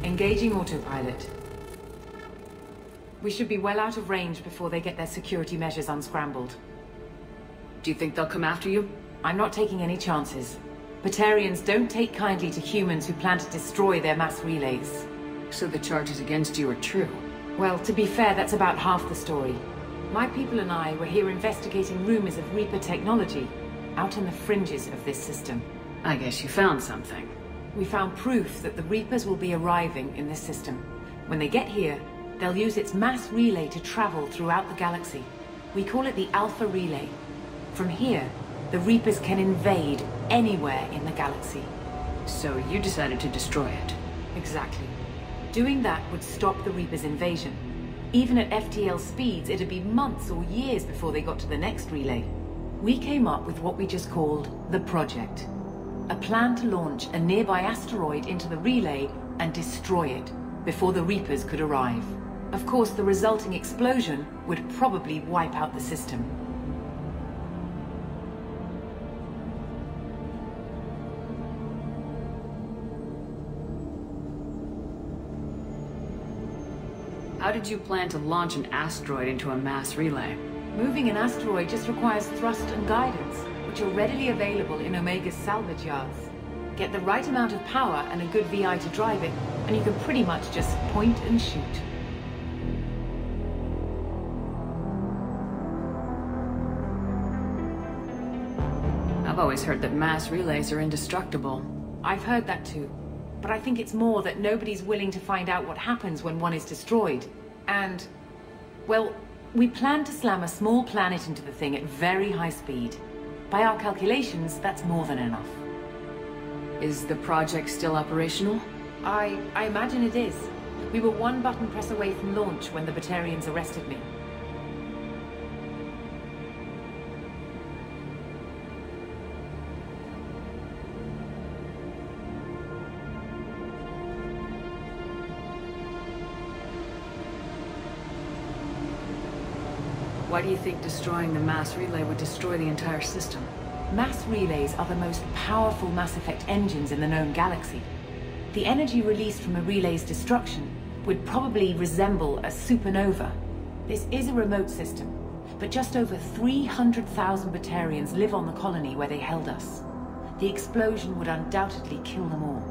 Engaging autopilot. We should be well out of range before they get their security measures unscrambled. Do you think they'll come after you? I'm not taking any chances. Batarians don't take kindly to humans who plan to destroy their mass relays. So the charges against you are true? Well, to be fair, that's about half the story. My people and I were here investigating rumors of Reaper technology, out in the fringes of this system. I guess you found something. We found proof that the Reapers will be arriving in this system. When they get here, they'll use its mass relay to travel throughout the galaxy. We call it the Alpha Relay. From here, the Reapers can invade anywhere in the galaxy. So you decided to destroy it? Exactly. Doing that would stop the Reapers' invasion. Even at FTL speeds, it'd be months or years before they got to the next relay. We came up with what we just called the Project. A plan to launch a nearby asteroid into the relay and destroy it before the Reapers could arrive. Of course, the resulting explosion would probably wipe out the system. How did you plan to launch an asteroid into a mass relay? Moving an asteroid just requires thrust and guidance, which are readily available in Omega's salvage yards. Get the right amount of power and a good VI to drive it, and you can pretty much just point and shoot. I've always heard that mass relays are indestructible. I've heard that too. But I think it's more that nobody's willing to find out what happens when one is destroyed. And, well, we plan to slam a small planet into the thing at very high speed. By our calculations, that's more than enough. Is the project still operational? I imagine it is. We were one button press away from launch when the Batarians arrested me. Why do you think destroying the mass relay would destroy the entire system? Mass relays are the most powerful Mass Effect engines in the known galaxy. The energy released from a relay's destruction would probably resemble a supernova. This is a remote system, but just over 300,000 Batarians live on the colony where they held us. The explosion would undoubtedly kill them all.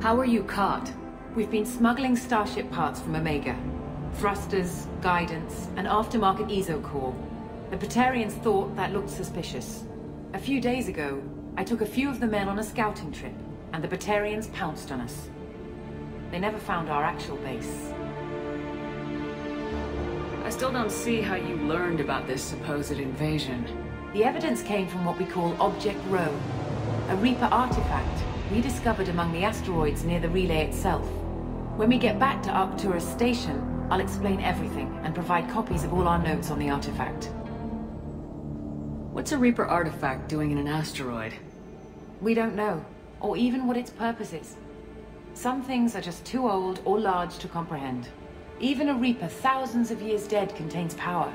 How were you caught? We've been smuggling Starship parts from Omega. Thrusters, guidance, and aftermarket ESO core. The Batarians thought that looked suspicious. A few days ago, I took a few of the men on a scouting trip, and the Batarians pounced on us. They never found our actual base. I still don't see how you learned about this supposed invasion. The evidence came from what we call Object Rho, a Reaper artifact we discovered among the asteroids near the relay itself. When we get back to Arcturus Station, I'll explain everything and provide copies of all our notes on the artifact. What's a Reaper artifact doing in an asteroid? We don't know, or even what its purpose is. Some things are just too old or large to comprehend. Even a Reaper thousands of years dead contains power.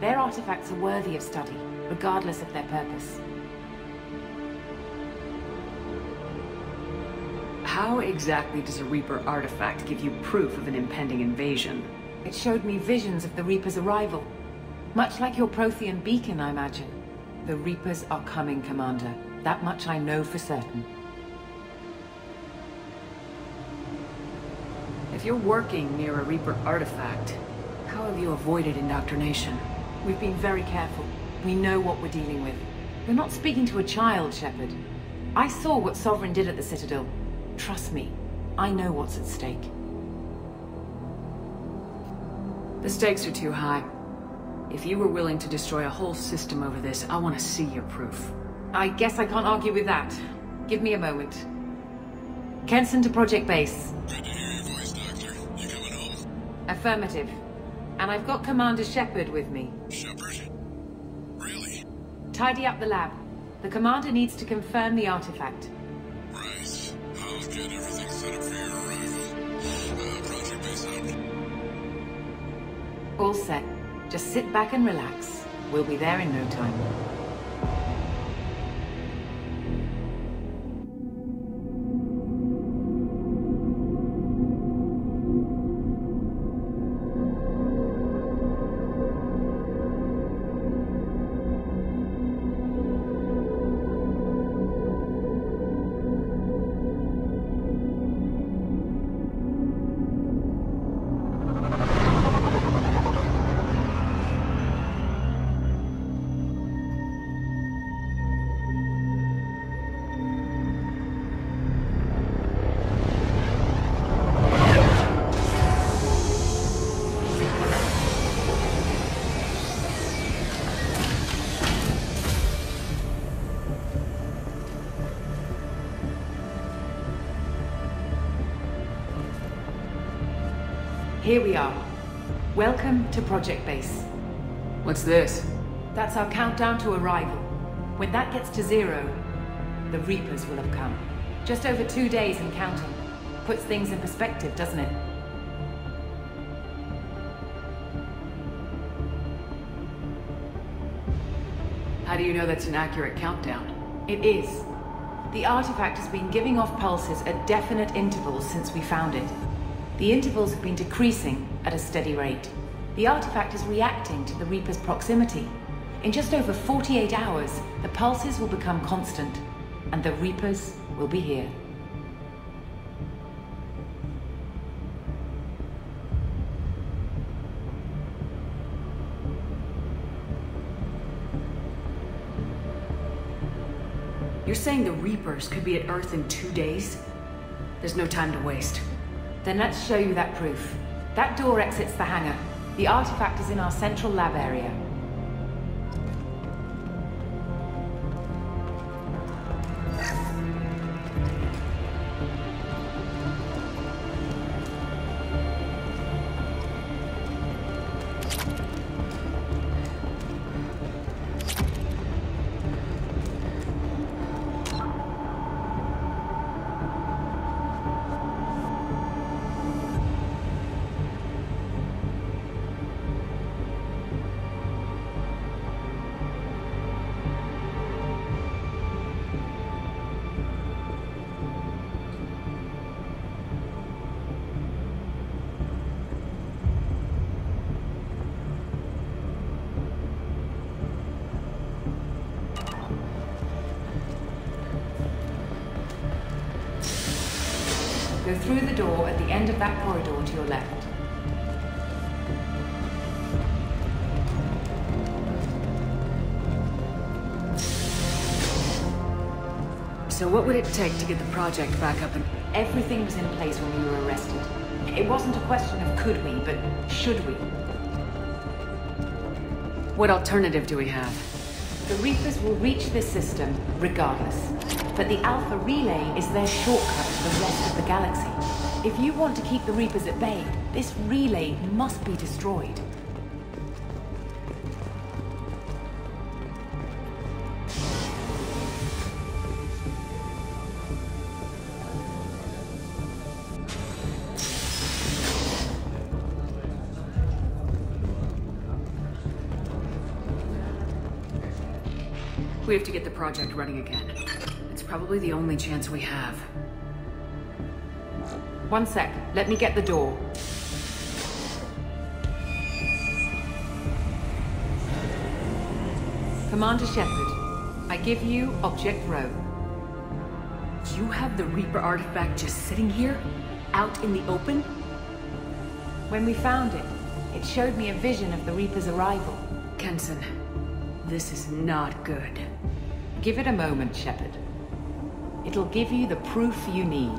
Their artifacts are worthy of study, regardless of their purpose. How exactly does a Reaper artifact give you proof of an impending invasion? It showed me visions of the Reaper's arrival. Much like your Prothean beacon, I imagine. The Reapers are coming, Commander. That much I know for certain. If you're working near a Reaper artifact, how have you avoided indoctrination? We've been very careful. We know what we're dealing with. We're not speaking to a child, Shepard. I saw what Sovereign did at the Citadel. Trust me, I know what's at stake. The stakes are too high. If you were willing to destroy a whole system over this, I want to see your proof. I guess I can't argue with that. Give me a moment. Kenson to Project Base. Good to hear your voice, Doctor. You coming home? Affirmative. And I've got Commander Shepard with me. Shepard? Really? Tidy up the lab. The Commander needs to confirm the artifact. Right. I'll get everything set up for your arrival. Project Base out. All set. Just sit back and relax. We'll be there in no time. Here we are. Welcome to Project Base. What's this? That's our countdown to arrival. When that gets to 0, the Reapers will have come. Just over 2 days and counting. Puts things in perspective, doesn't it? How do you know that's an accurate countdown? It is. The artifact has been giving off pulses at definite intervals since we found it. The intervals have been decreasing at a steady rate. The artifact is reacting to the Reaper's proximity. In just over 48 hours, the pulses will become constant, and the Reapers will be here. You're saying the Reapers could be at Earth in 2 days? There's no time to waste. Then let's show you that proof. That door exits the hangar. The artifact is in our central lab area. Go through the door at the end of that corridor to your left. So what would it take to get the project back up and... Everything was in place when we were arrested. It wasn't a question of could we, but should we. What alternative do we have? The Reapers will reach this system regardless. But the Alpha Relay is their shortcut to the rest of the galaxy. If you want to keep the Reapers at bay, this relay must be destroyed. We have to get the project running again. It's probably the only chance we have. One sec. Let me get the door. Commander Shepard, I give you Object Rho. You have the Reaper artifact just sitting here? Out in the open? When we found it, it showed me a vision of the Reaper's arrival. Kenson, this is not good. Give it a moment, Shepard. It'll give you the proof you need.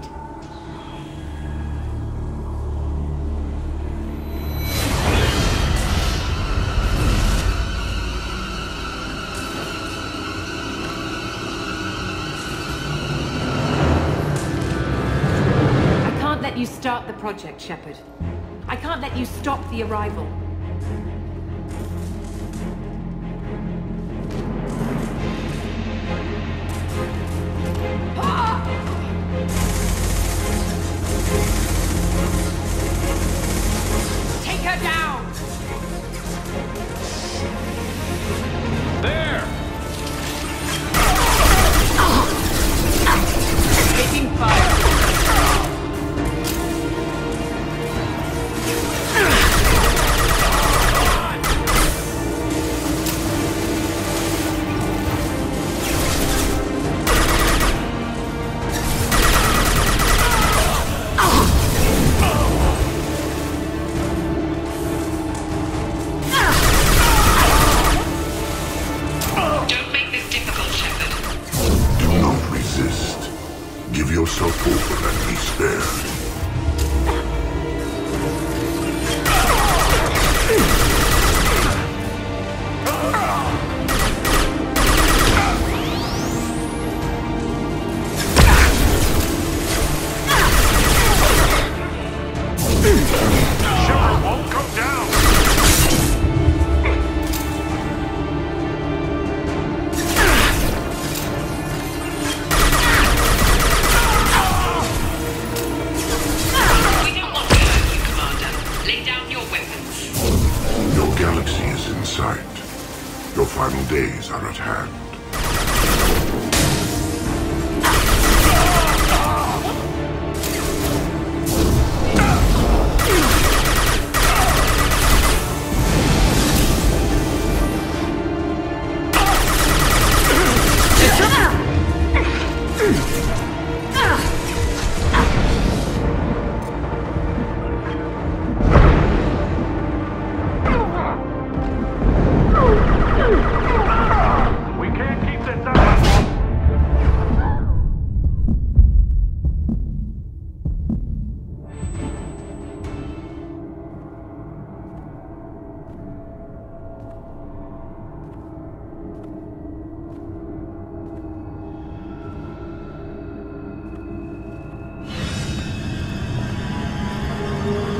I can't let you start the project, Shepard. I can't let you stop the arrival. Take her down! There! Taking fire. final days are at hand.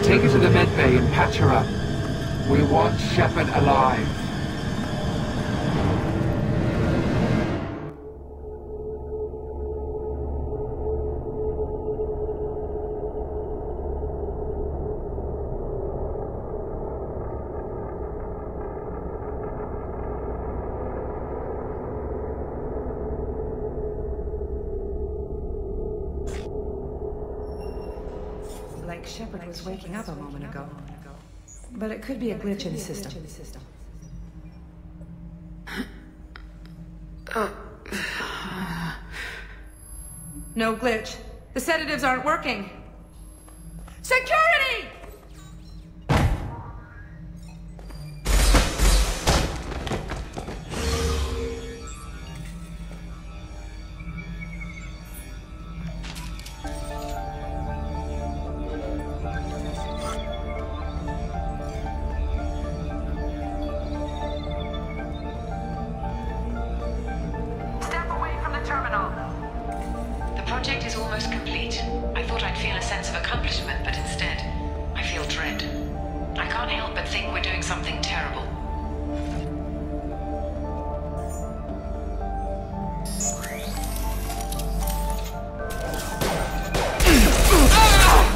Take her to the medbay and patch her up. We want Shepard alive. Like Shepard was waking up a moment ago. But it could be a glitch in the system. No glitch. The sedatives aren't working. Security! The project is almost complete. I thought I'd feel a sense of accomplishment, but instead, I feel dread. I can't help but think we're doing something terrible.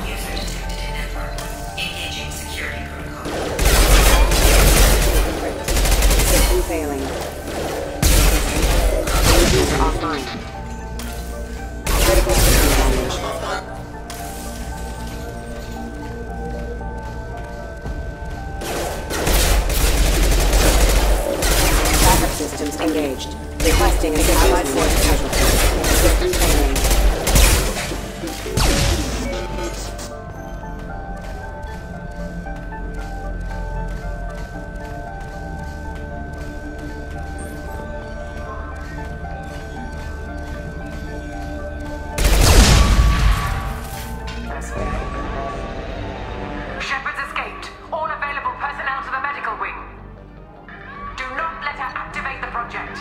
User detected in network. Engaging security protocol. System failing. User offline. Critical system damage. Backup systems engaged. Requesting an allied force casualty. System failing. Shepard's escaped. All available personnel to the medical wing. Do not let her activate the project.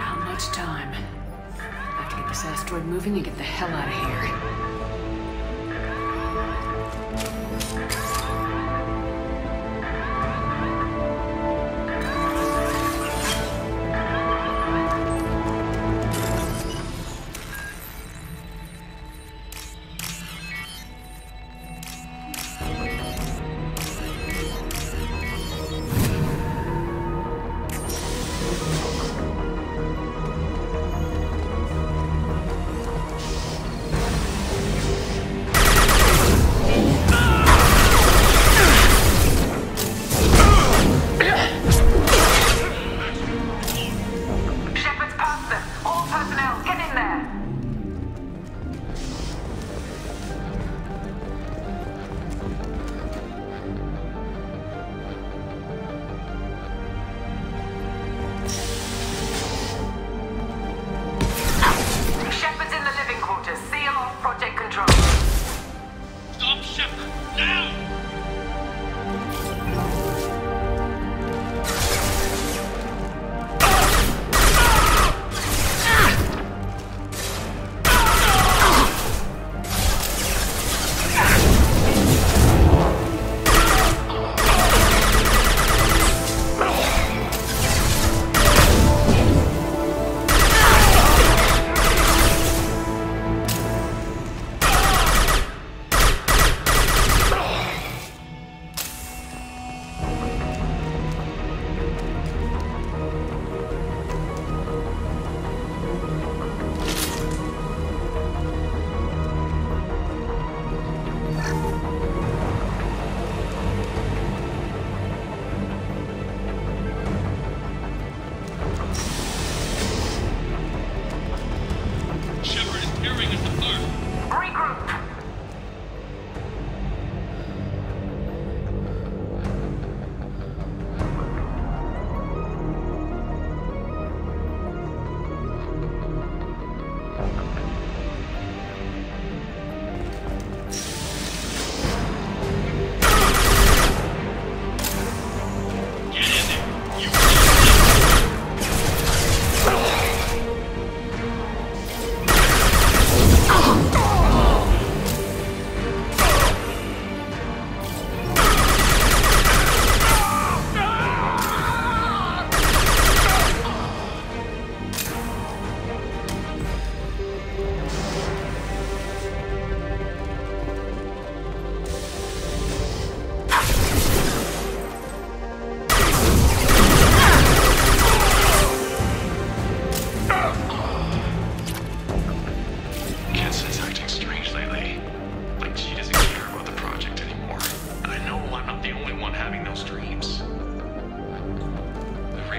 Not much time. I have to get this asteroid moving and get the hell out of here.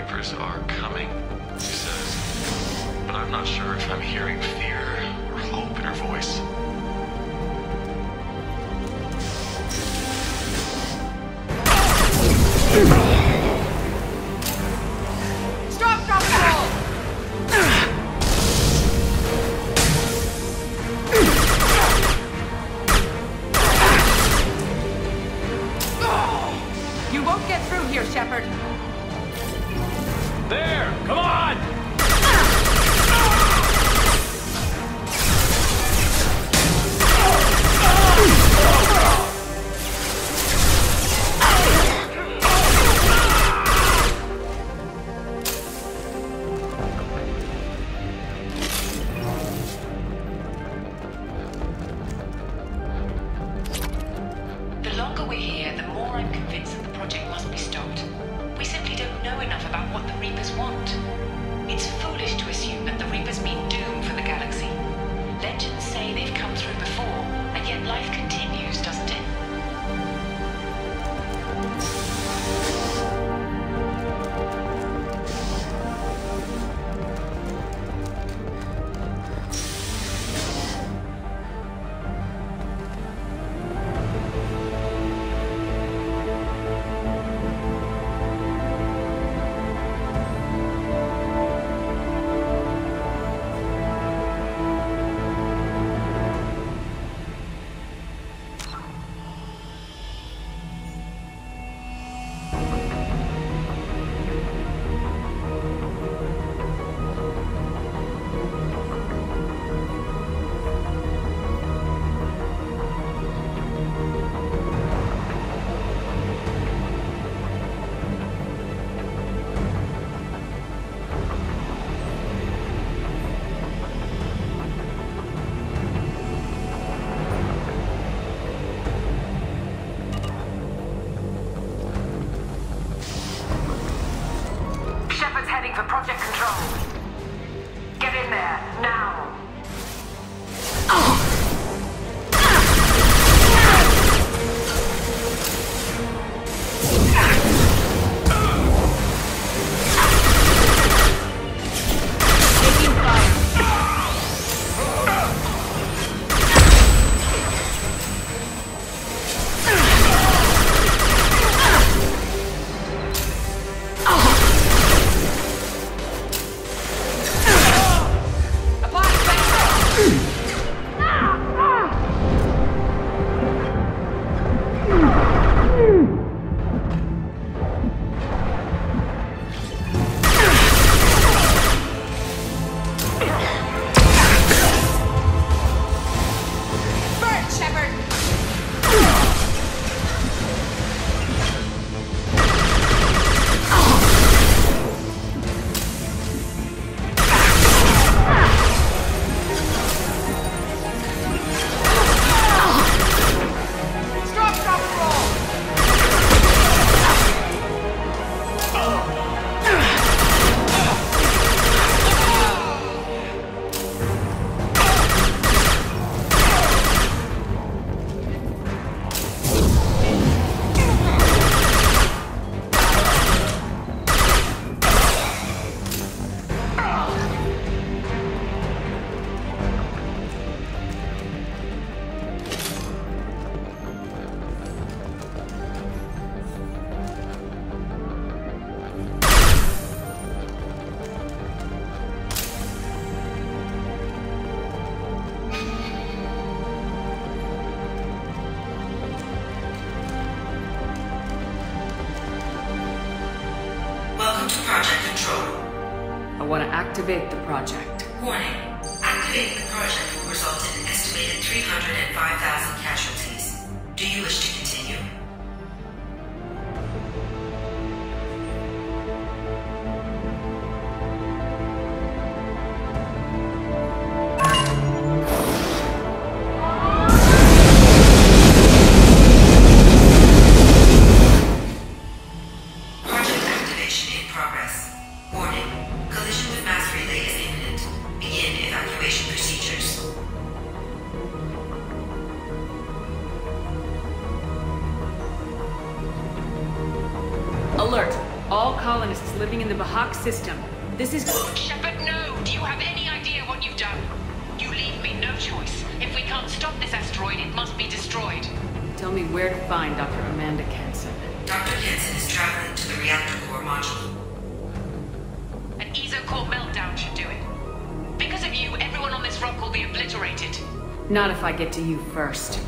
Reapers are coming, she says. But I'm not sure if I'm hearing fear or hope in her voice. Stop, drop, and roll! You won't get through here, Shepard. There! Come on! The longer we're here, the more I'm convinced that the project must be stopped. We simply don't know enough about what the Reapers want. It's foolish to assume that the Reapers mean doom for the galaxy. Legends say they've come through before, and yet life continues, doesn't it? Shepard's heading for Project Control. Get in there, now! I want to activate the project. Warning. Activating the project will result in an estimated 305,000 casualties. Do you wish to continue? All colonists living in the Bahak system. This is... Shepard, no! Do you have any idea what you've done? You leave me no choice. If we can't stop this asteroid, it must be destroyed. Tell me where to find Dr. Amanda Kenson. Dr. Kenson is traveling to the reactor core module. An EZO-core meltdown should do it. Because of you, everyone on this rock will be obliterated. Not if I get to you first.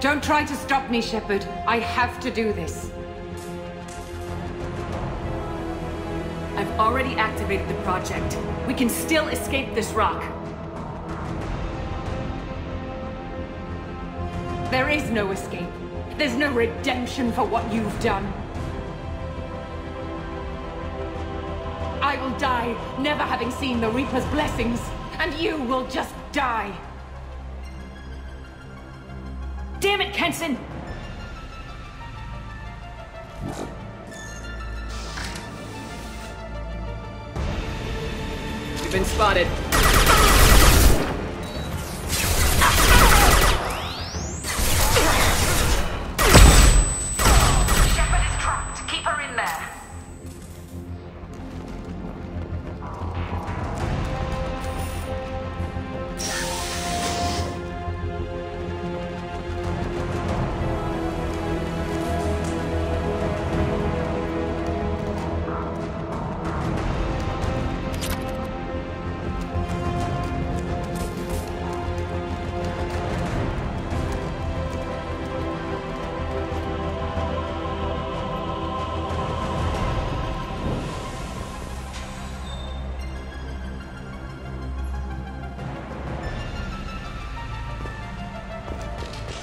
Don't try to stop me, Shepard. I have to do this. I've already activated the project. We can still escape this rock. There is no escape. There's no redemption for what you've done. I will die, never having seen the Reaper's blessings, and you will just die. Damn it, Kenson! You've been spotted. Shepard is trapped. Keep her in there.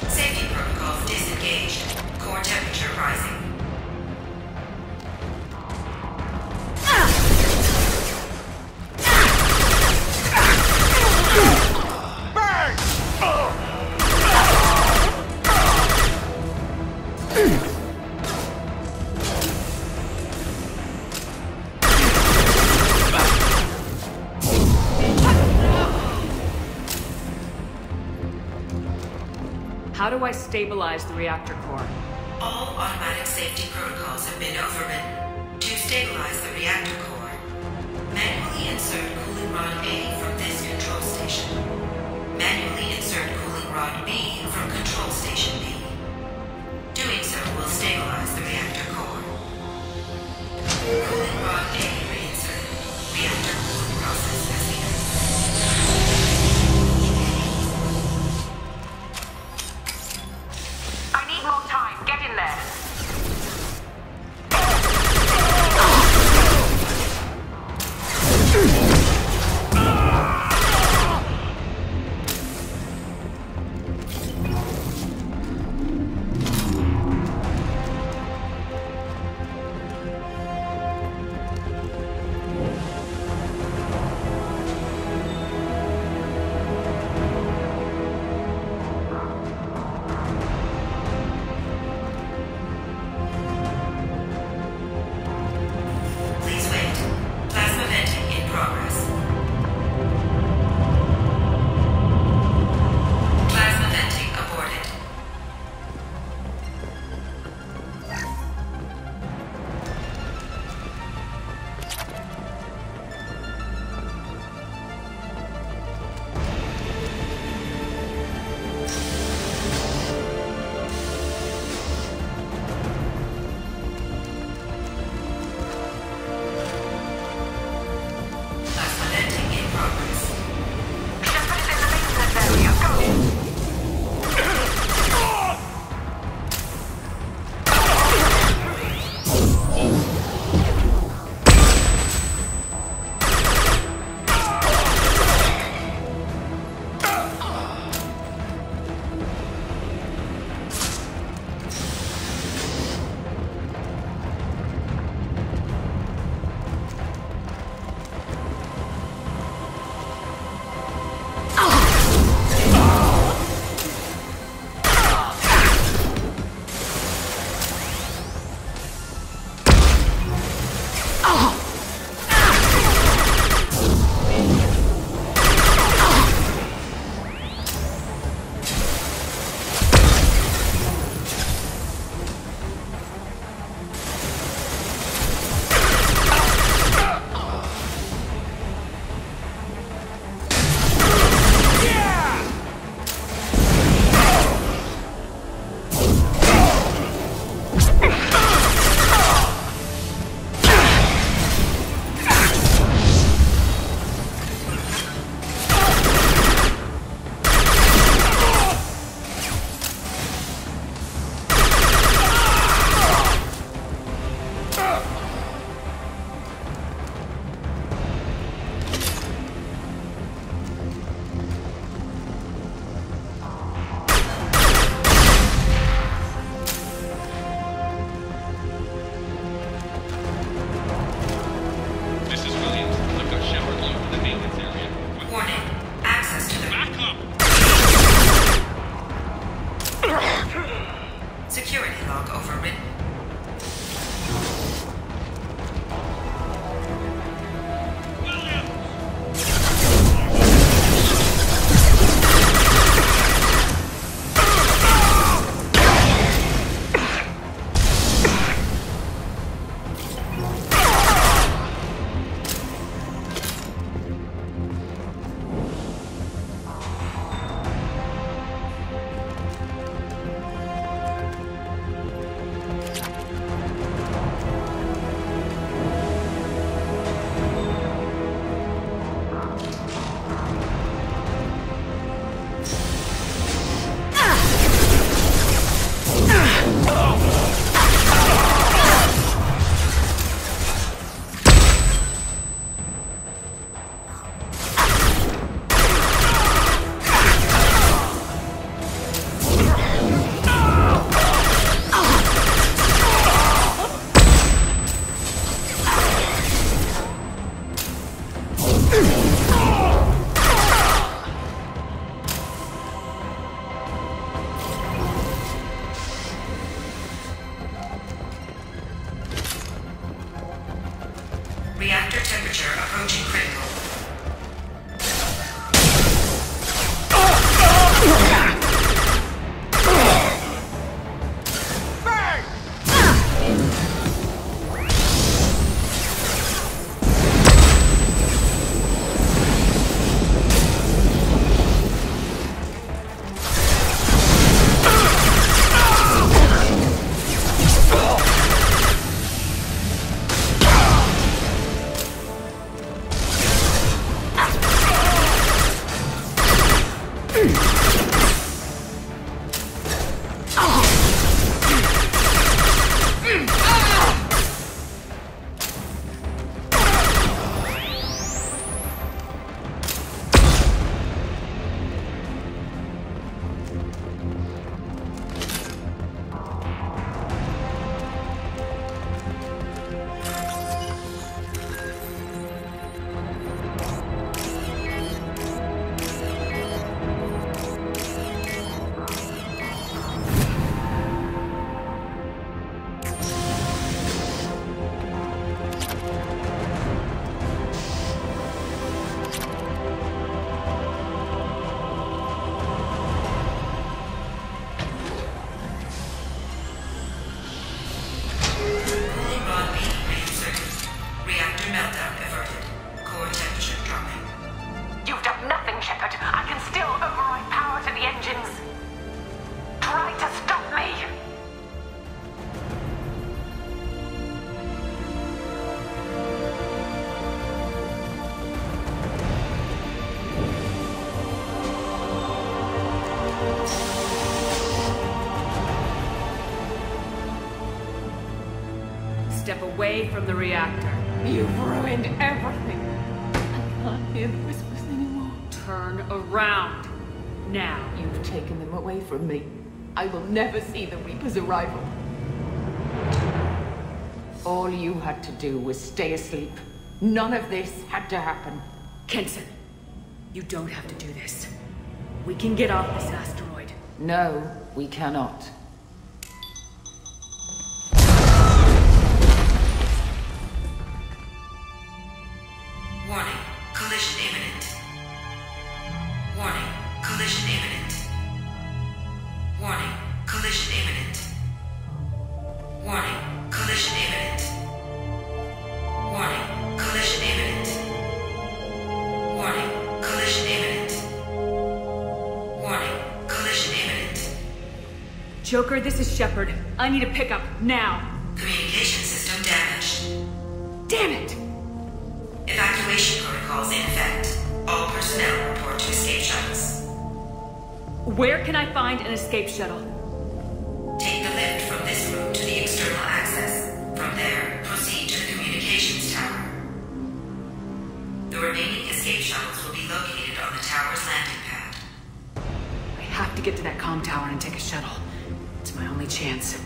Safety protocols disengaged. Core temperature rising. How do I stabilize the reactor core? All automatic safety protocols have been overridden. To stabilize the reactor core, manually insert cooling rod A from this control station. Manually insert cooling rod B from control station B. Doing so will stabilize the reactor core. Cooling rod A reinserted. Reactor cooling process has begun. Step away from the reactor. You've ruined everything. I can't hear the whispers anymore. Turn around. Now. You've taken them away from me. I will never see the Reaper's arrival. All you had to do was stay asleep. None of this had to happen. Kenton, you don't have to do this. We can get off this asteroid. No, we cannot. Warning, collision imminent. Warning, collision imminent. Warning, collision imminent. Warning, collision imminent. Warning, collision imminent. Warning, collision imminent. Warning, collision imminent. Joker, this is Shepard. I need a pickup, now. Communication system damaged. Damn it! Evacuation protocols in effect. All personnel report to escape shuttles. Where can I find an escape shuttle? Take the lift from this room to the external access. From there, proceed to the communications tower. The remaining escape shuttles will be located on the tower's landing pad. I have to get to that comm tower and take a shuttle. It's my only chance.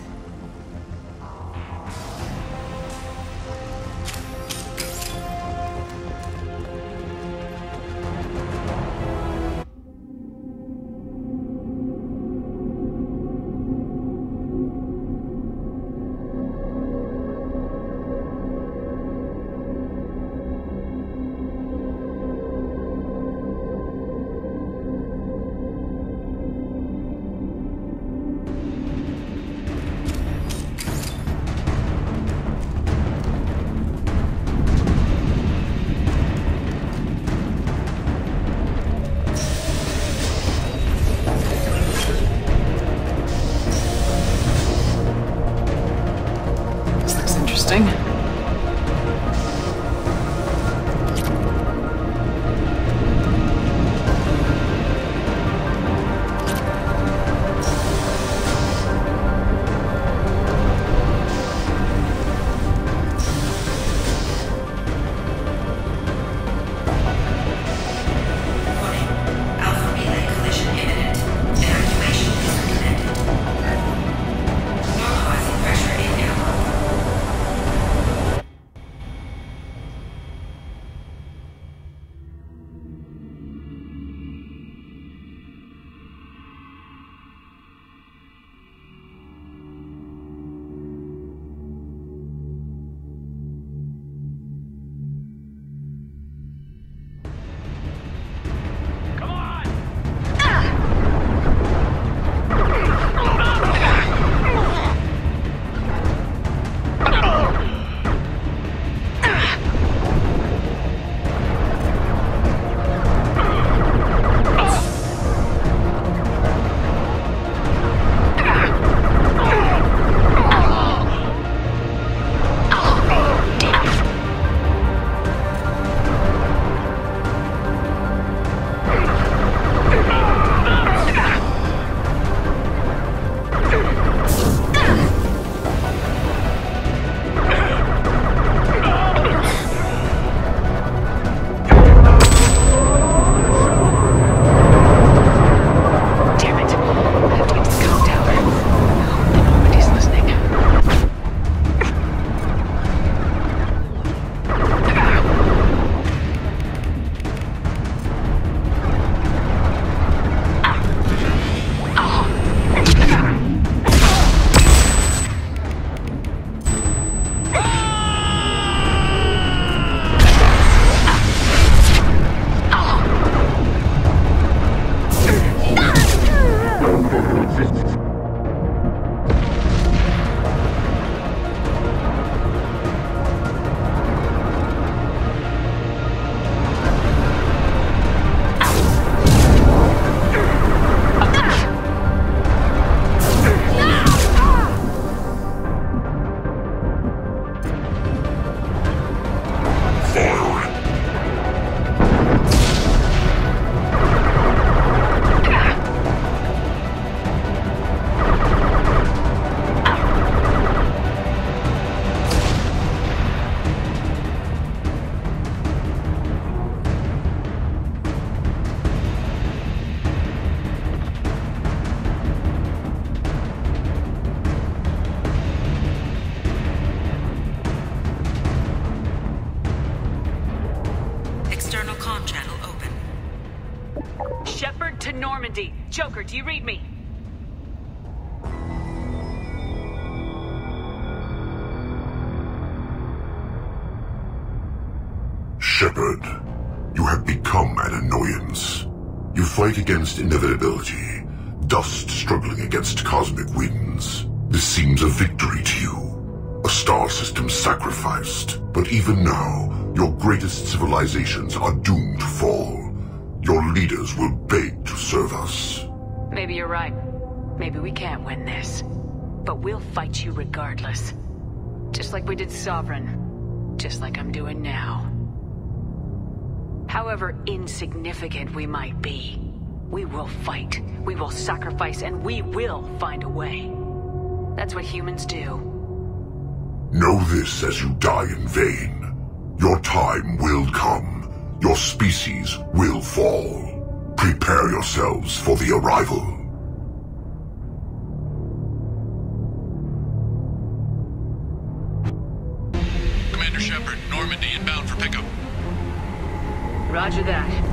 Joker, do you read me? Shepard, you have become an annoyance. You fight against inevitability, dust struggling against cosmic winds. This seems a victory to you. A star system sacrificed. But even now, your greatest civilizations are doomed to fall. Your leaders will beg to serve us. Maybe you're right. Maybe we can't win this. But we'll fight you regardless. Just like we did Sovereign. Just like I'm doing now. However insignificant we might be, we will fight, we will sacrifice, and we will find a way. That's what humans do. Know this as you die in vain. Your time will come. Your species will fall. Prepare yourselves for the arrival. Commander Shepard, Normandy inbound for pickup. Roger that.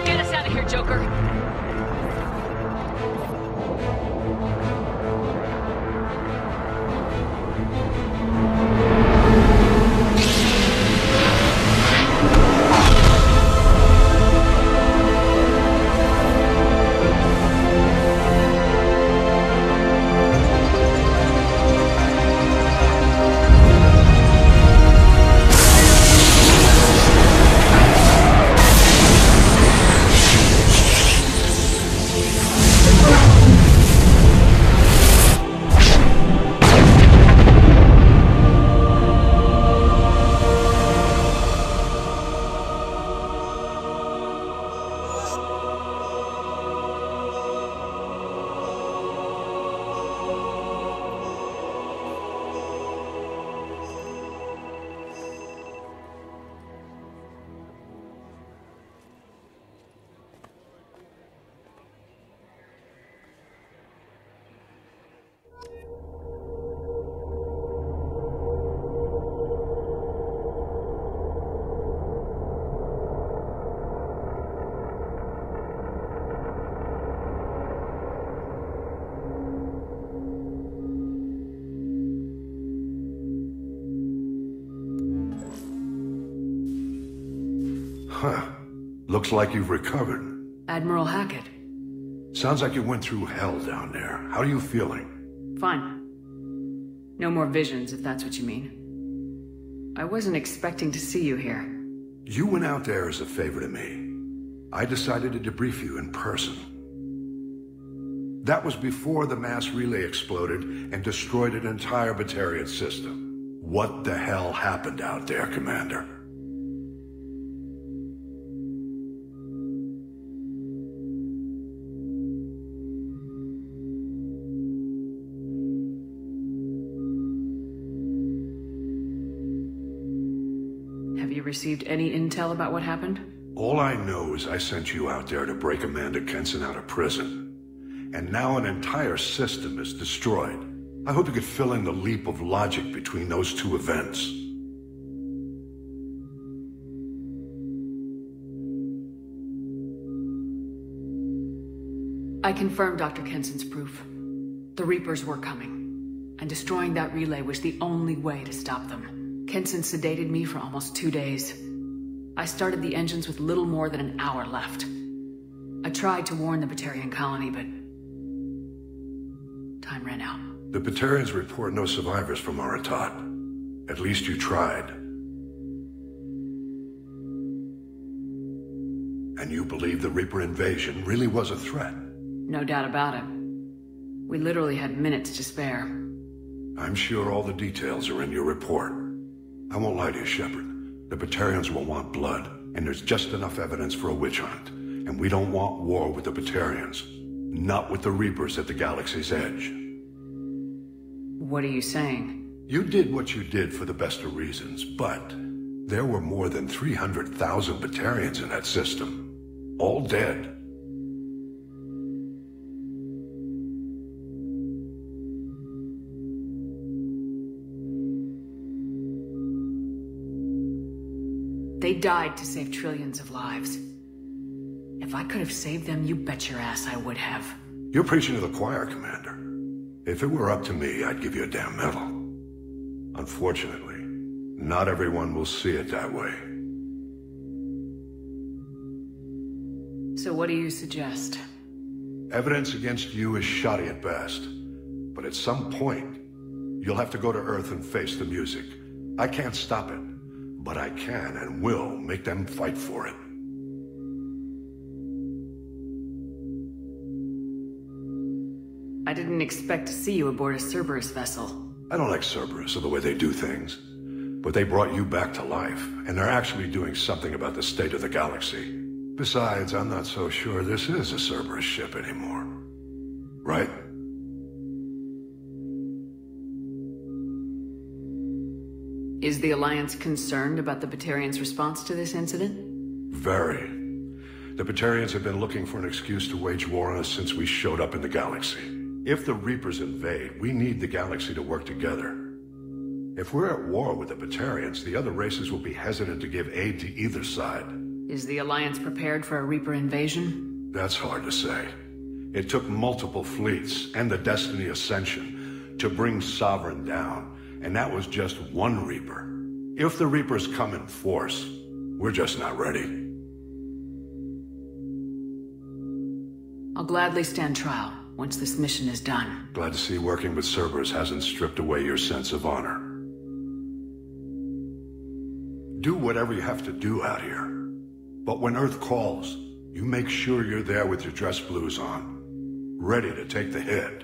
Get us out of here, Joker. Huh. Looks like you've recovered. Admiral Hackett. Sounds like you went through hell down there. How are you feeling? Fine. No more visions, if that's what you mean. I wasn't expecting to see you here. You went out there as a favor to me. I decided to debrief you in person. That was before the mass relay exploded and destroyed an entire Batarian system. What the hell happened out there, Commander? Have you received any intel about what happened? All I know is I sent you out there to break Amanda Kenson out of prison. And now an entire system is destroyed. I hope you could fill in the leap of logic between those two events. I confirmed Dr. Kenson's proof. The Reapers were coming, and destroying that relay was the only way to stop them. Kenson sedated me for almost 2 days. I started the engines with little more than an hour left. I tried to warn the Batarian colony, but time ran out. The Batarians report no survivors from Aratat. At least you tried. And you believe the Reaper invasion really was a threat? No doubt about it. We literally had minutes to spare. I'm sure all the details are in your report. I won't lie to you, Shepard. The Batarians will want blood, and there's just enough evidence for a witch hunt. And we don't want war with the Batarians. Not with the Reapers at the galaxy's edge. What are you saying? You did what you did for the best of reasons, but There were more than 300,000 Batarians in that system. All dead. They died to save trillions of lives. If I could have saved them, you bet your ass I would have. You're preaching to the choir, Commander. If it were up to me, I'd give you a damn medal. Unfortunately, not everyone will see it that way. So what do you suggest? Evidence against you is shoddy at best. But at some point, you'll have to go to Earth and face the music. I can't stop it, but I can and will make them fight for it. I didn't expect to see you aboard a Cerberus vessel. I don't like Cerberus or the way they do things. But they brought you back to life, and they're actually doing something about the state of the galaxy. Besides, I'm not so sure this is a Cerberus ship anymore. Right? Is the Alliance concerned about the Batarians' response to this incident? Very. The Batarians have been looking for an excuse to wage war on us since we showed up in the galaxy. If the Reapers invade, we need the galaxy to work together. If we're at war with the Batarians, the other races will be hesitant to give aid to either side. Is the Alliance prepared for a Reaper invasion? That's hard to say. It took multiple fleets and the Destiny Ascension to bring Sovereign down, and that was just one Reaper. If the Reapers come in force, we're just not ready. I'll gladly stand trial once this mission is done. Glad to see working with Cerberus hasn't stripped away your sense of honor. Do whatever you have to do out here. But when Earth calls, you make sure you're there with your dress blues on, ready to take the hit.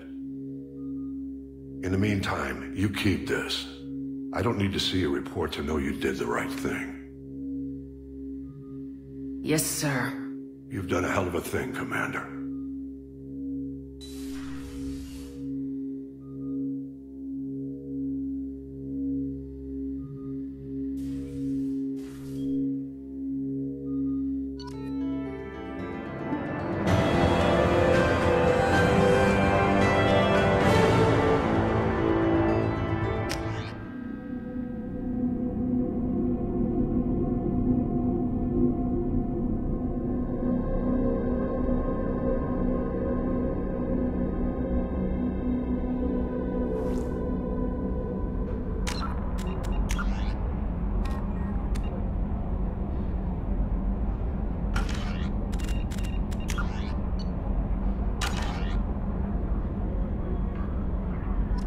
In the meantime, you keep this. I don't need to see a report to know you did the right thing. Yes, sir. You've done a hell of a thing, Commander.